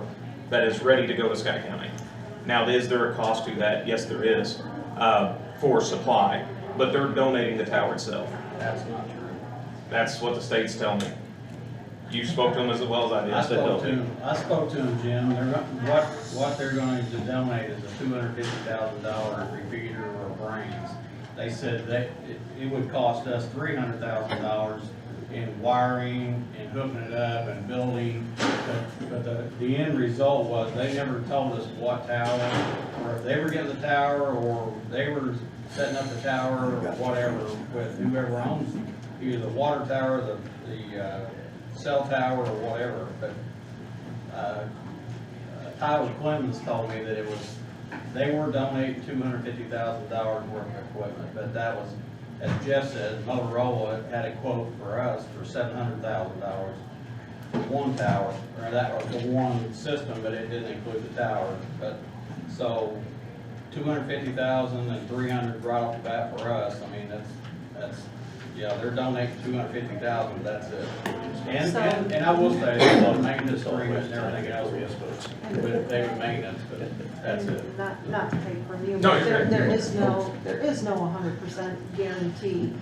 that is ready to go to Sky County. Now, is there a cost to that? Yes, there is, for supply, but they're donating the tower itself. That's not true. That's what the state's telling me. You spoke to them as well as I did. I spoke to them, Jim. What they're going to donate is a $250,000 repeater or brains. They said that it would cost us $300,000 in wiring and hooking it up and building. But the end result was they never told us what tower, or if they were getting the tower, or they were setting up the tower, or whatever, with whoever owns either the water tower, the cell tower, or whatever. But Tyler Clemens told me that it was, they were donating $250,000 worth of equipment, but that was, as Jeff said, Motorola had a quote for us for $700,000 for one tower, or that was the one system, but it didn't include the tower. But so $250,000 and $300 right off the bat for us. I mean, that's yeah, they're donating $250,000. That's it. And I will say, the maintenance agreement and everything else, but they would maintenance, but that's it. Not to take from you, No, but you're right. there is no 100% guarantee.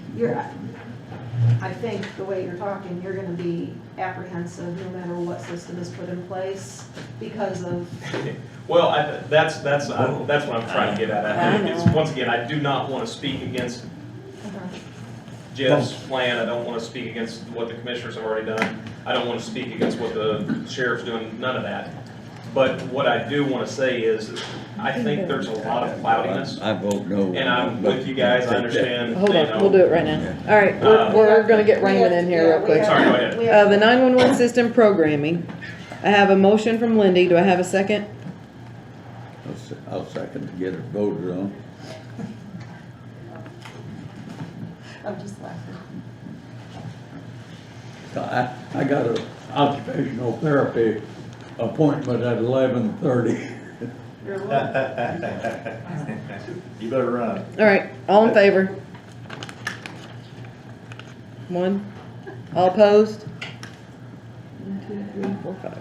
I think the way you're talking, you're gonna be apprehensive no matter what system is put in place because of. Well, that's what I'm trying to get at. It's, once again, I do not want to speak against Jeff's plan. I don't want to speak against what the commissioners have already done. I don't want to speak against what the sheriff's doing, none of that. But what I do want to say is, I think there's a lot of cloudiness. I vote no. And I'm with you guys, I understand. Hold on, we'll do it right now. All right, we're gonna get Raymond in here real quick. Sorry, go ahead. The 911 system programming. I have a motion from Lindy. Do I have a second? I'll second to get it voted on. I'm just laughing. I got an occupational therapy appointment at 11:30. You better run. All right, all in favor? One. All opposed? 1, 2, 3, 4, 5.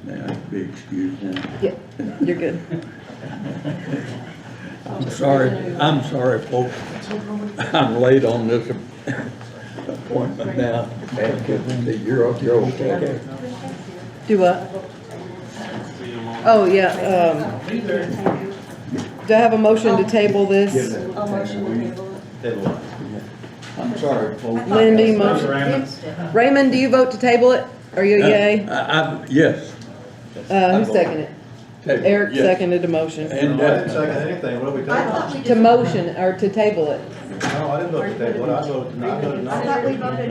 May I be excused now? Yeah, you're good. I'm sorry, folks. I'm late on this appointment now. You're okay. Do what? Oh, yeah, do I have a motion to table this? A motion to table it. I'm sorry, folks. Lindy, motion. Raymond, do you vote to table it? Are you a yay? Yes. Who seconded it? Table, Eric yes. seconded the motion. And No, I didn't second anything, what are we I thought talking we To motion, or to table it. about? No, I didn't vote to table it, I voted no. I thought we voted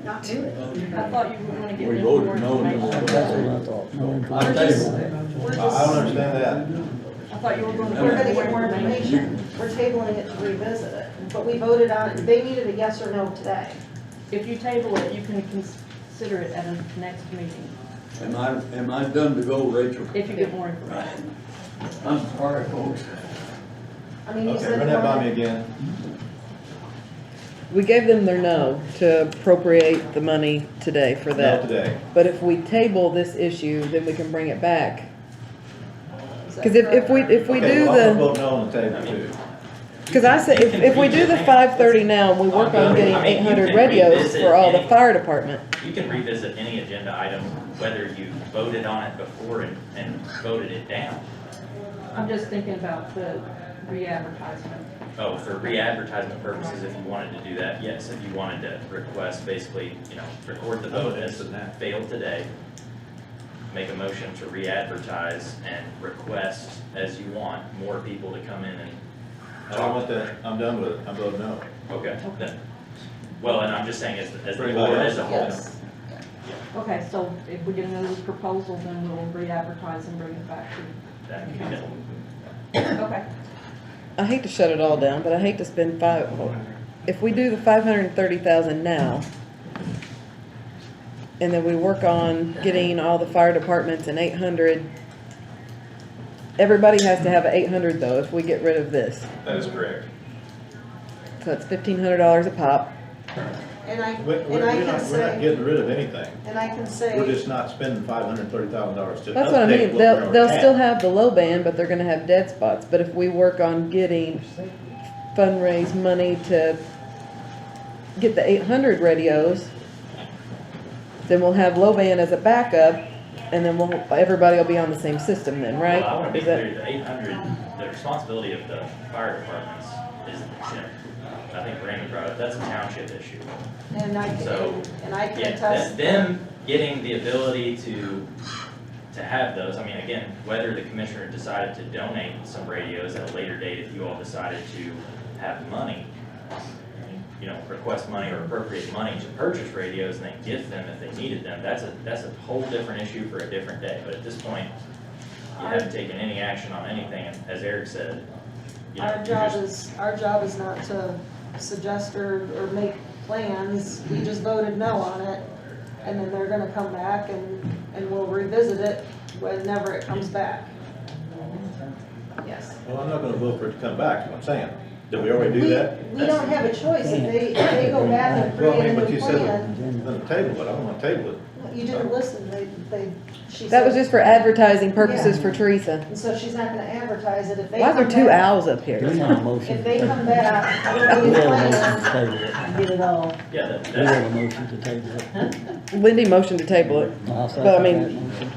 not to do it. I thought you were gonna get We more voted no. information. I table. I don't understand that. I thought you were gonna. We're gonna get more information. We're tabling it to revisit it, but we voted on it. They needed a yes or no today. If you table it, you can consider it at a next meeting, Am I done to go, Rachel? if you get more information. I'm sorry, folks. I mean, you Okay, said. run that by me again. We gave them their no to appropriate the money today for No that. today. But if we table this issue, then we can bring it back. Is that Cause if we Okay, do well, I'm gonna the, vote no on the table too. cause I said, if we do the 5:30 now, and we work on getting I mean, you 800 can radios revisit for all the any- fire department. You can revisit any agenda item, whether you voted on it before and voted it down. I'm just thinking about the re-advertisement. Oh, for re-advertisement purposes, if you wanted to do that, yes, if you wanted to request, basically, record the vote as that failed today, make a motion to re-advertise and request, as you want, more people to come in and I don't want that, I'm done with it, I'm voting no. Okay, then, well, and I'm just saying as the Bring it board back. as a whole. Yes. Okay, so if we get another proposal, then we'll re-advertise and bring it back to. That can be done. Okay. I hate to shut it all down, but I hate to spend if we do the 530,000 now, and then we work on getting all the fire departments and 800, everybody has to have an 800 though, if we get rid of this. That is correct. So it's $1,500 a pop. And I We're can not say, getting rid of anything. and I can say. We're just not spending $530,000 to That's what I update mean, what we they'll already still have. have the low band, but they're gonna have dead spots. But if we work on getting fundraise money to get the 800 radios, then we'll have low band as a backup, and then everybody will be on the same system then, right? Well, I want to be Is that- clear, the 800, the responsibility of the fire departments is the chip. I think Raymond brought up, that's a township issue. And I So, can Yeah, attest. them getting the ability to have those, I mean, again, whether the commissioner decided to donate some radios at a later date, if you all decided to have money, request money or appropriate money to purchase radios and then gift them if they needed them, that's a whole different issue for a different day. But at this point, you haven't taken any action on anything, and as Eric said, Our job is not to suggest or make plans. We just voted no on it. And then they're gonna come back and we'll revisit it whenever it comes back. Yes. Well, I'm not gonna vote for it to come back, is what I'm saying. Did we already do that? We don't have a choice. If they go back and Well, I create mean, a but new you said plan. we're gonna table it, I don't wanna table it. You didn't listen. She That was said- just for advertising purposes Yeah. for Teresa. And so she's not gonna advertise it if they Why are come there two back- owls up here? If they come back, with a new plan, get it all. Yeah, We have a motion to table it. Lindy motioned to table it, I'll but I second mean, that motion.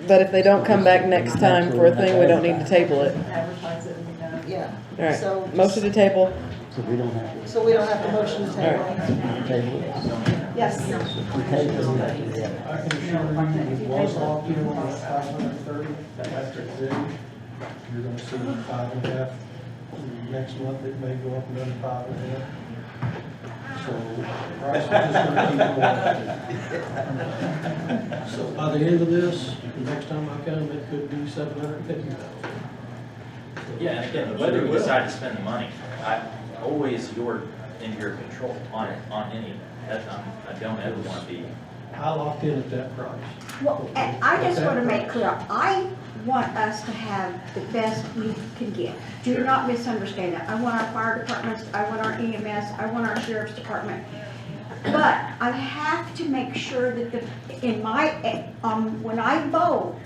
but if they don't come back next time for a thing, we don't need to table it. Advertise it and be done. Yeah. All So right, motion to table. So we don't have So we don't have to motion to table. to table it. Yes. We table it. Yeah. I can assure you, with Wausau being on that 530, electric bill, you're gonna see 5.5. Next month, it may go up another 5.5. So, price is just gonna keep going. So by the end of this, the next time I come, it could be 750,000. Yeah, and again, whether we decide to spend the money, you're in your control on any of that. I don't ever want to be. I locked in at that price. Well, and I just want to make clear, I want us to have the best we can get. Do not misunderstand that. I want our fire departments, I want our EMS, I want our sheriff's department. But I have to make sure that when I vote,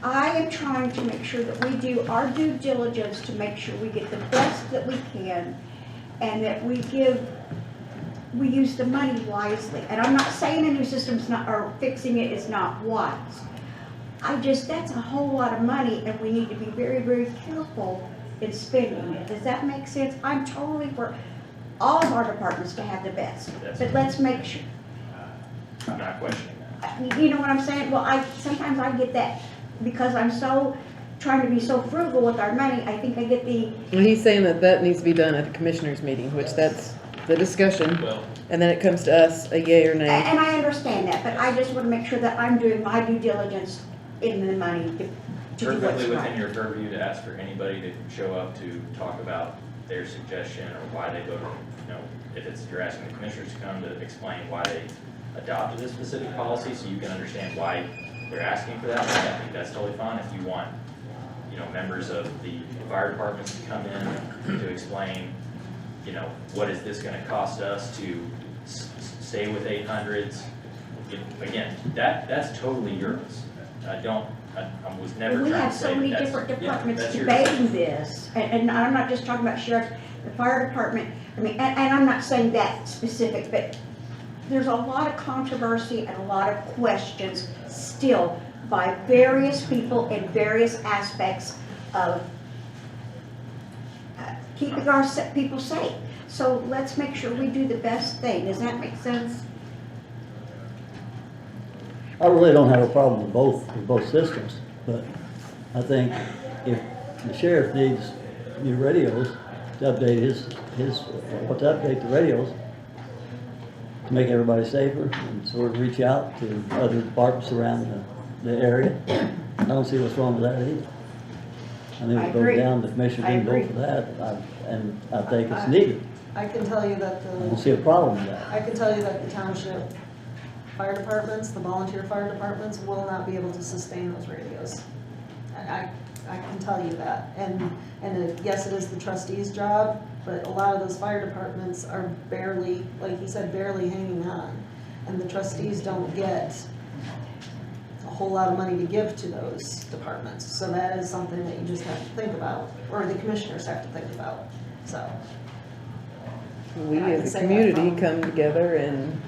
I am trying to make sure that we do our due diligence to make sure we get the best that we can and that we use the money wisely. And I'm not saying a new system's not, or fixing it is not wise. That's a whole lot of money and we need to be very, very careful in spending it. Does that make sense? I'm totally for all of our departments to have the best, but let's make sure. I'm not questioning that. You know what I'm saying? Well, sometimes I get that because I'm so, trying to be so frugal with our money, I think I get the, Well, he's saying that that needs to be done at the commissioners meeting, which that's the discussion. Well, And then it comes to us, a yay or nay. and I understand that, but I just want to make sure that I'm doing my due diligence in the money to do what's perfectly within right. your purview to ask for anybody to show up to talk about their suggestion or why they voted, if you're asking the commissioners to come to explain why they adopted this specific policy, so you can understand why they're asking for that, I think that's totally fine. If you want, members of the fire departments to come in to explain, what is this gonna cost us to stay with 800s? Again, that's totally yours. I was never We trying have to so say many that's- different yeah, departments that's your debating this, and I'm not just talking about sheriff, the fire department, and I'm not saying that specific, but there's a lot of controversy and a lot of questions still by various people in various aspects of keeping our people safe. So let's make sure we do the best thing. Does that make sense? I really don't have a problem with both systems, but I think if the sheriff needs new radios to update to update the radios to make everybody safer and sort of reach out to other departments around the area, I don't see what's wrong with that either. I mean, I it goes agree. down, the commission I can agree. vote for that, and I think it's needed. I can tell you that I don't see a problem with that. I can tell you that the township fire departments, the volunteer fire departments will not be able to sustain those radios. I can tell you that. Yes, it is the trustee's job, but a lot of those fire departments are barely, like he said, barely hanging on. And the trustees don't get a whole lot of money to give to those departments. So that is something that you just have to think about, or the commissioners have to think about, so. We I can as a say that community from- come together and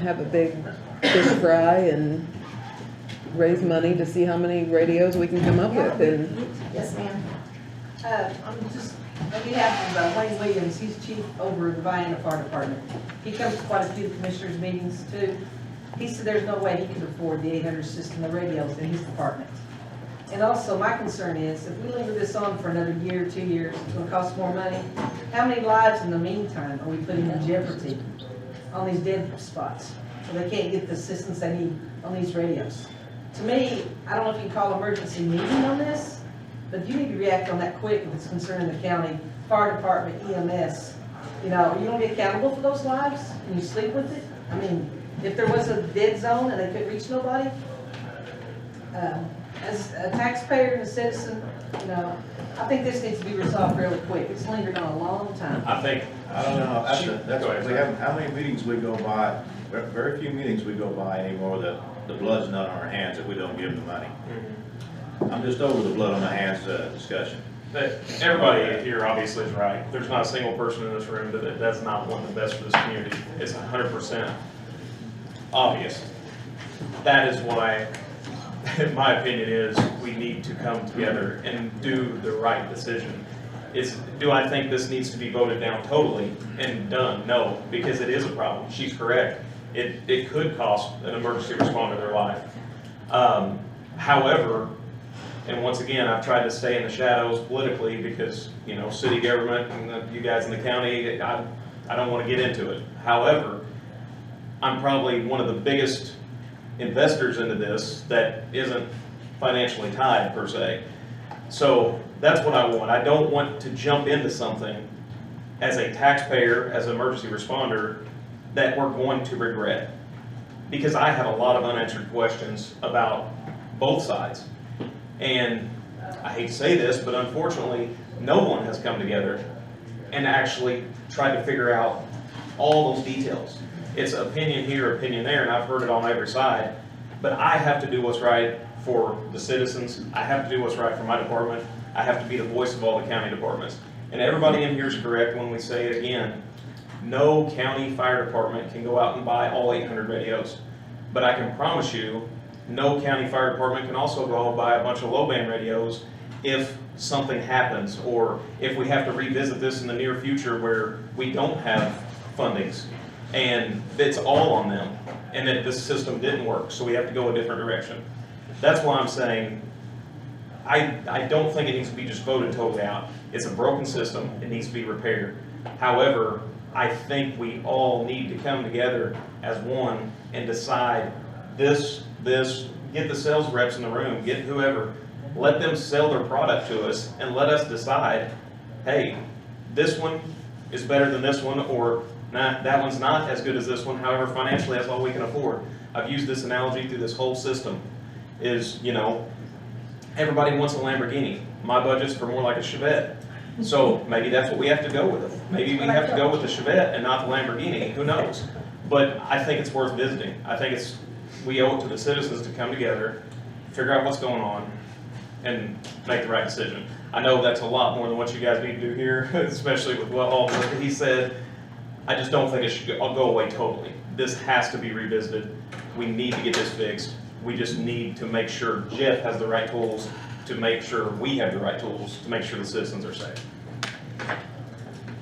have a big fish fry and raise money to see how many radios we can come up with, and Yes, ma'am. I'm just, on behalf of Wayne Williams, he's chief over the Vienna Fire Department. He comes to quite a few commissioners' meetings too. He said there's no way he could afford the 800 system of radios in his department. And also, my concern is, if we linger this on for another year, 2 years, it's gonna cost more money. How many lives in the meantime are we putting in jeopardy on these dead spots? So they can't get the assistance they need on these radios. To me, I don't know if you can call emergency meeting on this, but you need to react on that quick if it's concerning the county, fire department, EMS. Are you gonna be accountable for those lives and you sleep with it? I mean, if there was a dead zone and they couldn't reach nobody, as a taxpayer and a citizen, I think this needs to be resolved fairly quick. It's lingered on a long time. I don't know, we have, how many meetings we go by, very few meetings we go by anymore that the blood's not on our hands if we don't give them the money. I'm just over the blood on the hands discussion. That everybody here obviously is right. There's not a single person in this room that does not want the best for this community. It's 100% obvious. That is why, my opinion is, we need to come together and do the right decision. Do I think this needs to be voted down totally and done? No, because it is a problem. She's correct. It could cost an emergency responder their life. However, and once again, I've tried to stay in the shadows politically because, city government and you guys in the county, I don't want to get into it. However, I'm probably one of the biggest investors into this that isn't financially tied per se. So that's what I want. I don't want to jump into something as a taxpayer, as an emergency responder, that we're going to regret. Because I have a lot of unanswered questions about both sides. And I hate to say this, but unfortunately, no one has come together and actually tried to figure out all those details. It's opinion here, opinion there, and I've heard it on every side. But I have to do what's right for the citizens. I have to do what's right for my department. I have to be the voice of all the county departments. And everybody in here is correct when we say it again. No county fire department can go out and buy all 800 radios. But I can promise you, no county fire department can also go buy a bunch of low band radios if something happens, or if we have to revisit this in the near future where we don't have fundings. And it's all on them. and that this system didn't work, so we have to go a different direction. That's why I'm saying, I don't think it needs to be just voted totally out. It's a broken system, it needs to be repaired. However, I think we all need to come together as one and decide this, get the sales reps in the room, get whoever, let them sell their product to us and let us decide, hey, this one is better than this one, or nah, that one's not as good as this one. However, financially, that's all we can afford. I've used this analogy through this whole system is, you know, everybody wants a Lamborghini. My budget's for more like a Chevette. So maybe that's what we have to go with. Maybe we have to go with the Chevette and not the Lamborghini, who knows? But I think it's worth visiting. I think we owe it to the citizens to come together, figure out what's going on, and make the right decision. I know that's a lot more than what you guys need to do here, especially with what all that he said. I just don't think it should go away totally. This has to be revisited. We need to get this fixed. We just need to make sure Jeff has the right tools, to make sure we have the right tools, to make sure the citizens are safe.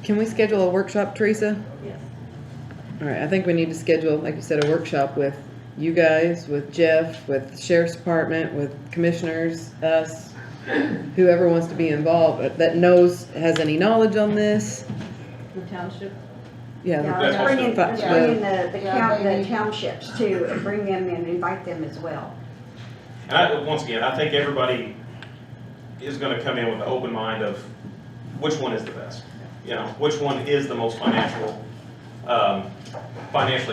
Can we schedule a workshop, Teresa? Yes. All right, I think we need to schedule, like you said, a workshop with you guys, with Jeff, with the Sheriff's Department, with commissioners, us, whoever wants to be involved, that knows, has any knowledge on this. The township. Yeah. Let's bring in the Yeah, townships too, and bring them in, invite them as well. And once again, I think everybody is going to come in with an open mind of which one is the best. You know, which one is the most financially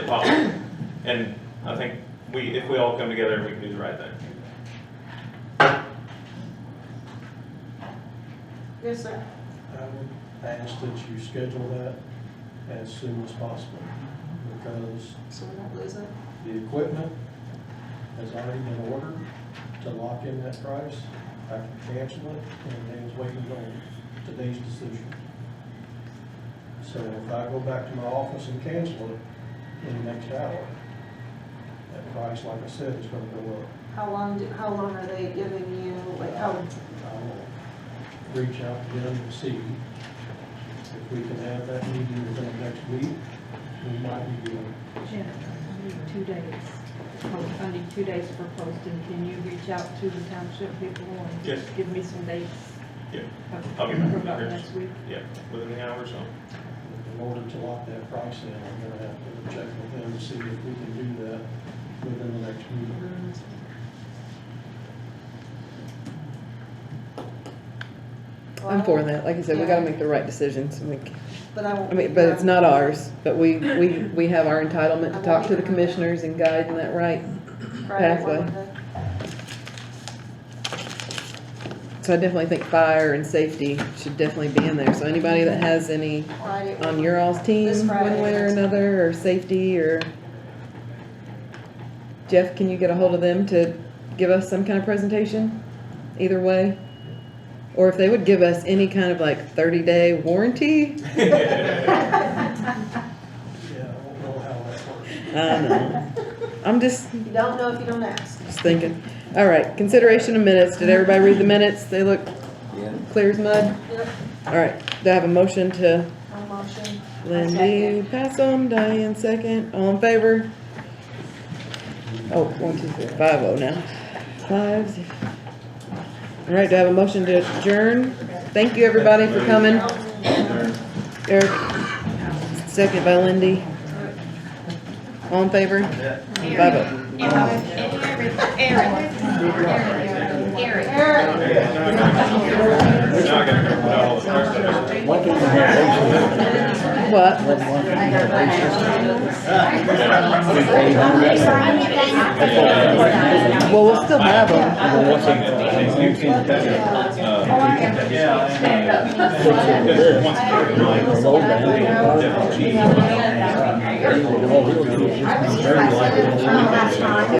possible. And I think if we all come together, we can do the right thing. Yes, sir. I would ask that you schedule that as soon as possible, because So we won't lose it. the equipment has already been ordered to lock in that price. I can cancel it, and Dan's waiting on today's decision. So if I go back to my office and cancel it in the next hour, that price, like I said, is gonna go up. How long are they giving you, like, I will reach out to them and see if we can have that meeting within the next week. We might be doing Janet, I need 2 days. I need 2 days for posting. Can you reach out to the township people and Yes. give me some dates? Yeah. I'll get back to About you. next week? Yeah, within the hour or so. in order to lock that price in. I'm gonna have to check with them to see if we can do that within the next meeting. I'm for that. Like you said, we gotta make the right decisions. But I won't. I mean, but it's not ours, but we have our entitlement to talk to the commissioners and guide in that right pathway. So I definitely think fire and safety should definitely be in there. So anybody that has any on your all's team, one way or another, or safety, or Jeff, can you get a hold of them to give us some kind of presentation? Either way. Or if they would give us any kind of like 30-day warranty. Yeah, I don't know how that works. I know. I'm just. You don't know if you don't ask. Just thinking. All right, consideration of minutes. Did everybody read the minutes? They look clear as mud? Yep. All right, do I have a motion to? No motion. Lindy, pass them. Diane, second. All in favor? Oh, 1, 2, 3, 5-0 now. 5. All right, do I have a motion to adjourn? Thank you, everybody, for coming. Eric, second by Lindy. All in favor? 5-0. What? Well, we'll still have them.